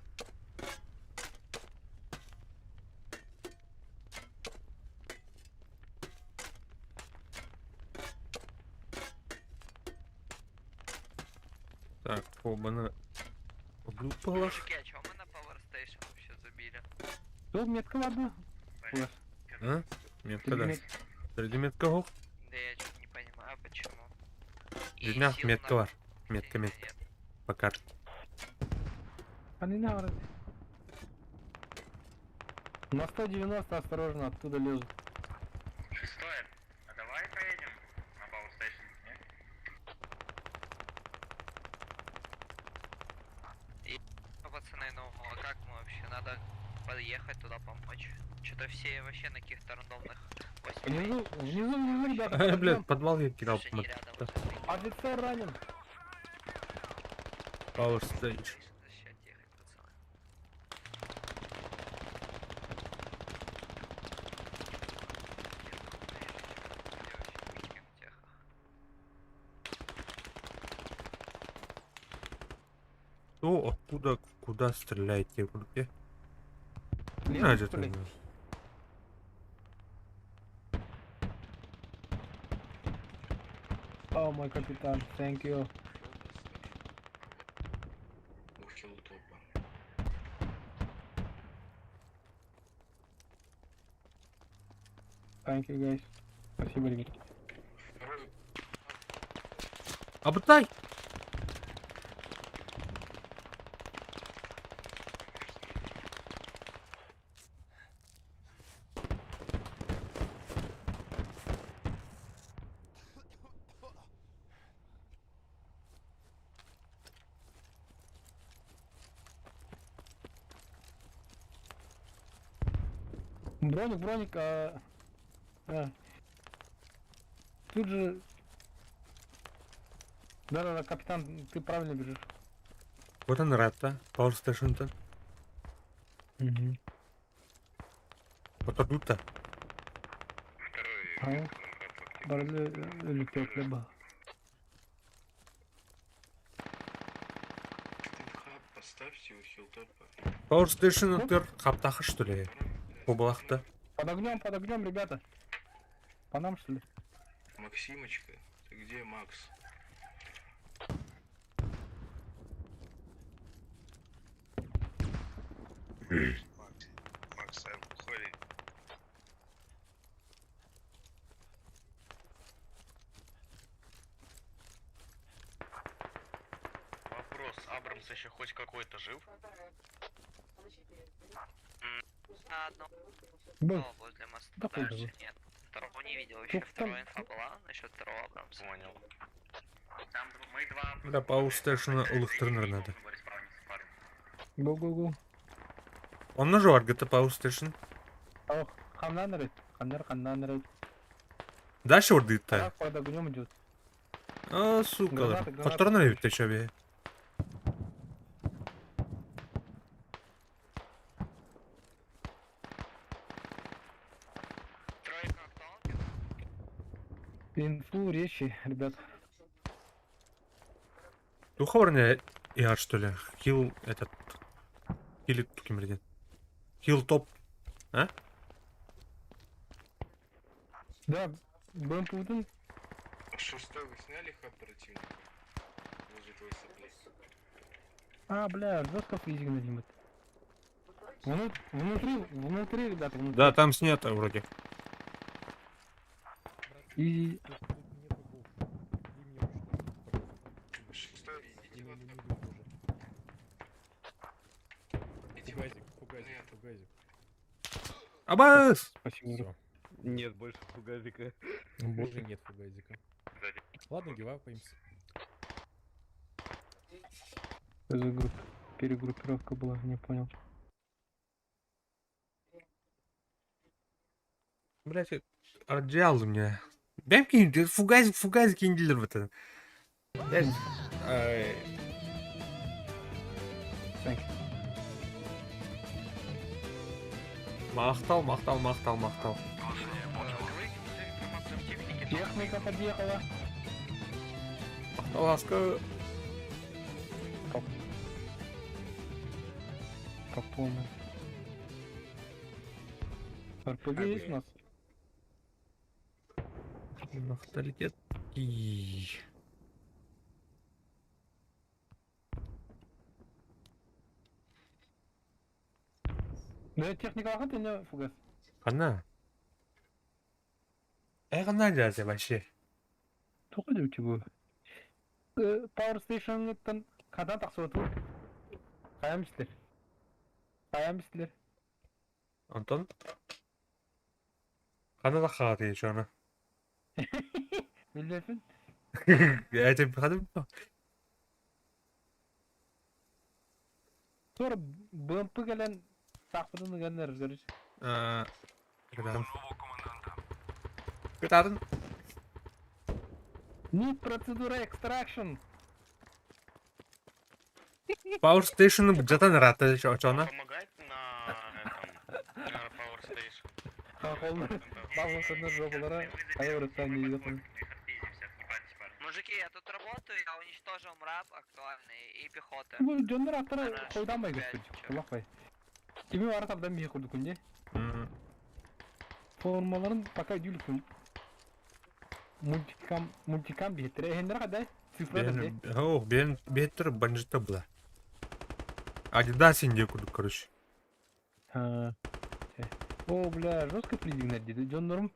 Так, Фуба глупого. Мужики, а чё мы на Power Station вообще забили? Что, метка ладно? А? Метка, да. Среди метка гол? Да я что-то не понимаю, почему. Дня метка var. Метка. По карте. Они на вроде. На 190 осторожно, оттуда лезут. Шестое. А давай поедем на Power Station, нет? И, пацаны, ну а как мы вообще? Надо подъехать туда помочь. Что-то все вообще на каких-то рандомных. Внизу, ребята. Блядь, подвал я кидал. Офицер ранен. Power Station. Кто, откуда, куда стреляете? Где? Не Левый, знаю, что ли? О, мой капитан, thank you. У хилтопа. Thank you, guys. Спасибо, ребят. Обдай! Броник, Тут же... Да, капитан, ты правильно бежишь. Вот он рад-то, Power Station-то. Угу. Вот тут-то. Барлы летят либо. Поставьте у хилтопа. Power Station отыр, хаптахы, что ли? Побалахта. Под огнем, ребята. По нам, что ли? Максимочка, ты где, Макс? Макс, уходи. Вопрос, Абрамс еще хоть какой-то жив? Одно. Был. Возле моста. Да, Дальше был. нет. Второго не видел. Еще Тут вторая там- инфа была насчет второго Абрамса. Понял. Там мы два. Да, Power Station улыктырныр надо. Го. Он на жор, где-то Power Station. Ох, ханнан рейд. Дальше ордыйта. Под огнем идет. А, сука. Гранаты. Которно не ты чё бе? Инфу, речи, ребят. Духовный яр, что ли? Хил этот. Хилит кем Хил топ. А? Да, БМП-1. Шестой вы сняли их оперативно? Возле твоей сопли. А, бля, жестко физик надимет. Внутри, ребята, внутри. Да, там снято вроде. И... Шестой, идите вот Фугазик. Абас! Спасибо. Всё. Нет больше фугазика. Больше нет фугазика. Ладно, гивапаемся. Что за перегруппировка была, не понял. Блять, отжал у меня. Бәм кейін, фугазик енділер бұты. Мақтал. Техника подъехала. Ласка. Как полный. РПГ есть у нас? Мақталитет. Да, техника ағат, не фугас. Қана? Қана жазы вообще. Тоқы деу чего? Power Station'dan қадан тақсы отыр? Қаямсіздер? Антон? Қана да қағаты еш оны? Білмесін? Әйтіп қадым? Sonra BMP gelen takpırını gönderir görüş. Кытатын? Need процедура extraction. Power Station жatan раты очона. Помогать на Power Station. Бабушканың жобалары айвырыстан дейді. Мужики, я тут работаю, я уничтожил мрап актуальный и пехоты. Ну, Джондар аттары койдан бай көстүр. Кулак бай. Кими бары табдан бие курдук күнде. Формаларын пока жүлүкүн. Мультикам бетре. Хендер кадай? Цифра да. О, бетер банжита была. Адидас инде курдук, короче. О, бля, жестко придвинуть деди. Джондарым.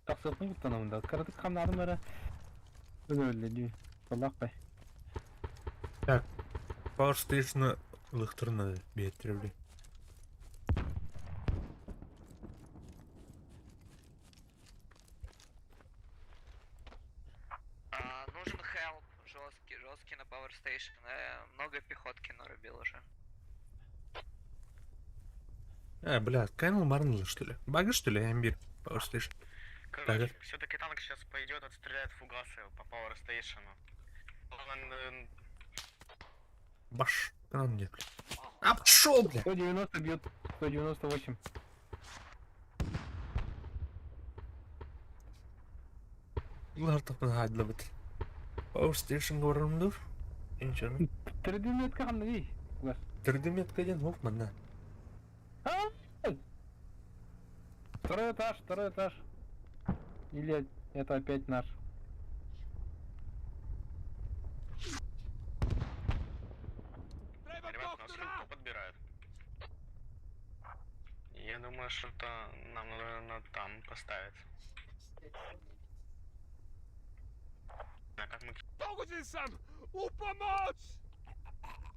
Тақсылықтың күттанамында. Қарадық қамнарым әрі. Өлі дей. Қолақ бай. Так, Power Station'ı ılıktırın беттеревли. Нужен help жесткий на Power Station. Много пехотки нарубил уже. Бля, Кайнл Марнелл, что ли? Баги, что ли, Амбир? Power Station. Короче, все-таки танк сейчас пойдет, отстреляет фугасы по Power Station. Баш, канал нет, бля. А, пошел, бля! 190 бьет, 198. Bunlar tapın haydi bit. Power Station görürümdür. İnşallah. 3 метка қамды дей? 3 метка ден хоқ мана. Второй этаж. Или это опять наш? Ребят, нас кто подбирает? Я думаю, что это нам надо там поставить. А как мы...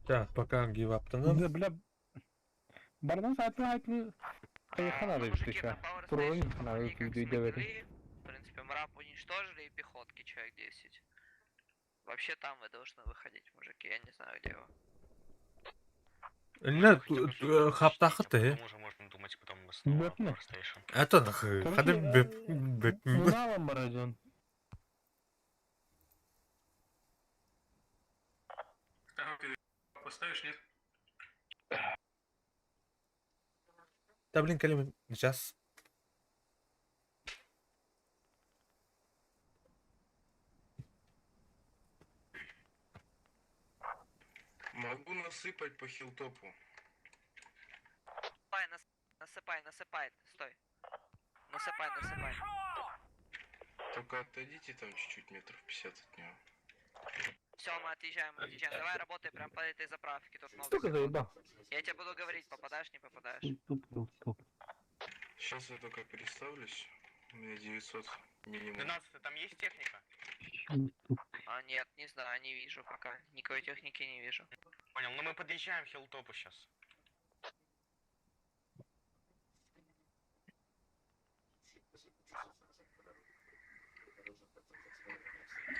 Так, пока гиваптан. Да, бля. Бардан саатны айтны кайхан арып еще. Туровин хана видео. В принципе, мрап уничтожили и пехотки человек 10. Вообще там вы должны выходить, мужики, я не знаю где его. Не, хаптахы ты. Мы уже можем думать потом снова Power Station. Это нахуй. Хады бэп. Муналам марадон. Поставишь, нет? Да, блин, Калим, сейчас. Могу насыпать по хилтопу. Насыпай, стой. Насыпай. Только отойдите там чуть-чуть, метров 50 от него. Все, мы отъезжаем. Давай работай прям по этой заправке. Тут много. Столько заебал. Я тебе буду говорить, попадаешь, не попадаешь. Туп. Сейчас я только переставлюсь. У меня 900 минимум. 12, там есть техника? А нет, не знаю, не вижу пока. Никакой техники не вижу. Понял, но мы подъезжаем к хилтопу сейчас.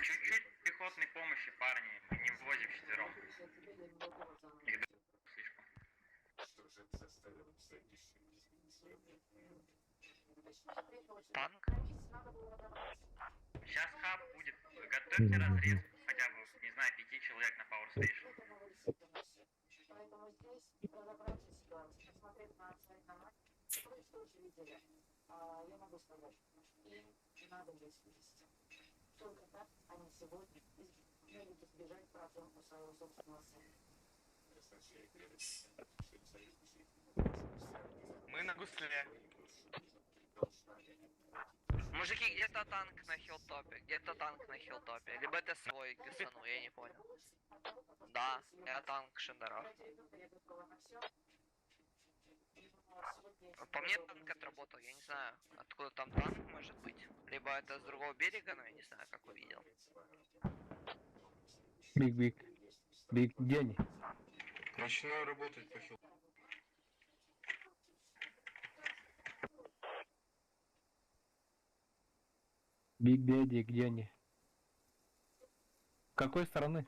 Чуть-чуть пехотной помощи, парни. Мы не ввозим четвером. Танк? Сейчас хаб будет. Готовьте разрез хотя бы, не знаю, 5 человек на Power Station. Я могу сказать, им надо здесь вывести. Только так они сегодня могут избежать проблем у своего собственного сына. Мы на гусле. Мужики, где-то танк на хилтопе. Либо это свой ГСНУ, я не понял. Да, это танк Шендера. По мне танк отработал, я не знаю, откуда там танк может быть. Либо это с другого берега, но я не знаю, как увидел. Биг день. Начинаю работать по хилу. Биг Беди, где они? С какой стороны?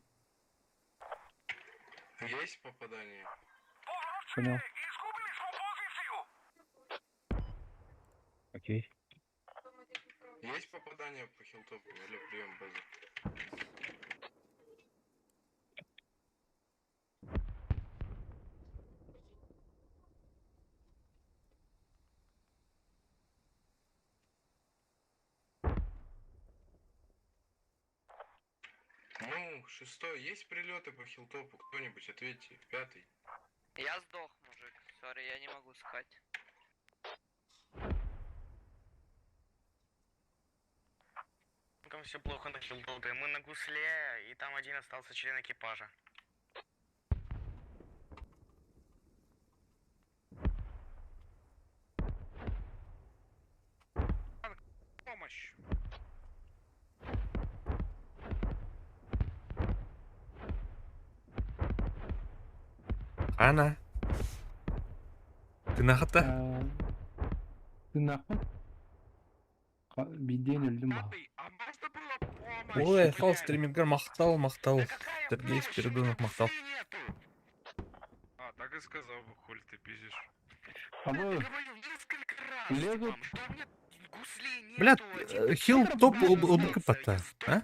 Есть попадание? Понял. Окей. Есть попадание по хилтопу или прием базы? 6 есть прилеты по хилтопу? Кто-нибудь ответьте. 5. Я сдох, мужик. Сори, я не могу сказать. Там все плохо на хилдоге. Мы на гусле, и там один остался член экипажа. Помощь! Ана. Ты нахата? Ты нахуй? Биден өлдім ба. Ой, айқал стримингер мақтал. Сергей Спиридонов мақтал. А, так и сказал бы, холь ты пиздишь. А вы лезут... Бля, хилтоп ОБКП-то, а?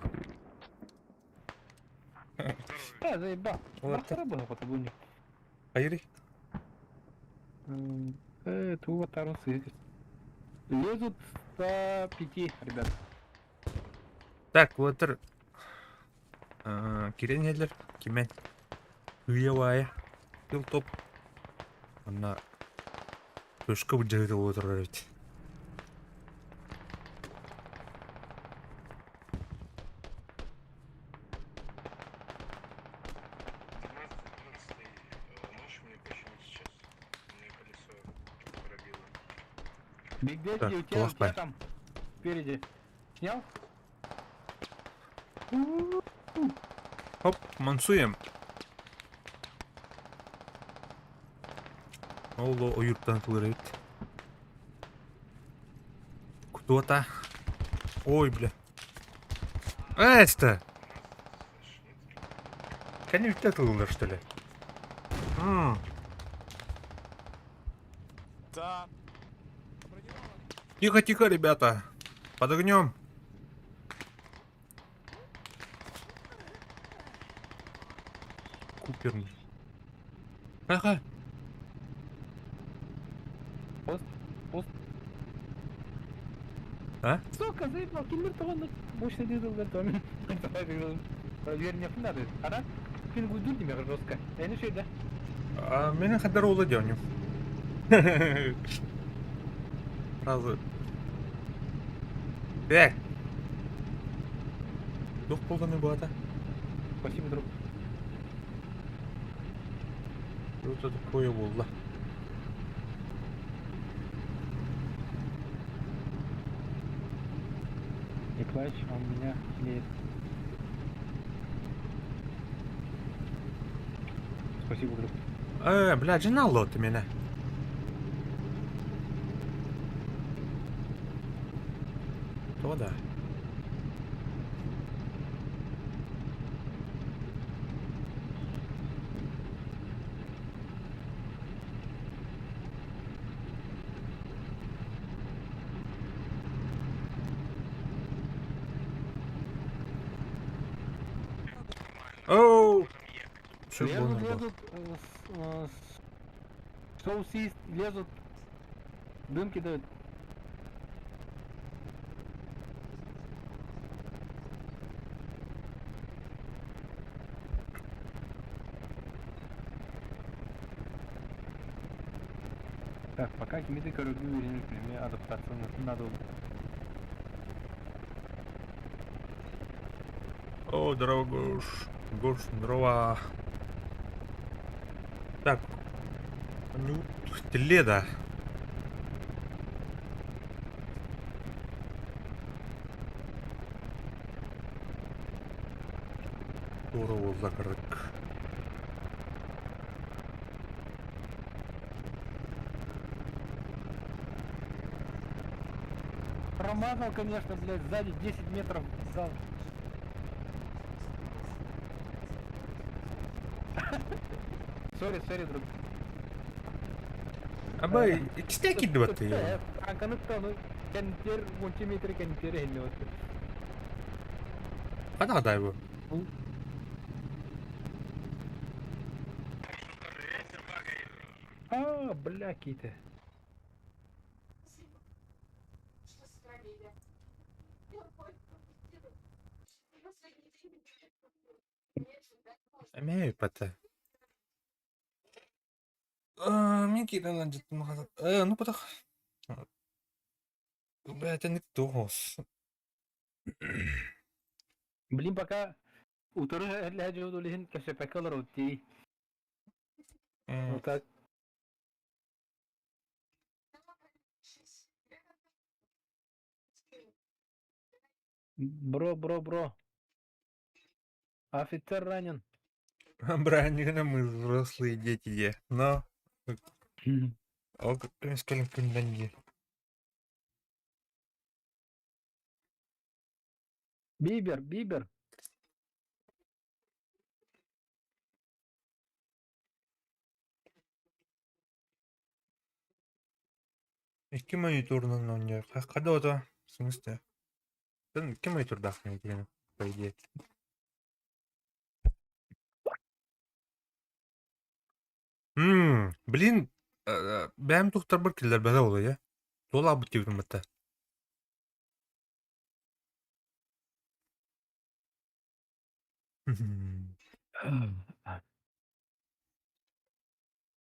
Заебал. Бахтара было по-табуне. Айри. Это вот тарусы. Лезут по 5, ребят. Так, вот Киренелер, Кимен. Уявая. Хилтоп. Она... Пешка выджигает его отравить. Биг Дэдди, Так, у тебя плохо. там спереди. Снял? Хоп, мансуем. Оло, оюрттан тулырайт. Кто-то. Ой, бля. Эста! Конечно, тулыр, что ли? Да. Тихо, ребята. Под огнем. Купер. Ага. Пост. А? Сука, заебал, киллер тонны. Мощный дизель готовим. Проверь, не надо. Ара? Фильм будет дурнее, жестко. Я не шею, да? А меня хадара уладёню. Сразу. Дух полный бата. Спасибо, друг. Что-то такое было. И плачь, он меня клеит. Спасибо, друг. Блядь, жена лот меня. То да. Оу! Все Лезут, соуси лезут, дым кидают. Так, пока кимиды корабли уверены в прямой адаптации надо. О, здорово, Гош. Гош, здорово. Так. Ну, теледа. Здорово, закрык. Промазал, конечно, блядь, сзади 10 метров зал. Сори, друг. Абай, стяки двадцать. Анканıktan kentler multimetre kentleri elliyor. Когда дай его? Бля, какие-то. Эме пата. Мен кирен анжыттым хазат. Ну потах. Это не тос. Блин, пока утро для джоду лихин кашепекалар утти. Вот так. Бро. Офицер ранен. Бранигана мы взрослые дети, но... О, как сколько не. Бибер. Iki мониторнан он когда это? В смысле? Да, iki монитор дахнет, по идее. Блин, бәм тухтар бір келдер бәді олы, я? Тола бұт кебірім бәтті.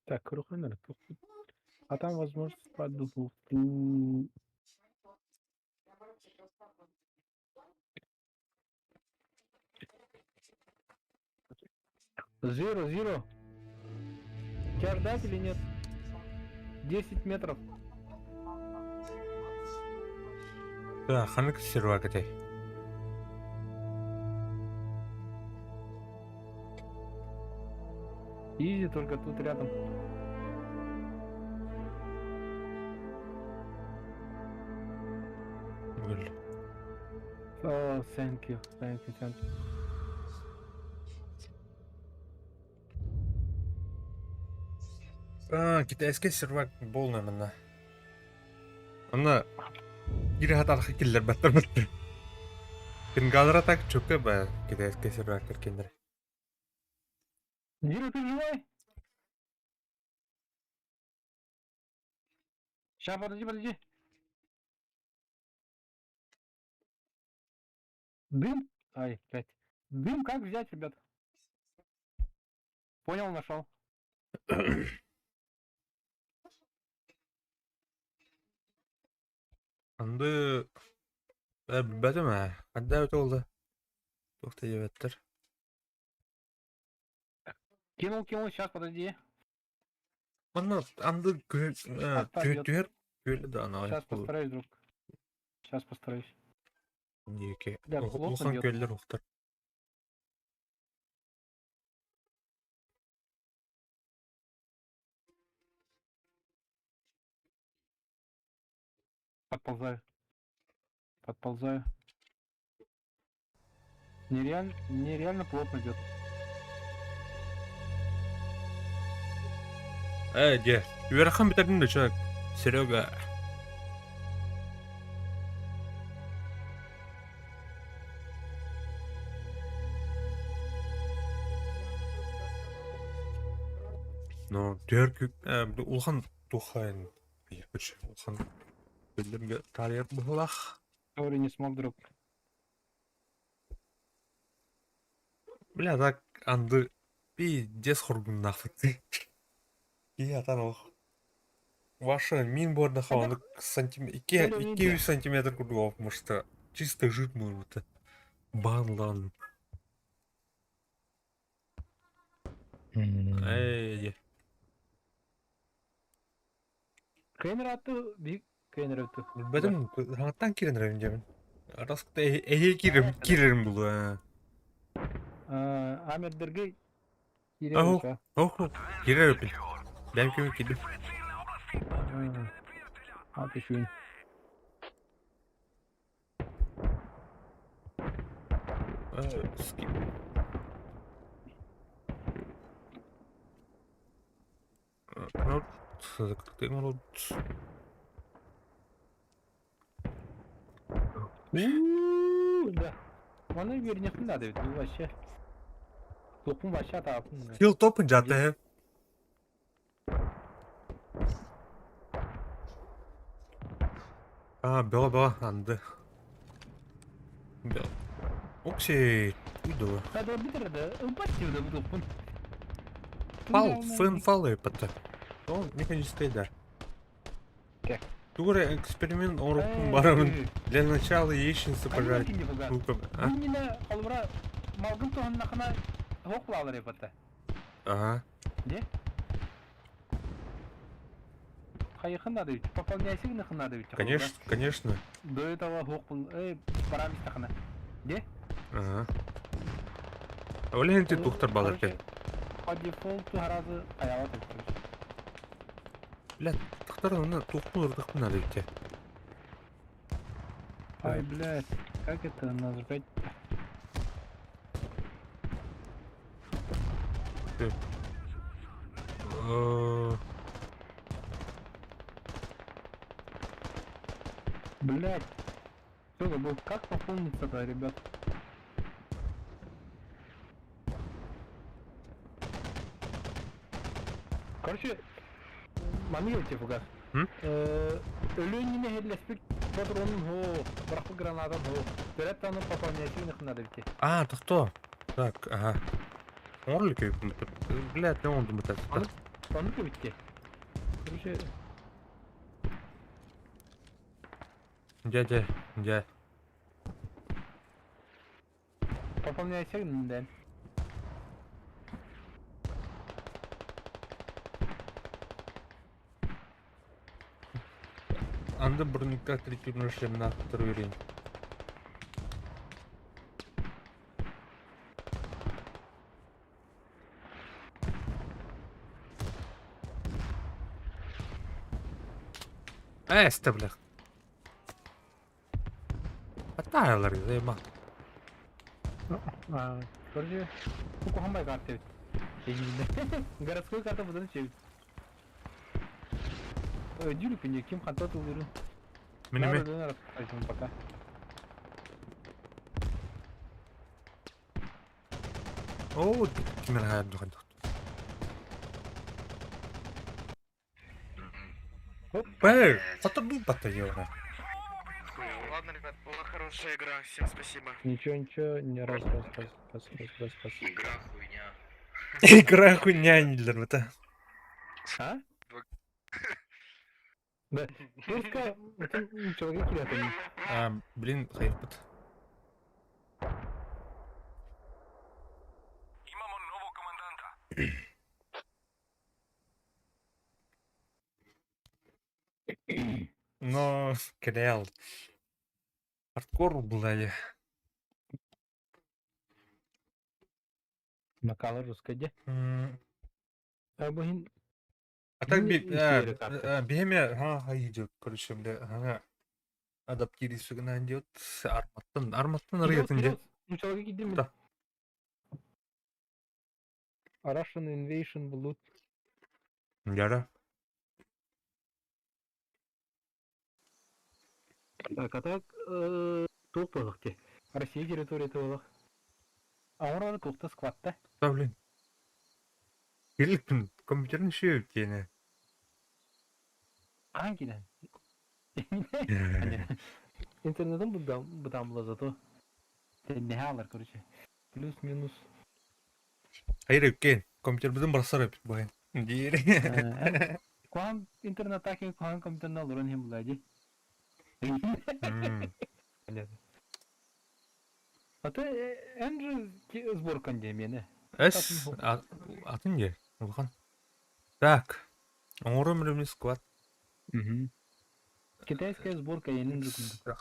Так, круханер. А там возможность подуху. Зеро. Тебя ждать или нет? 10 метров. Да, ханок сервак этой. Изи, только тут рядом. О, thank you. Китайский сервак бол, наверное. Она... Гирахат архи келдер бәттір бәтті. Кенгалыра так чөпке бә китайский сервак керкендер. Гиро, ты живой? Сейчас, подожди. Дым? Ай, 5. Дым как взять, ребят? Понял, нашел. Анды... Бәді ма? Қадда өті олды? Тоқта ебеттір. Кинул, сейчас, подожди. Анды түйер да ана. Сейчас постараюсь, друг. Сейчас постараюсь. Неке. Да, плохо Улхан идет. көйлер ұқтыр. Подползаю. Нереально плотно идет. Де. Юрахан бітердің де чак. Серега. Но дергі... Улхан тухайн. Улхан... Білдімге тарьер бұлақ. Sorry, не смог, друг. Бля, так анды... Пиздец хоргун нахуй. И атан ол. Ваша мин борда хаваны сантиметр... 200 сантиметр кругов, может, чисто жит может. Банлан. Эй, Кейнер атты, биг кейнер атты. бәдім, хаңаттан керен рәвіндемін. Раскта әйе керерім бұл. Амердерге Керер өпіл. Бәм көмек кедім. Атышуын. Скип. Народ, закрытый народ. Да. Onu görünüyorsun da evet bu başa. Topun başa tarafında. Хил топын жаты. Бела, анды. Оксей, иду. Надо битер упасть да буду. Фал, фэн фалы пата. Он механический дар. Тура эксперимент орукун барамын. Для начала яичницы пожарить. Бунина албра малгын тоғын нақына хоқлалар епата. Ага. Не? Хайхан надо ведь, пополняйся их надо ведь. Конечно, конечно. До этого хохпул, парамис тахана. Не? Ага. А олен ты тухтар баларкен. По дефолту разы аяла тухтар. Бля, тухтар оны тухту ырдық надо ведь. Ай, блядь, как это нажать? Блядь, что забыл, как пополниться-то, ребят? Короче, мамилите фугас. Ölüğünü hedleşmek patronun ho, bırakı granatın ho. Böyle tanı пополняйся их надо ведь. А, ты кто? Так, ага. Орлики, блядь, не он думает. Tanı ki bitti. Короче, Дядя, дядя. пополняйся нінден. Анда бұрыныққа трикюрнер шемін ақтыру ерейін. Әсті білік. Атайлар займа. Короче, сколько хамбай карты ведь. Городской карта буду чевить. Дюлик мне кем хантот увидел. Миниме. Пока. О, кемер хайр дұған дұқты. Бэй, фото был батальона. Ладно, ребят, была хорошая игра, всем спасибо. Ничего, не раз. Игра хуйня. Игра хуйня, нилер, это. А? Да, только человек рядом. Блин, хайпот. Но, креал. Хардкор была. Макала русская, где? Абахин. А так бихеме идет, короче, бля, адаптируется идет арматтан рыгатынде. Ну человек идем. Да. Russian invasion blood. Яра. Так, а так толпалықты. Россия территорияты болақ. Ауырады тоқты скватта. Да, блин. Келіппін, компьютерін шеу өткені. Аңкиден? Интернетом бұдан бұла зато. Не алар, короче. Плюс-минус. Hayır ökken. Kompüter bizim barasar öpük bayın. Diğeri. Kuan internet takin kuan kompüterine alır hem bulacı. Ata Andrew сборкан демені. Эс, атын не? Улхан. Так. Оңырым ілімні сквад. Китайская сборка енін жүкінді.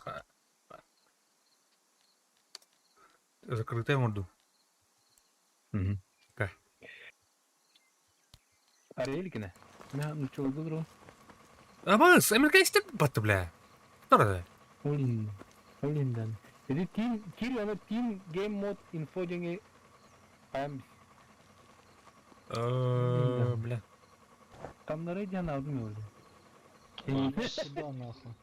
Закрытая морду. Как? Арелькина? Ну чего выиграл? А бас, американский баты, бля. Кто это? Олиндан. Это team game mode info деньги. Бля. Там на рейде она одну уже. Сюда нахуй.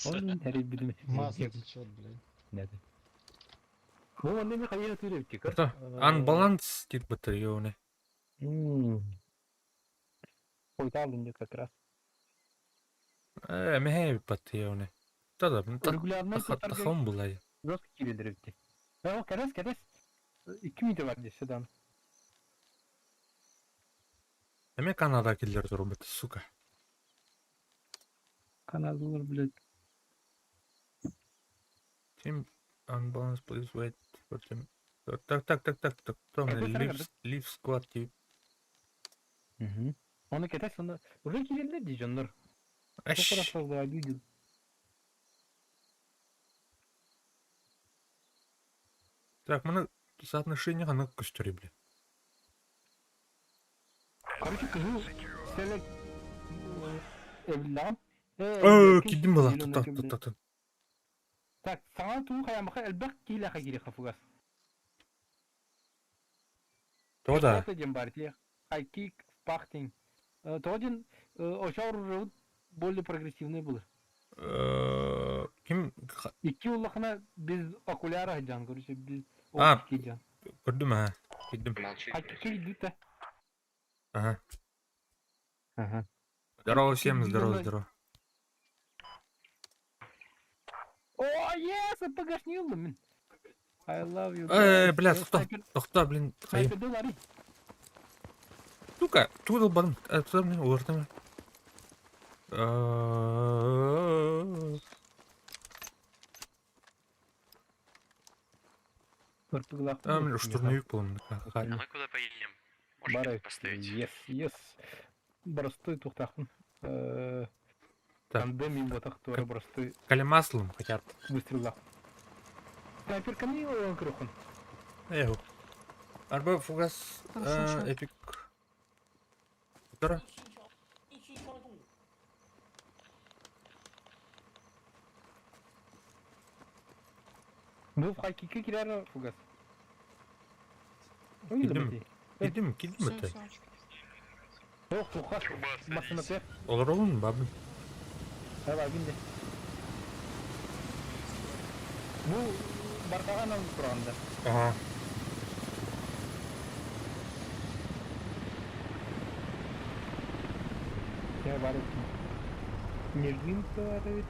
Он рейд бедный. Масло течет, блядь. Нет. Ну, он не хотел тюревки. Кто? Unbalance тип батареоны. Ой, там у них как раз. Мехави батареоны. Тогда, Регулярно тахом была. Жестко кирилдер битти. О, кадес. 2 минуты бар здесь, сюда. Эме Канада киллер турбут, сука. Канадалар, блядь. Team unbalanced, please wait for them. Так. Кто мне leave squad тип. Оны кадес, оны уже кирилдер дейжондар. Аш. Хорошо, да, видел. Так, мы соотношение она костюри, бля. Короче, кызыл, селек... Эвлам. Кидим была, тут. Так, саңа туу хаямаха элбек килаха кире хафугас. Тода. Это дем партия. Хайкик, пахтинг. Тодин ошаур более прогрессивный был. Ким? Икки уллахана без окуляра жан, короче, без оптики жан. Көрдүм, кидим. Хайкик идут. Ага. Здорово здорово. О, yes, погашнил мен. I love you. Бля, тохта, блин, хайым. Сука, тудал бадым, атсырны, уыртымы. Там штурмовик был. А мы куда поедем? Можете поставить? Yes. Простой тухтахын. Тандем ботах тоже простой. Калимаслом хотят. Выстрел. Снайпер ко мне он крухон. Эх. Арба фугас эпик. Который? Ну, в хайкике кирара фугас. Кидим это. Ох, тухаш. Машина пер. Олоролун бабы. Давай, бинде. Bu Barkagan'ın kuranda. Ага. Я варю. Неждин товары.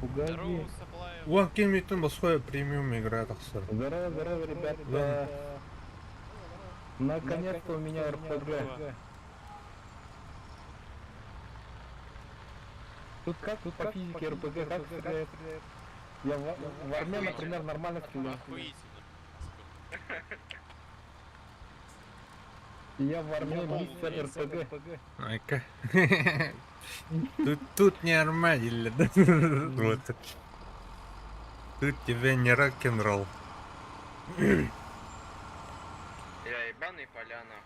Угази. Вон кемитин босхой премиум игра таксыр. Здорово, ребята. Наконец-то у меня РПГ. Тут по физике РПГ как стреляет? Я в армии, например, нормально стреляю. Я в армии мистер РПГ. Ай-ка. Тут нормально. Вот. Тут тебе не рок-н-ролл. Я ебаный поляна.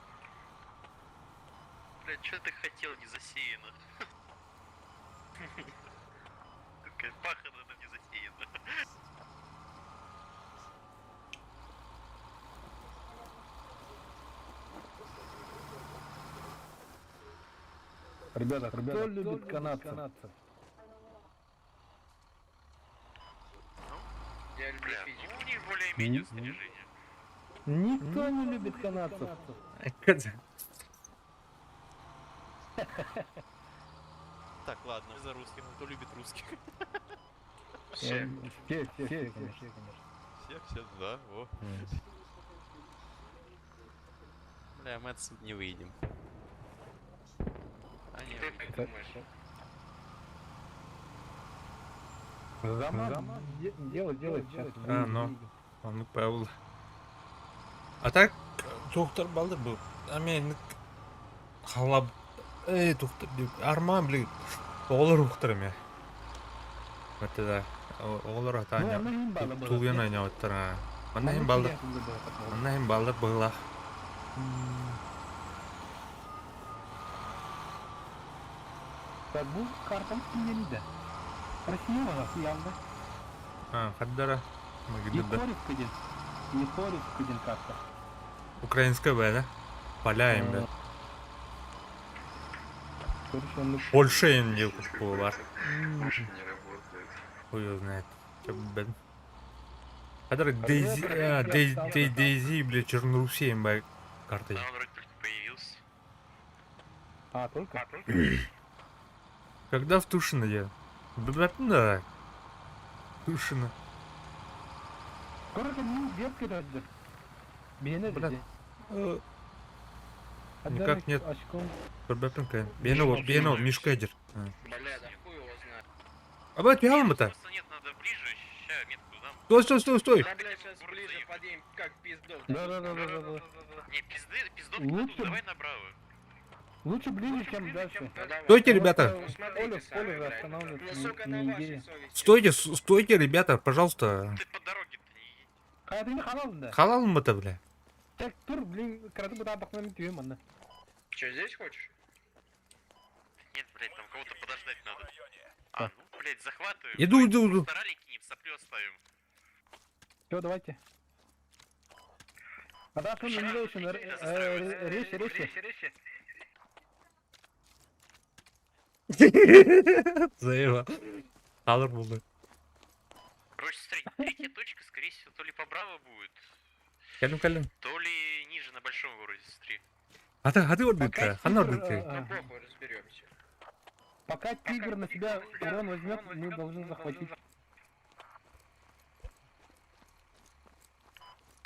Блядь, что ты хотел, не засеяно? Такая пахана, но не засеяна. Ребята, кто любит канадцев? Я люблю физику. У них более-менее снаряжение. Никто не любит канадцев. Так, ладно, за русских, кто любит русских. Все, конечно. Все, да, во. Бля, мы отсюда не выйдем. А нет, ты думаешь? Заман делать сейчас. Ну, он Павел. А так, доктор балды был. А мен халап. Доктор, арман, блин. Олар доктор я. Вот это. Олар атаня. Туган айна оттара. Маннахим балдар была. Так, bu kartım kimleriydi? Россия var yanında. Хаддара. Ехорик кудин карта. Украинская, да? Поляем, да. Совершенно. Польша не бар. Хуй его знает. Чё, блин. Хаддара Дейзи, блядь, Чернорусия, бай, картой. Да, он вроде только появился. Только? Когда в Тушино я? Да. Тушино. Скоро ко мне ветки раздер. Бене Блядь. где? Никак нет. Очком. Пробепинка. Бено, мишка идет. Бля, да хуй его знает. А вот пьяным-то. Нет, надо ближе, ща метку дам. Стой. Да, блядь, сейчас ближе подъем, как пиздов. Да. Не, пиздов Лучше- давай направо. Лучше ближе, чем дальше. Стойте, ребята. Поле же останавливается. Не идея. Стойте, ребята, пожалуйста. Hayatını halalım da. Халал-мы-то, бля? Так, тур, блин, кратı bu da bakmamı tüyüm anne. Че, здесь хочешь? Нет, блядь, там кого-то подождать надо. А, ну, блядь, захватываем. Иду. Старали кинем, соплю оставим. Все, давайте. Adamın önünde olsun. Reşi. Заева. Алыр булды. Короче, смотри, третья точка, скорее всего, то ли побраво будет, Кәлім. то ли ниже на большом городе, смотри. Хаты ордынка. Хана ордынка. Ну похуй, разберемся. Пока тигр на себя урон возьмет, мы должны захватить.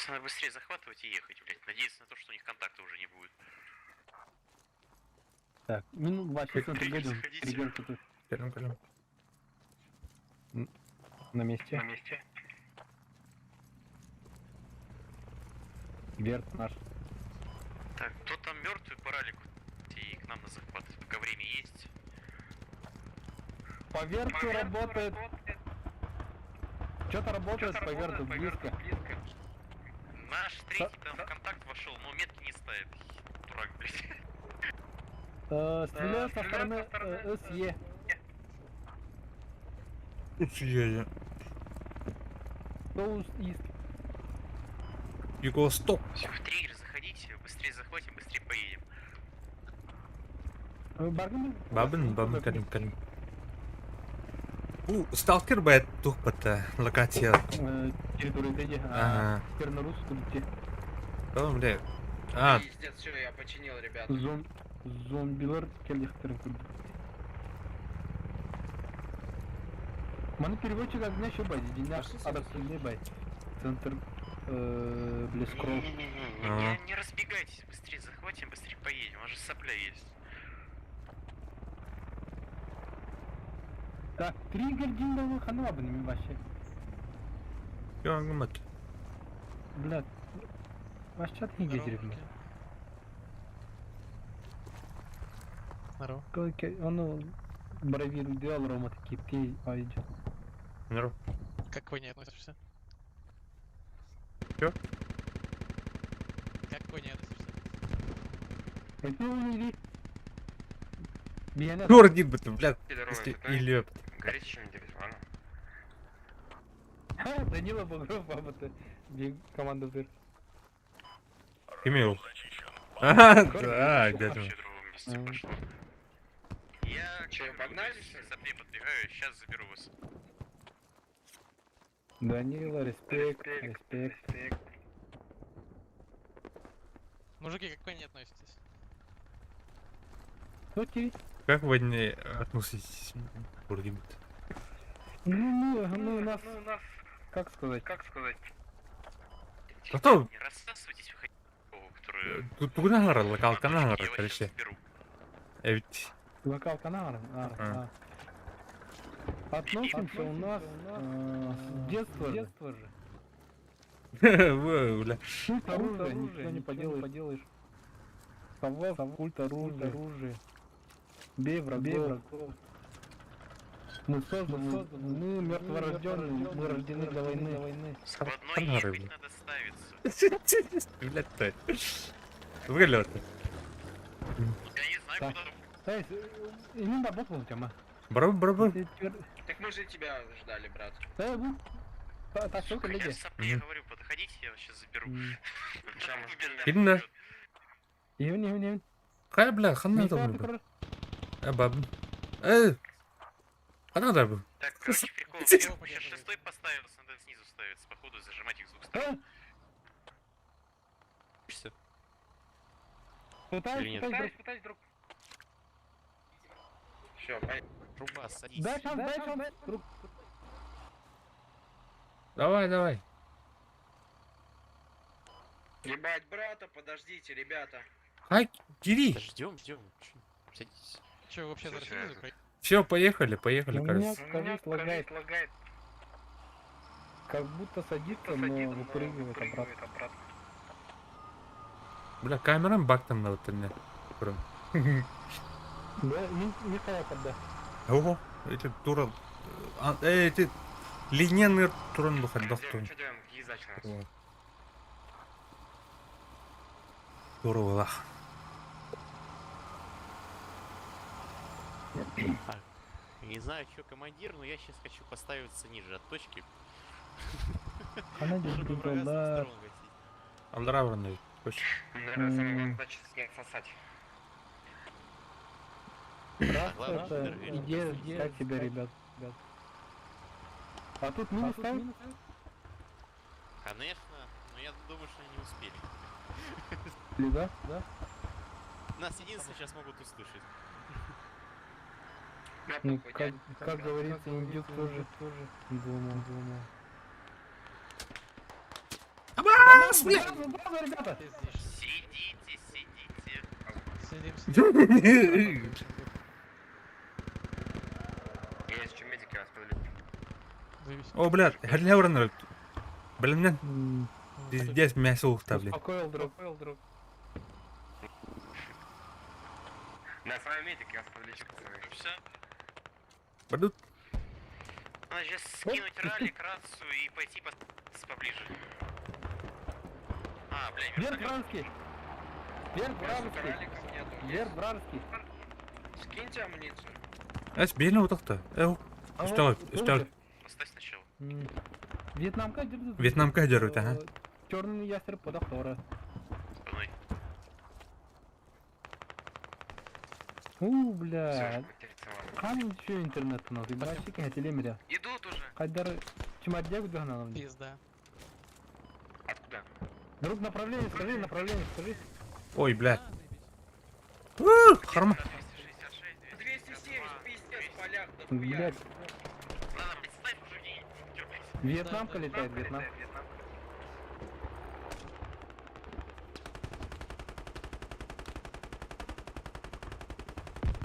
Надо быстрее захватывать и ехать, блядь. Надеяться на то, что у них контакта уже не будет. Так, минут 20 мы будем. Заходите. Придёмся тут. Кәлім. На месте. Верт наш. Так, кто там мертвый, пора ли и к нам на захват, пока время есть. По верту работает. Что-то работает по верту близко. Наш третий там в контакт вошел, но метки не ставит. Дурак, блядь. Стреляю со стороны СЕ. Я. Соус Ист. Юго-восток. Все, в триггер заходите, быстрее захватим, быстрее поедем. Бабин? Бабин, Кәлім. Сталкер бәт тухпата локация. Территория Ага. Теперь на русском где? Tamam бля. Пиздец, все, я починил, ребят. Зомбилар келдихтер курду. Маны переводчик огня еще бай, денег адаптивный бай. Центр Блескролл. Не разбегайтесь, быстрее захватим, быстрее поедем, у нас же сопля есть. Так, триггер динго ханабын вообще. Яңымат. Блядь. Вообще не гидерим. Здорово. Он бравиру делал, Рома такие пей, идет. Здорово. Как к войне относишься? Чё? Как к войне относишься? Это или... Бияна. Ордин бы-то, блядь. Или... Горит чем-нибудь, ладно? Ха, Данила Багров, баба-то. Команда вверх. Имел. Ага, да, где-то. Я Че, погнали? сопли подбегаю, сейчас заберу вас. Данила, респект. Мужики, как к войне относитесь? Окей. Как вы не относитесь к Ордин? Ну, у нас... Как сказать? Кто? Не рассасывайтесь, выходите, которые... Тут погнали локал канал, короче. Ведь... Локал канала? Относимся у нас с детства же. Бля. Культ оружия, ничего не поделаешь. Культ оружия. Бей врагов. Мы созданы, мы мертворожденные, мы рождены для войны. В одной ехать надо ставиться. Блядь, ты. Вылет. Я не знаю, куда... Эй, именно работал тема. Бро. Так мы же тебя ждали, брат. Так, сколько Я людей? в сопле говорю, подходите, я вас сейчас заберу. Кино. Евни. Хай, бля, хана там. Баб. Хана там. Так, короче, прикол. Сейчас шестой поставился, надо снизу ставиться, походу зажимать их с двух сторон. Пытаюсь, друг. Все, поехали. Труба, садись. Дай шанс, друг. Давай. Ебать брата, подождите, ребята. Ай, Кири! Ждем. Садитесь. Че, вообще зашли? Все, поехали, У меня, кажется. кажется, лагает. Как будто садится, но выпрыгивает обратно. Бля, камерам бактым на вот это. Да, Михаил когда. Ого, эти тура... эти линейные туран выходят доктор. Что делаем? Езжать нас. Здорово. Не знаю, что командир, но я сейчас хочу поставиться ниже от точки. Она держит да. Андравранный. Наверное, самое главное, значит, снег сосать. Это идея, как тебя, ребят. А тут минус ставить? Конечно, но я думаю, что они не успели. Да? Нас единственное сейчас могут услышать. Ну, как говорится, индюк тоже. Думаю. Абас, бля! Ребята! Сидите. Есть еще медики, я вас подведу. О, блядь, херня уронил. Блин, здесь мясо уставили. Успокоил друг. На с вами медик, я вас подлечу, пацаны. Все. Пойдут. Надо сейчас скинуть ралик, рацию и пойти поближе. А, бля, Вверх вражеский! Вверх вражеский! Скиньте амуницию. Бейли вот так-то. Üstte Поставь сначала. Вьетнамка держит, ага. Черный ястреб под автора. Бля. Камень еще интернет у нас. Ибращики хотели меня. Идут уже. Кайдар чемодяк догнал. Пизда. Откуда? Друг, направление, скажи. Ой, блядь. Харма. 207, пиздец, поляк, Блядь. Ладно, представь уже не дергайся. Вьетнамка летает, Вьетнам.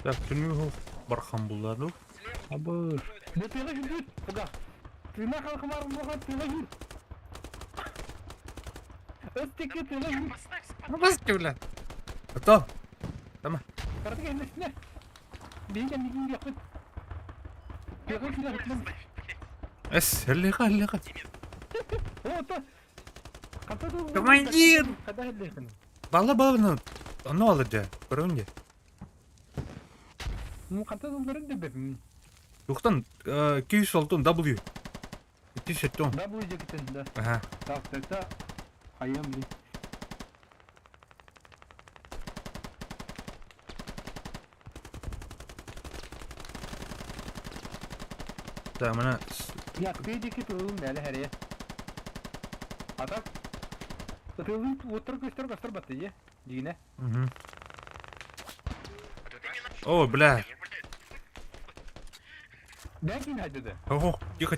Так, түнгі бархан бұлады. Абыш. Да ты ложишь, куда? Ты нахал хмаром нахал, ты ложишь. Остеки, ты ложишь. Баски, блядь. Готов? Tamam. Kardeşim elleşine. Benim yapın. اللي Командир! Бала ne olacak? Görünce. Yoktan 200 oldu W. 200 etti on. W ceketin de. Aha. Taktıkta ayağım bir. Tamam. Ya bir ceket oğlum böyle her yer. Atak. Tırılın otur batı ye. Dine. Угу. О, бля. Дай кинь туда. Ого, тихо.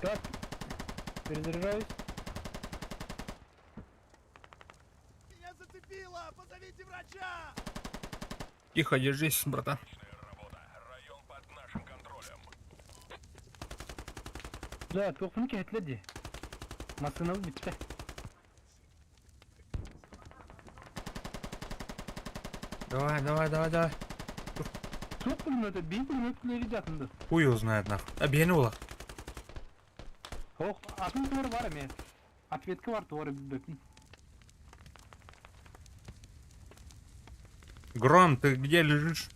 Так. Перезаряжаюсь. Меня зацепило! Позовите врача! Тихо, держись, братан. Да, тоқын кетледі. Масынал бітті. Давай. Çok pulmöte, bin pulmötleri жатынды. Хуй его знает нахуй. Бені ола. Ох, атын туары бар еме. Ответка бар туары бітін. Гром, ты где лежишь?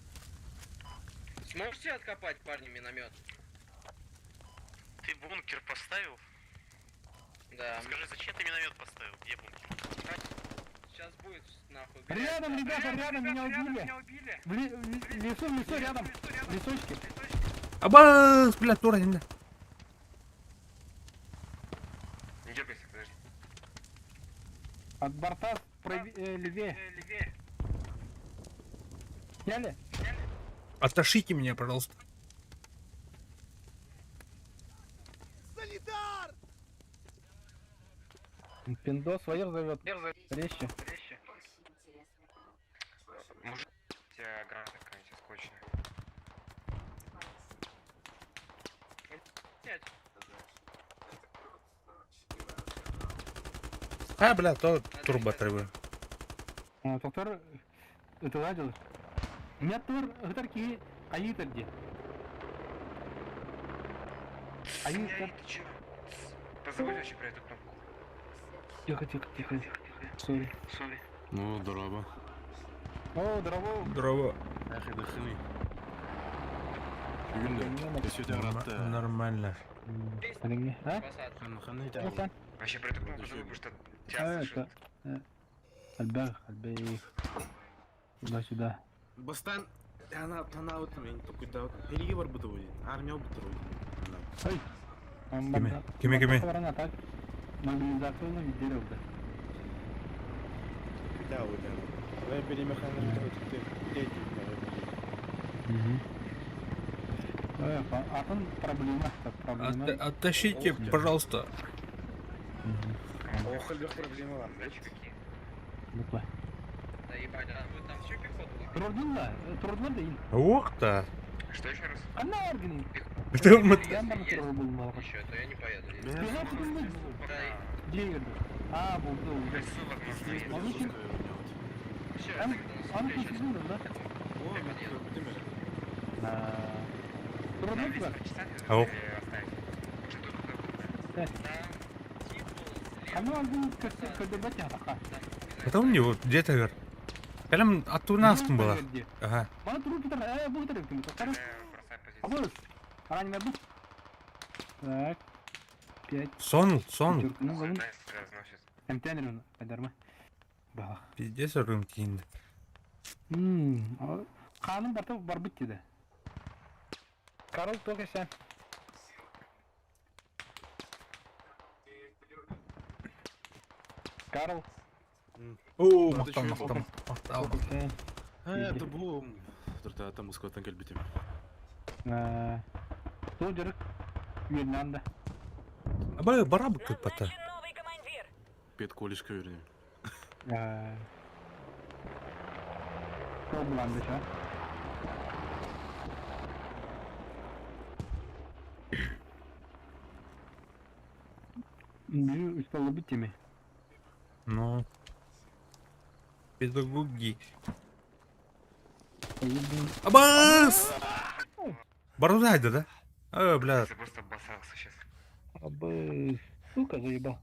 Сможете откопать, парни, миномет? Ты бункер поставил? Да. Скажи, зачем ты миномет поставил? Где бункер? Сейчас будет нахуй. Рядом, ребята, рядом, меня убили. В лесу, рядом. Лесочки. Абас, блядь, тура не. Не дергайся, подожди. От борта левее. Сняли? Отошите меня, пожалуйста. Пиндо своих зовет. Резче. Может, гранаты какая-нибудь скотчная. Бля, то турбо треба. Доктор, это ладил. У меня тур, гитарки, они-то где? Они Ты чё? Позабудь вообще про эту кнопку. Тихо. Сори. Ну, здорово. О, здорово. Здорово. Ах, отдохни. Ты сегодня рад. Нормально. А? Вообще про эту кнопку забудь, потому что тебя слышит. Альбех. Туда-сюда. Бастан, она вот мен только да. Хелиге бар буду ойын. Армия бутыр ойын. Ой. Кеме. Так. Мобилизационный дерево. Да, вот да. Вы перемеханули А там проблема. Оттащите, пожалуйста. Ох, проблема вам, да? Ну-ка. Да ебать, а вы там всю пехоту? Трудно değil. Ух-то. Что еще раз? Она организм. Это мы... Еще, то я не поеду. Где еду? А, был. Он конфизирует, да? Трудно тебя? Ау. А ну, один КДБ тяга. Это у него где-то вер. Калям оттуда нас там было. Ага. Mana turun kita, bu kita deh, sekarang. Abus, раненый был. Так. 5. Сонул. Эмтенер, кадарма. Бах. Пиздец, рым тиінді. Қаным бар бит деді. Карл, только сен. Карл. О, мақтал. Это был... Там ускотан келбетем. Сол жүрік. Үйерінанды. Абай, барабы көппата. Пет колешка вернем. Сол бұланды ша. Бүйі үсталы бітті ме? Ну... Педагоги. Абас! Барудайда, да? Бля. Ты просто обоссался сейчас. Абы... Сука, заебал.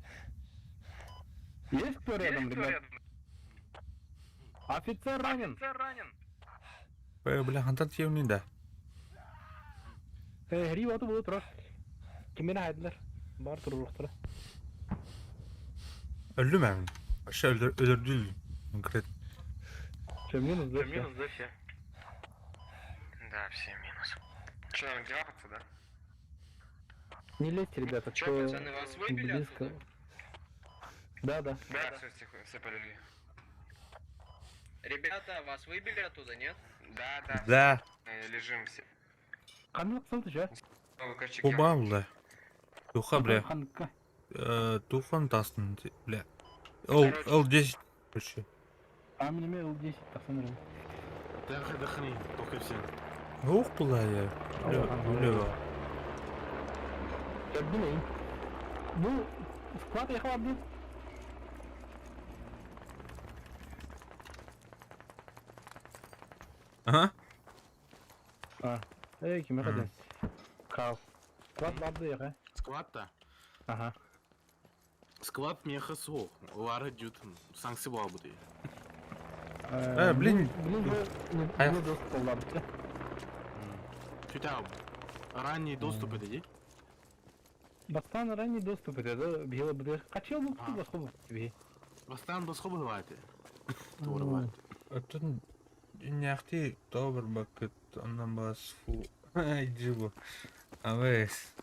Есть кто рядом, ребят? Офицер ранен. Бля, хантат евни, да. Гри оту болу тұрар. Кемені айдылар. Бар тұру ұқтыры. Öldü mü emin? Aşağı öldürdü. Конкретно. Все, минус, да? Минус, да, все? Да, все минус. Че, нам дергаться, да? Не лезьте, ребята, Че, кто пацаны, вас выбили близко. оттуда? Да. Да, все полегли. Ребята, вас выбили оттуда, нет? Да. Да. Лежим все. Қанлық салды жа? Оба, бля. Туха, бля. Ханка. Тухан тастын, бля. Л10. Короче. А мне L10, посмотрим. Так, отдохни, только все. Ух, бля, я. Бля. Я думаю. Ну, склад я хватит. Ага. Кеме қаден. Кал. Склад барды яға. Склад-то? Ага. Склад меха сол. Лара дют. Санкции была бы ты. Блин. Не доступ оларды. Чутау. Ранний доступ это де? Бастан ранний доступ это, бігела буде. Қачел бұл күшті басқы бұл тебе? Бастан басқы бывает. Doğru var. Ötün dünyakti добр бакыт, ondan бас фу. Айди bu. Авес.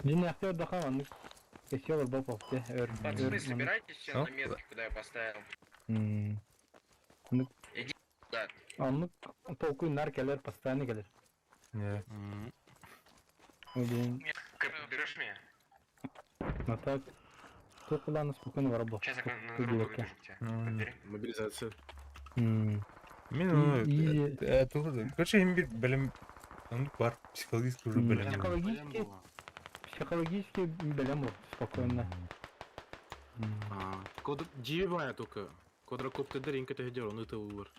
Dünyakti отдыха, он сел был попте. Пацаны, собирайтесь все на метке, куда я поставил. Иди туда. Он толку нар келер, постоянно келер. Не. Как берешь меня? Ну так. Сколько лана спокойно работал. Сейчас я на дорогу выдержу тебя. Подбери. Мобилизация. Мен короче эми бир билим бар, психологический уже билим. Психологически белем спокойно. Дивая только. Квадрокоптер инка-то идёт, он это увер.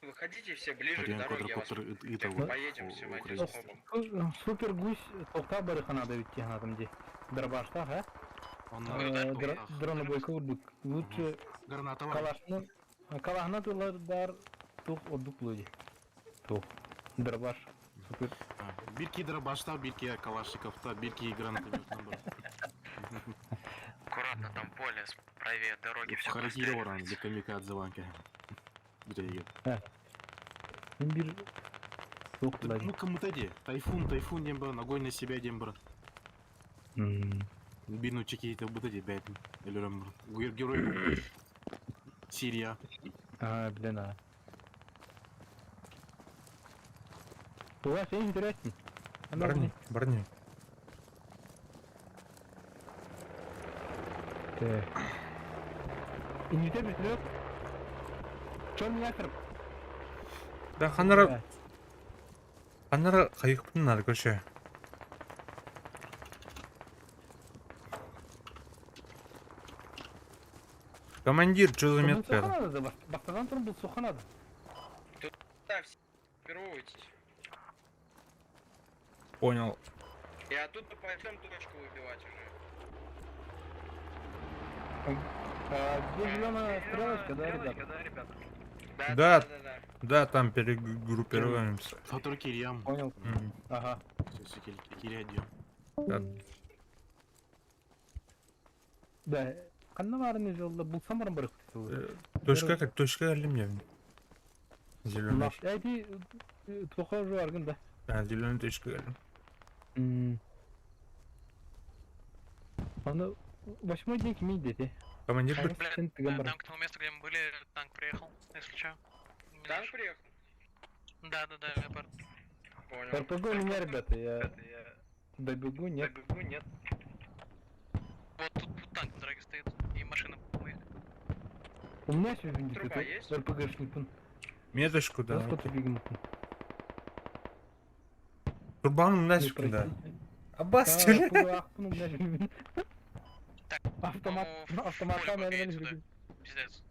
Выходите все ближе к дороге, я вас поедем все один стопом. Супер гусь толка барыхана да ведь тягнатым ди. Дробашта, ха? Дронобойка урдук. Лучше калашны тулардар тух одук луди. Тух. Дробаш. Супер. Бирки дробашта, бирки калашниковта, бирки гранатометный набор. Аккуратно, там поле, правее дороги, все Харакироран, для камикадзе ванка. Где едет? Бир. Ну кому-то де. Тайфун дембра, ногой на себя дембра. Бину чеки это будет де бэт. Или герой. Сирия. Блин, У вас есть интересно? Барни. И не тебе вперед? Чем меня кырып? Да ханара кайыкпын надо, короче. Командир, что за метка? Бастадан турун был суха надо. Да, все группируйтесь. Понял. И оттуда пойдем точку выбивать уже. Где зеленая стрелочка, да, ребята? Да, там перегруппируемся. Фатур Кирьям. Понял. Ага. Кирьядьем. Да. Каннаварный жолда был самаром барык. Точка или мне? Зеленый. Эти плохо же арган, да. Да, зеленый точка. Он 8-й день кими дети. Там Командир, к тому месту, где мы были, танк приехал, если что. Танк приехал? Да, Леопард. Понял. РПГ у меня, ребята, я добегу, нет. Вот тут танк на дороге стоит, и машина моих. У меня все видите, РПГшник. Меточку, да. Сколько бегем? Турбану нафиг, да. Аббас, что ли? Автомат, наверное, пиздец.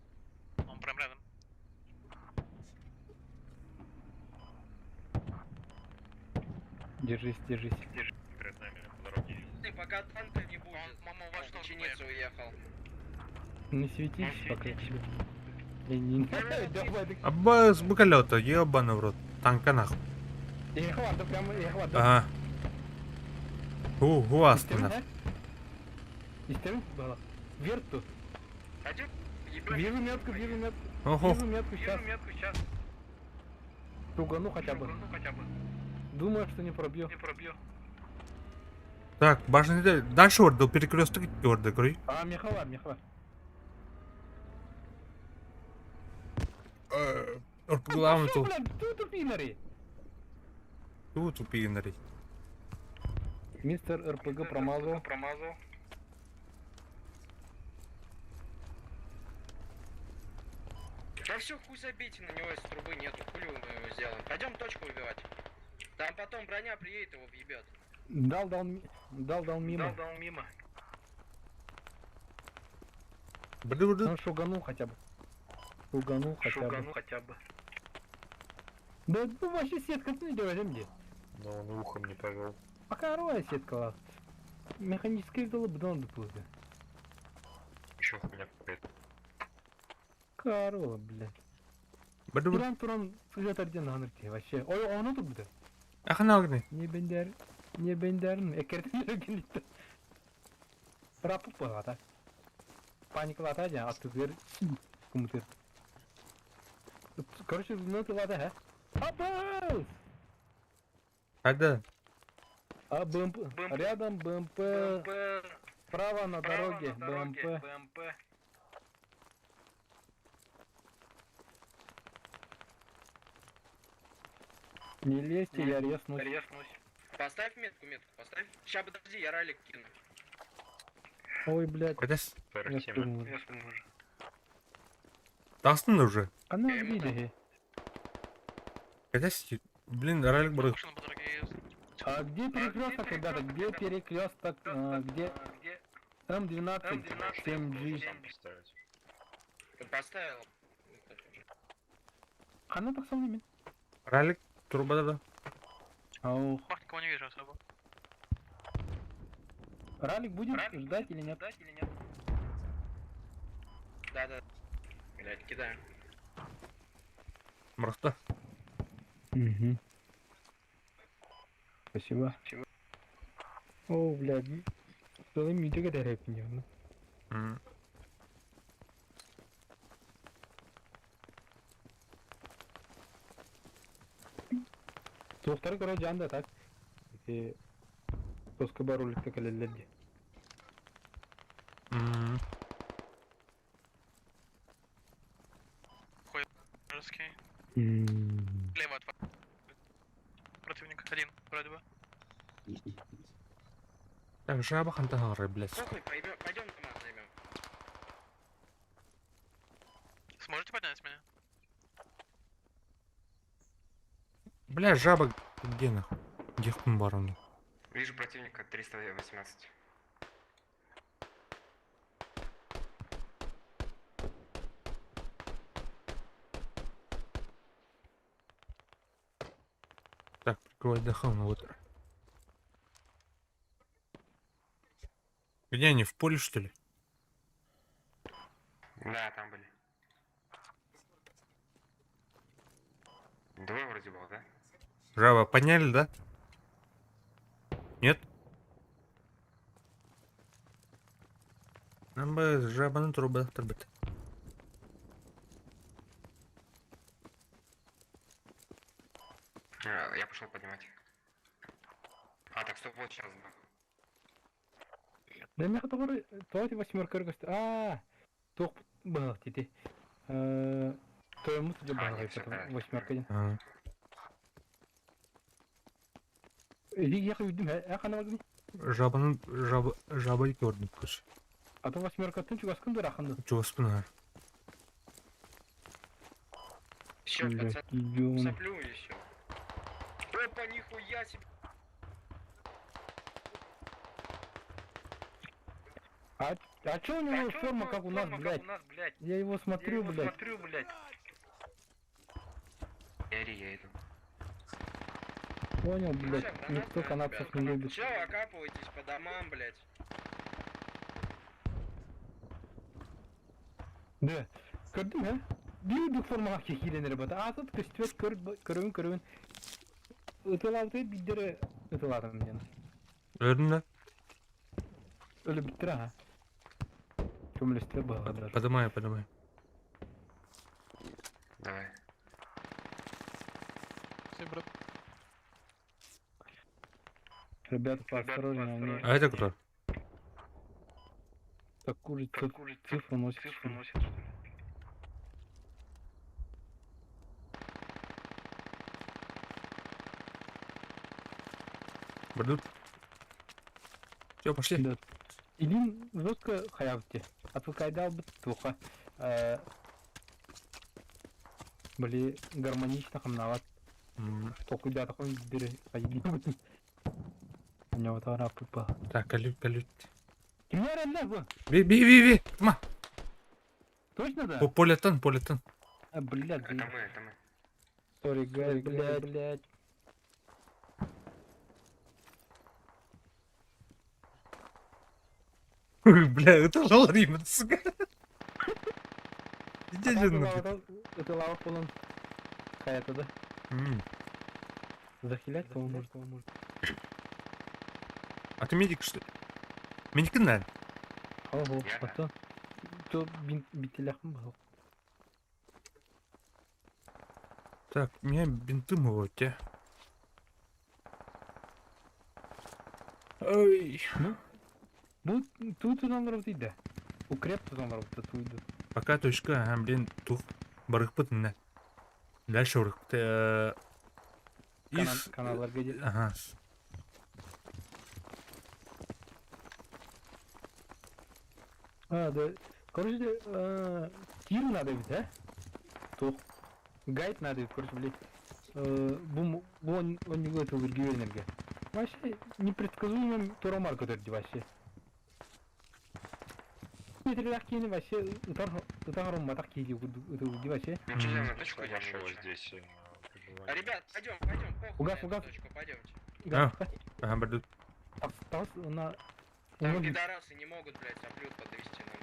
Он прям рядом. Держись. Перед нами по дороге. Ты пока танка не будет. Мама, у вас что Чинец уехал. Не светись, пока тебе. Аббас, букалёта, ебаный в рот. Танка нахуй. Я хватаю, прямо, я хватаю. Ага. Астана. Истерин была. Верту. Вижу метку. Ого. Вижу метку сейчас. Ругану хотя бы. Думаю, что не пробью. Так, башня дальше ордал, перекресток орда, крой. Мехова. Главное тут. Тут упинери. Мистер РПГ промазал. Да все, хуй забейте на него, если трубы нету, хули мы его сделаем. Пойдем точку выбивать. Там потом броня приедет, его въебет. Дал мимо. Бду. Он шуганул хотя бы. Да ну вообще сетка ты не делаешь где? Но он ухом не повел. Пока роя сетка. Механическая издала бы дон доплыли. Еще хуйня какая-то. Корова, блядь. Бду. Туран сюжет ордена анырки вообще. Ой, он тут будет. Ахнагны. Не бендер. Экертин генит. Рапу палата. Паниклата ja, als weer komt er. Короче, минуты лада, Аббас! Когда? БМП. Рядом БМП. Справа на дороге БМП. Не лезьте, я резнусь. Поставь метку, поставь. Сейчас, подожди, я ралик кину. Ой, блядь. Кадес? Я спрыгнул. Тастың уже? Она видите. Кадес? Блин, ралик брык. А где перекресток, ребята? Где перекресток? Где М12 7G? Ты поставил? Она так сам не. Ралик трубада да. Ау. Никого не вижу особо. Ралик будет ждать или нет? Да. Блядь, кидаем. Мрахта. Угу. Спасибо. О, блядь. Целый митинг это рэп явно. Достары көрө жанда так. Тоска баруликте келелерди. Русский. Ммм. Слева от вас. Противник один, вроде бы. Так, жаба ханта хары, блядь. Похуй, пойдем команд займем. Сможете поднять меня? Бля, жаба где нахуй? Где хун барон? Вижу противника 318. Так, прикрывай дыхание, вот. Где они, в поле что ли? Да, там были. Двое вроде было, да? Жаба подняли, да? Нет? Нам бы жабаның трубы бит. Я пошел поднимать. А, так стоп, вот сейчас. Да меня который тот восьмерка ргост. Тох был тити. То ему тут было это восьмерка. Я видим, я ханавагни. Жабай көрдім көз. А то восьмерка тын чугаскын да раханды. Чугаспын. Еще соплю еще. Опа, нихуя себе. А чё у него форма как у нас, блядь? Я его смотрю, блядь. Я иду. Понял, блядь. Никто канадцев не любит. Чё, окапывайтесь по домам, блядь. Да. Gördün mü? Bir forma kekilenir bata. Azat köstüvet körün. Itılavdı bildiri ıtıladım yani. Öldün de. Öyle bittir ha. Kömülüste bağladılar. Подымай. Давай. Ребята, поосторожнее, они... А это кто? Такую же цифру носит. Бардут. Все, пошли. Да. Илин жестко хаявте. Отвыкайдал бы туха. Были гармонично хамнават. Только да, такой бери. У него товара пупа. Так, калют. Кимня реально вы? Би. Ма. Точно да? Полетан. Блядь. Это мы. Сори, блядь. Бля, это лориман, сука. Иди же. Это лава полон. Какая-то, да? Захилять кого может. А ты медик что ли? Медик наверное. Ого, а то бителяхом был. Так, у меня бинты могут, те. Ой. Ну, тут номер иде. Укреп номер тут. Пока точка, блин, тух. Барых пытна. Дальше урых. Каналlar gece. Ага. А, да. Короче, тир надо ведь, а? То. Гайд надо ведь, короче, блядь. Он не говорит о Виргивернерге. Вообще, непредсказуемым Торомарко дерди вообще. Метрелах кини вообще, утаром матах киди вообще. Точку нашего здесь. Ребят, пойдем, похуй. Угас. Точку, пойдемте. Ага, бардут. Осталось на... Там пидорасы не могут, блядь, оплют подвести нам.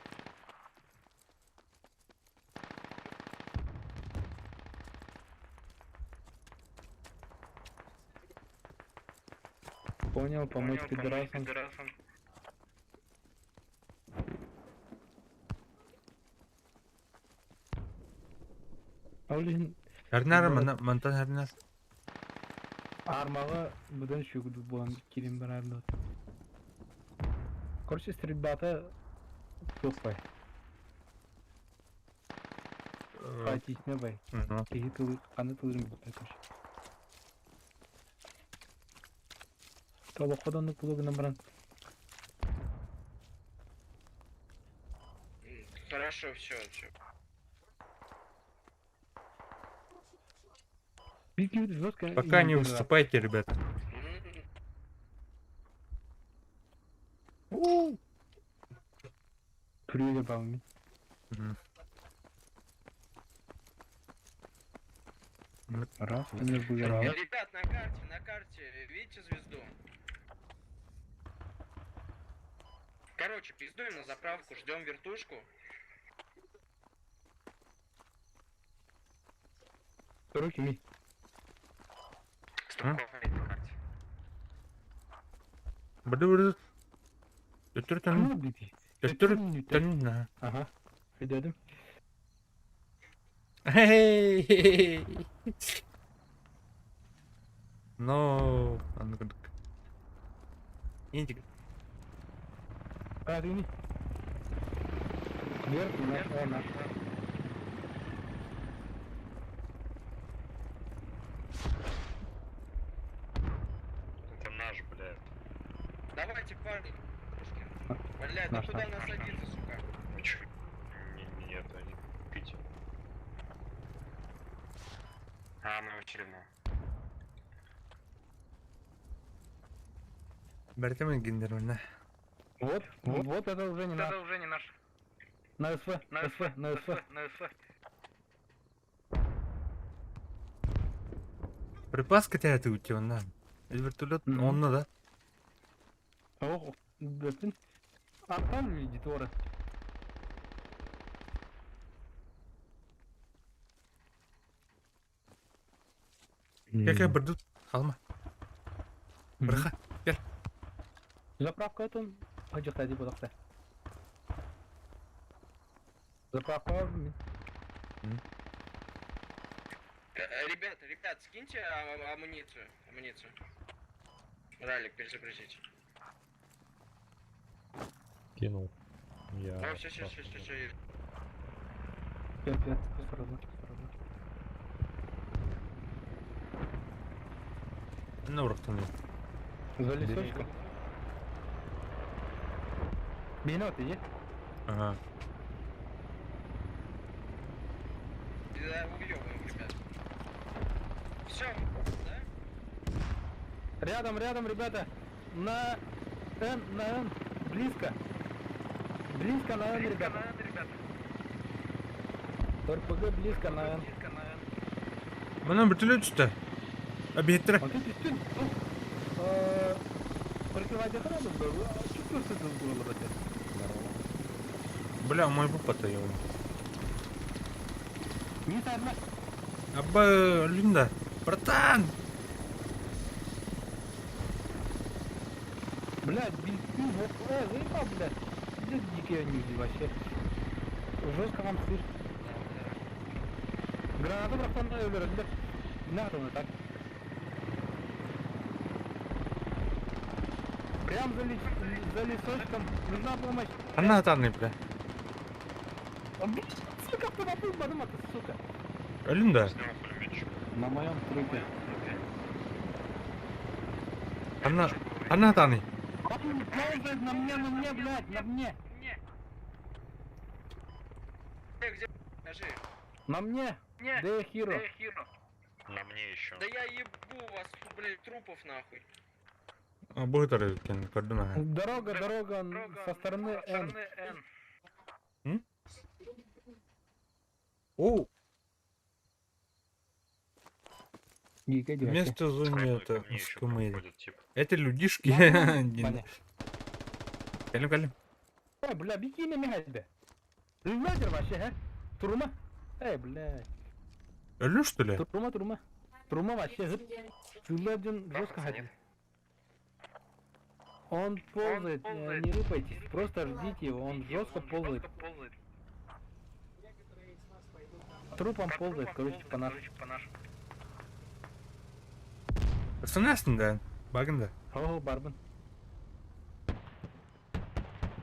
Понял, помочь пидорасам. Аулин... Харнар мантан харнар. Армага будан шугуду буан кирим барарлот. Короче, стрельбата тупая. Хатичная бай. И ты аны тылырым бутay короче. Толо ходонну пулугу набран. Хорошо, все. Пока не выступайте, ребята. Привет, Бауми. Раз, не разбудил. Ребят, на карте, видите звезду? Короче, пиздуем на заправку, ждем вертушку. Руки ми. Бардут. Götür. Aha. Ödedim. Hey. No. Anladık. İndik. Hadi ini. Ver. Это наш, блядь. Давайте, парни. Блядь, ну куда нас садиться, сука? Ну чё? Нет, они пить. Мы в очередной. Бертемен гендермена. Вот это уже не наш. На СВ. Припас катает уйти он нам. Вертолет, он надо. Ох, блин. А там видиторы. Какая бардут? Халма. Браха. Гel. Заправка это acık hadi bu dakika. Заправка var mı? Ребят, скиньте амуницию. Ралик, перезагрузите. Кинул. Я... Все. Пять, осторожно. На урок там. За лесочком. Минуты есть? Ага. Да, уёбываем, ребят. Все, да? Рядом, ребята. На Н. Близко на Н, ребята. РПГ близко на Н. Bana bертолет что? Объектор. Вот эти стены. Прикрывайте охрану, чуть просто было бы. Бля, мой попа-то его. Не одна. Абба, Линда. Братан! Блядь, бензин, заебал, блядь. Где дикие они вообще? Жестко вам слышь. Гранату брахтанную блядь. Надо он так. Прям за лесочком. Нужна помощь. Она танный, бля. Сука, кто напыл подумать, сука. Линда. На моем трупе. Она танный. На мне, блядь, на мне. Где? Скажи. На мне! Де Хиро! На мне еще. Да я ебу вас, блядь, трупов нахуй. Бухтары кен көрдүм. Дорога со стороны Н. О! Вместо Место зоны это скумы. Типа. Это людишки. Калим. Ой, бля, беги на меня, да. Лазер вообще, а? Турма? Эй, блядь. Ölü что ли? Турма. Турма вообще. Сюлядин жестко ходит. Он ползает, не рыпайтесь, просто ждите его, он жестко ползает. Трупом ползает, короче, по нашему. Исынасың да, багында. О, Барбан.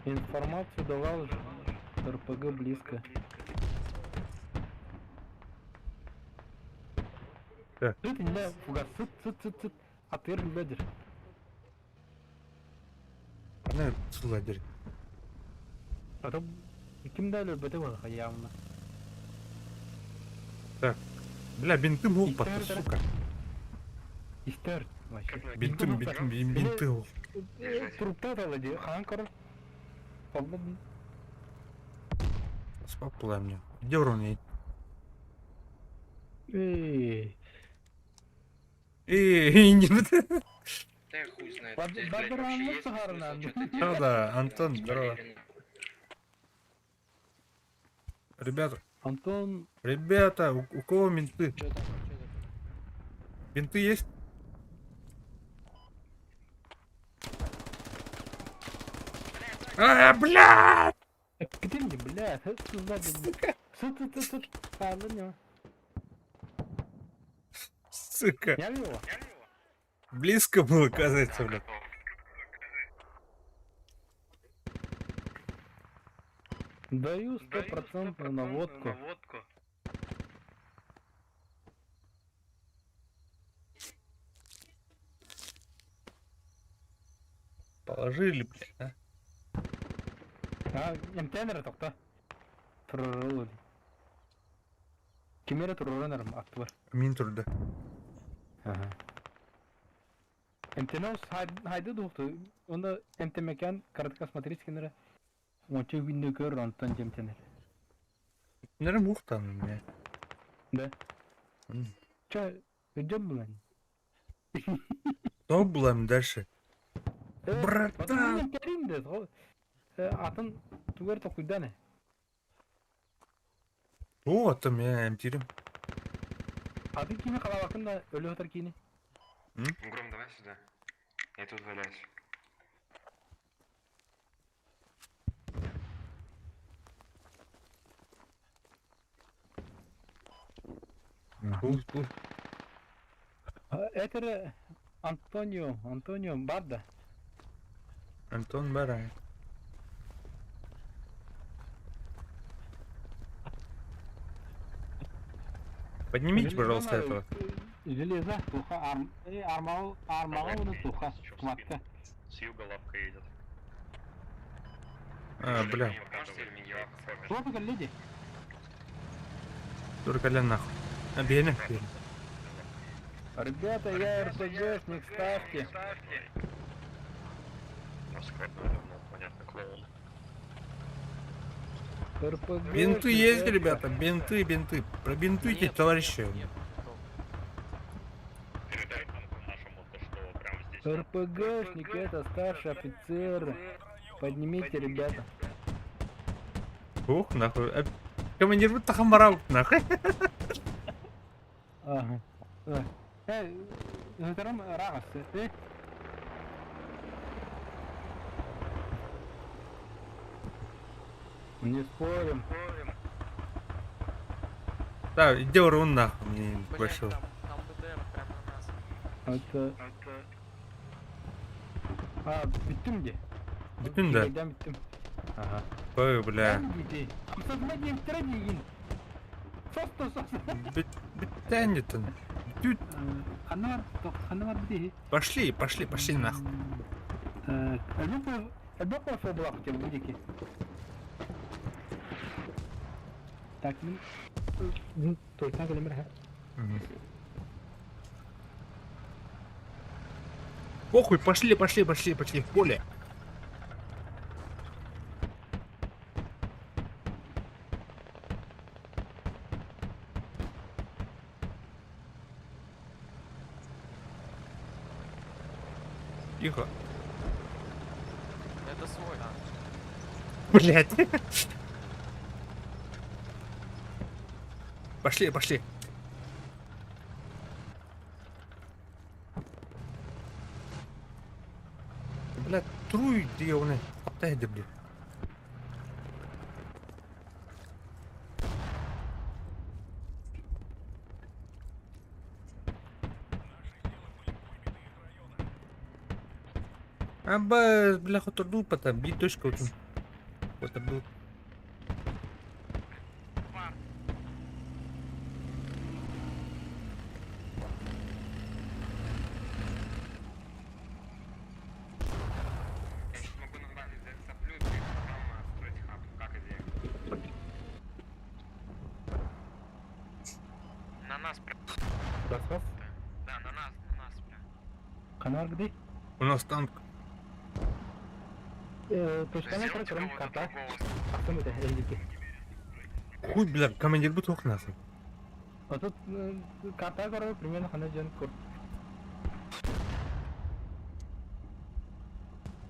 Информацию давал же. РПГ близко. Так. Ты не фугас, цыт. Отверг бедер. Ана суладыр. А то ким дали беде var явно. Так. Бля, бинтым ул патты, сука. Истер вообще. Бинтым. Трупта да лади, хан кор. Погнали. Спак пулай мне. Где уровень? Эй, не Да хуй знает. Под- Здесь, блядь, Бадыран вообще ну есть сахарна. смысл что-то Ну делать? да, Антон, здорово. Ребята, у кого менты? Менты есть? Блядь! Где мне, блядь? Сука. Ладно. Сука. Я его. Близко было, оказывается, блядь. Даю 100% наводку. Положили, блядь, а? МТНР токта. Турурулу. Кимера турурунар актывар. Мин турда. Ага. МТНОС хайды духту. Онда МТМКан коротко смотреть кинера. Он че видно көр Антон МТНР. Наверное, мухтан у меня. Да. Че, идем, блин? Что было дальше? Братан! Атын тугар токуйданы. О, там я эмтирим. Атын кими калабакында өлө отыр кини. Гром, давай сюда. Я тут валяюсь. Это Антонио Барда. Антон Барай. Поднимите, пожалуйста, этого. Железа, туха, армала, туха, матка. С юга лапка едет. Бля. Что ты, леди? Только ля нахуй. Бейна. Ребята, я РПГшник, ставьте. Понятно, клоун. РПГшник. Бинты есть, ребята, бинты. Пробинтуйте, товарищи. Передай танку нашему, то что прямо здесь. РПГшник, это старший офицер. Поднимите, ребята. Ух, нахуй. Командир, вы тахамарау, нахуй. Ага. Затором рагас, ты? Не спорим. Да, иди урон нахуй, не пошел. Это... Биттим где? Биттим, да. Биттим. Ага. Ой, бля. Биттянитон. Пошли нахуй. Так, ну, точно говорим, Похуй, пошли в поле. Тихо. Это свой. Блять. Пошли. Блять, труй, где он? Каптай, да, блядь. Абба, бля, оторду потом, бить точка вот. Оторду. На нас прям. Басов? Да, на нас прям. Канал где? У нас танк. Точка на кроме карта. Что мы-то, эльдики? Хуй, бля, командир бы только нас. А тут карта, короче, примерно ханаджан кор.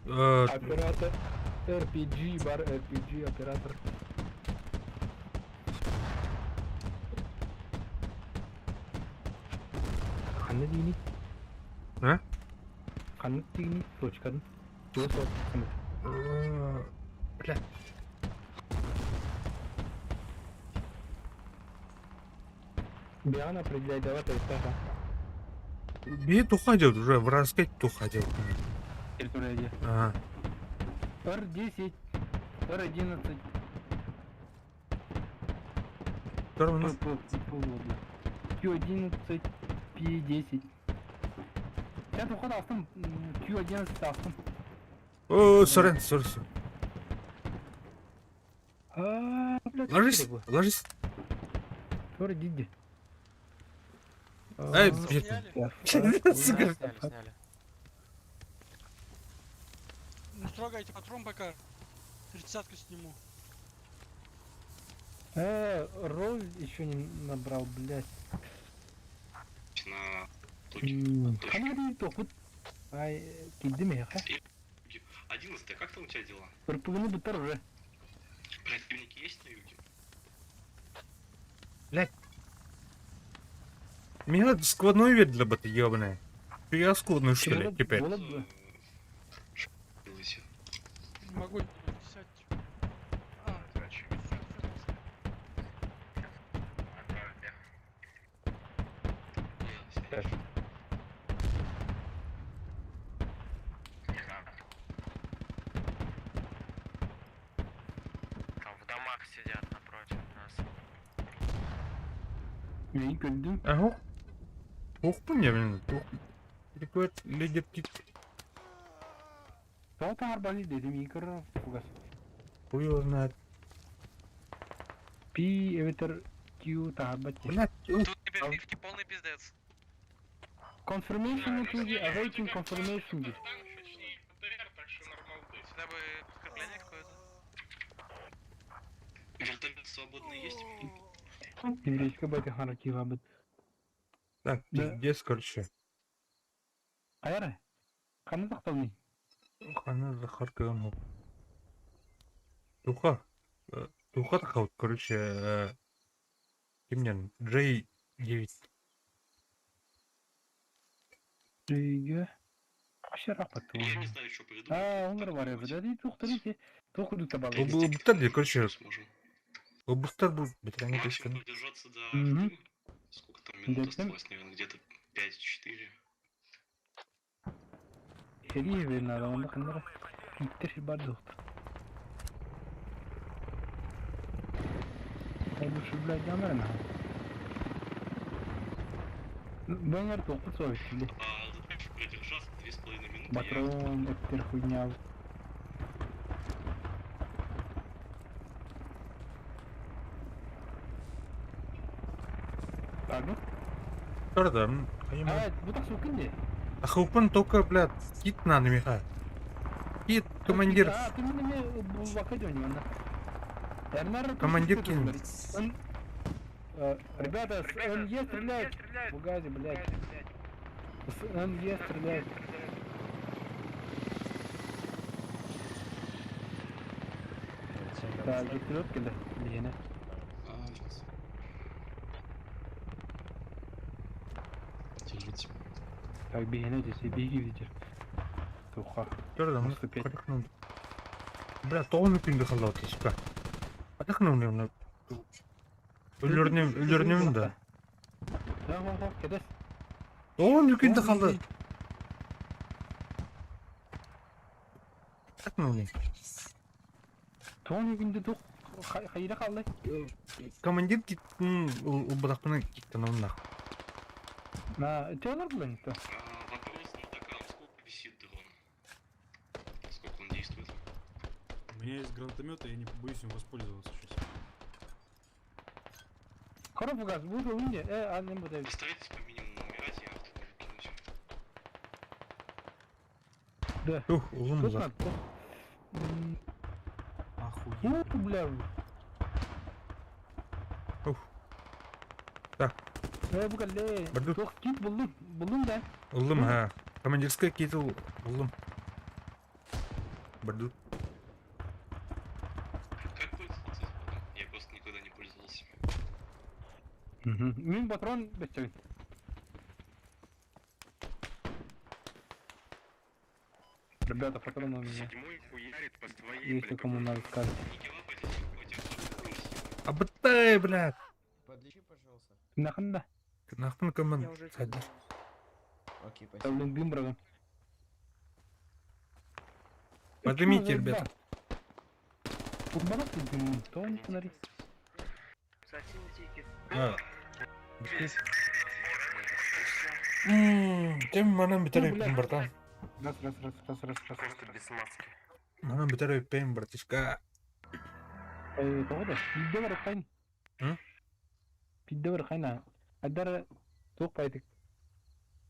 Оператор. RPG, бар RPG, оператор. Ханна дини? А? Ханна дини? Точка. Чего Бля. Биан определяет, давай, то есть так. Бит уходил уже, в распять уходил. Территория где? Ага. R10, R11. Тормоз. Q11, P10. Сейчас уход астым, Q11 астым. О, сорян. Ложись. Sorry, Диди. Ай, блядь. Сука. Сняли. Не трогайте патрон пока. 30-ку сниму. Ролл еще не набрал, блядь. На Камари тохут. Ай, киди меня, ха? 11, как там у тебя дела? Пропугну бутер уже. Противники есть на юге? Блядь. Меня складной вид для бота, ёбаная. Я складный, что ли, теперь? Могу сядь. Там в домах сидят напротив нас. Неyi gördüm? Ага. Ух, блин, ух. Такой лидер кит. Daha tarbalı dedim iyi kırır fugas. Хуй его знает. P эветер Q тарбат. Блядь, Тут тебе фифки полный пиздец. Confirmation услуги, awaiting confirmation бит. Сюда бы подкрепление какое-то. Вертолет свободный есть? Еврейская бэка характива бит. Так, пиздец, короче. Аяра? Қаны тақталмай? Қаны Захаркадан ол. Туха тақауд, короче, кімнен? J9. J9? Ашар апатты Я не знаю, что придумать. Онлар бар еді, дәді тұқтыры тоқуды табалы. Бұлттар де, короче, бұлттар бұл бітірәне Максимум кешкен. продержаться до... Сколько там минут осталось, наверное, где-то 5-4. Херие верін адамында қандыра. Иттер бар доқтыр. Әлбіші блядь дамар ана. Бәңер тоқы совестілі. Задача продержаться 2,5 минуты. Патрон, эттер хуйня. Пардон? Тордам. Bu da сукин де. Ахупан только, блядь, кит надо, Миха. Кит, командир. Ты мне был в академии, Командир кинул. Ребята, с НЕ стреляют. В газе, блядь. С НЕ стреляют. Так, вертолет келді. Бейне. Так, бейне десе, беги видер. Туха. Тордам. Бля, тоғын күнді қалауды, сука. Атақнау не оны. Өлернем да. Кедес. Тоғын күнді қалды. Атақнау не. Тоғын күнді тұқ. Қайда қалды? Командир киттің ұлбадақпына киттің оннақ. Тёнер блин, то? Вопрос на таком, сколько висит дрон? Сколько он действует? У меня есть гранатомет, и я не побоюсь им воспользоваться сейчас. Коробу газ, буду мне, не буду. Постарайтесь по минимуму умирать, я автомобиль кинуть. Да. Ух, улым Тут ұзақ. надо. Охуеть. Бля. Ух. Так. Бұғале. Бардық. Тоқ кит бұлдым да. Улым, ха. Командирская киті улым. Бардут. Как пользоваться? Я просто никогда не пользовался. Мен патрон бәстен. Ребята, патрон у меня. Седьмой хуярит по своей, Если кому надо сказать. Абытай, блядь. Подлечи, пожалуйста. Наханда. Нахтын команд. Сәді. Окей, спасибо. Тавлен бимбраган. Поднимите, ребята. Футболок ты тон фонари. Тем манам бітер өйппен, братан. Раз. Просто без маски. Манам бітер өйппен, братишка. Тоғыда, пидде бар қайын. Пидде бар қайна. Аддар тоқ байдық.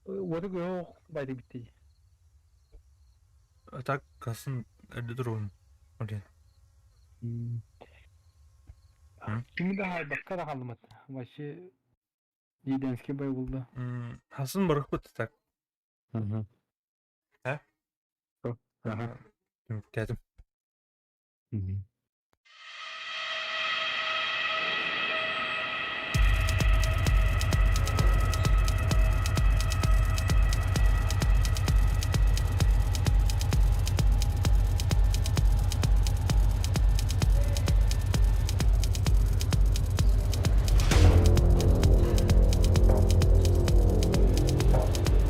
Оды көйоқ байдық бітті. Так, касын әді тұруын. Олен. Şimdi daha bakka da kaldım hatta. Başı Yidenski bay buldu. Haсын барық бұтты так. Ә? Ага. Тәдім.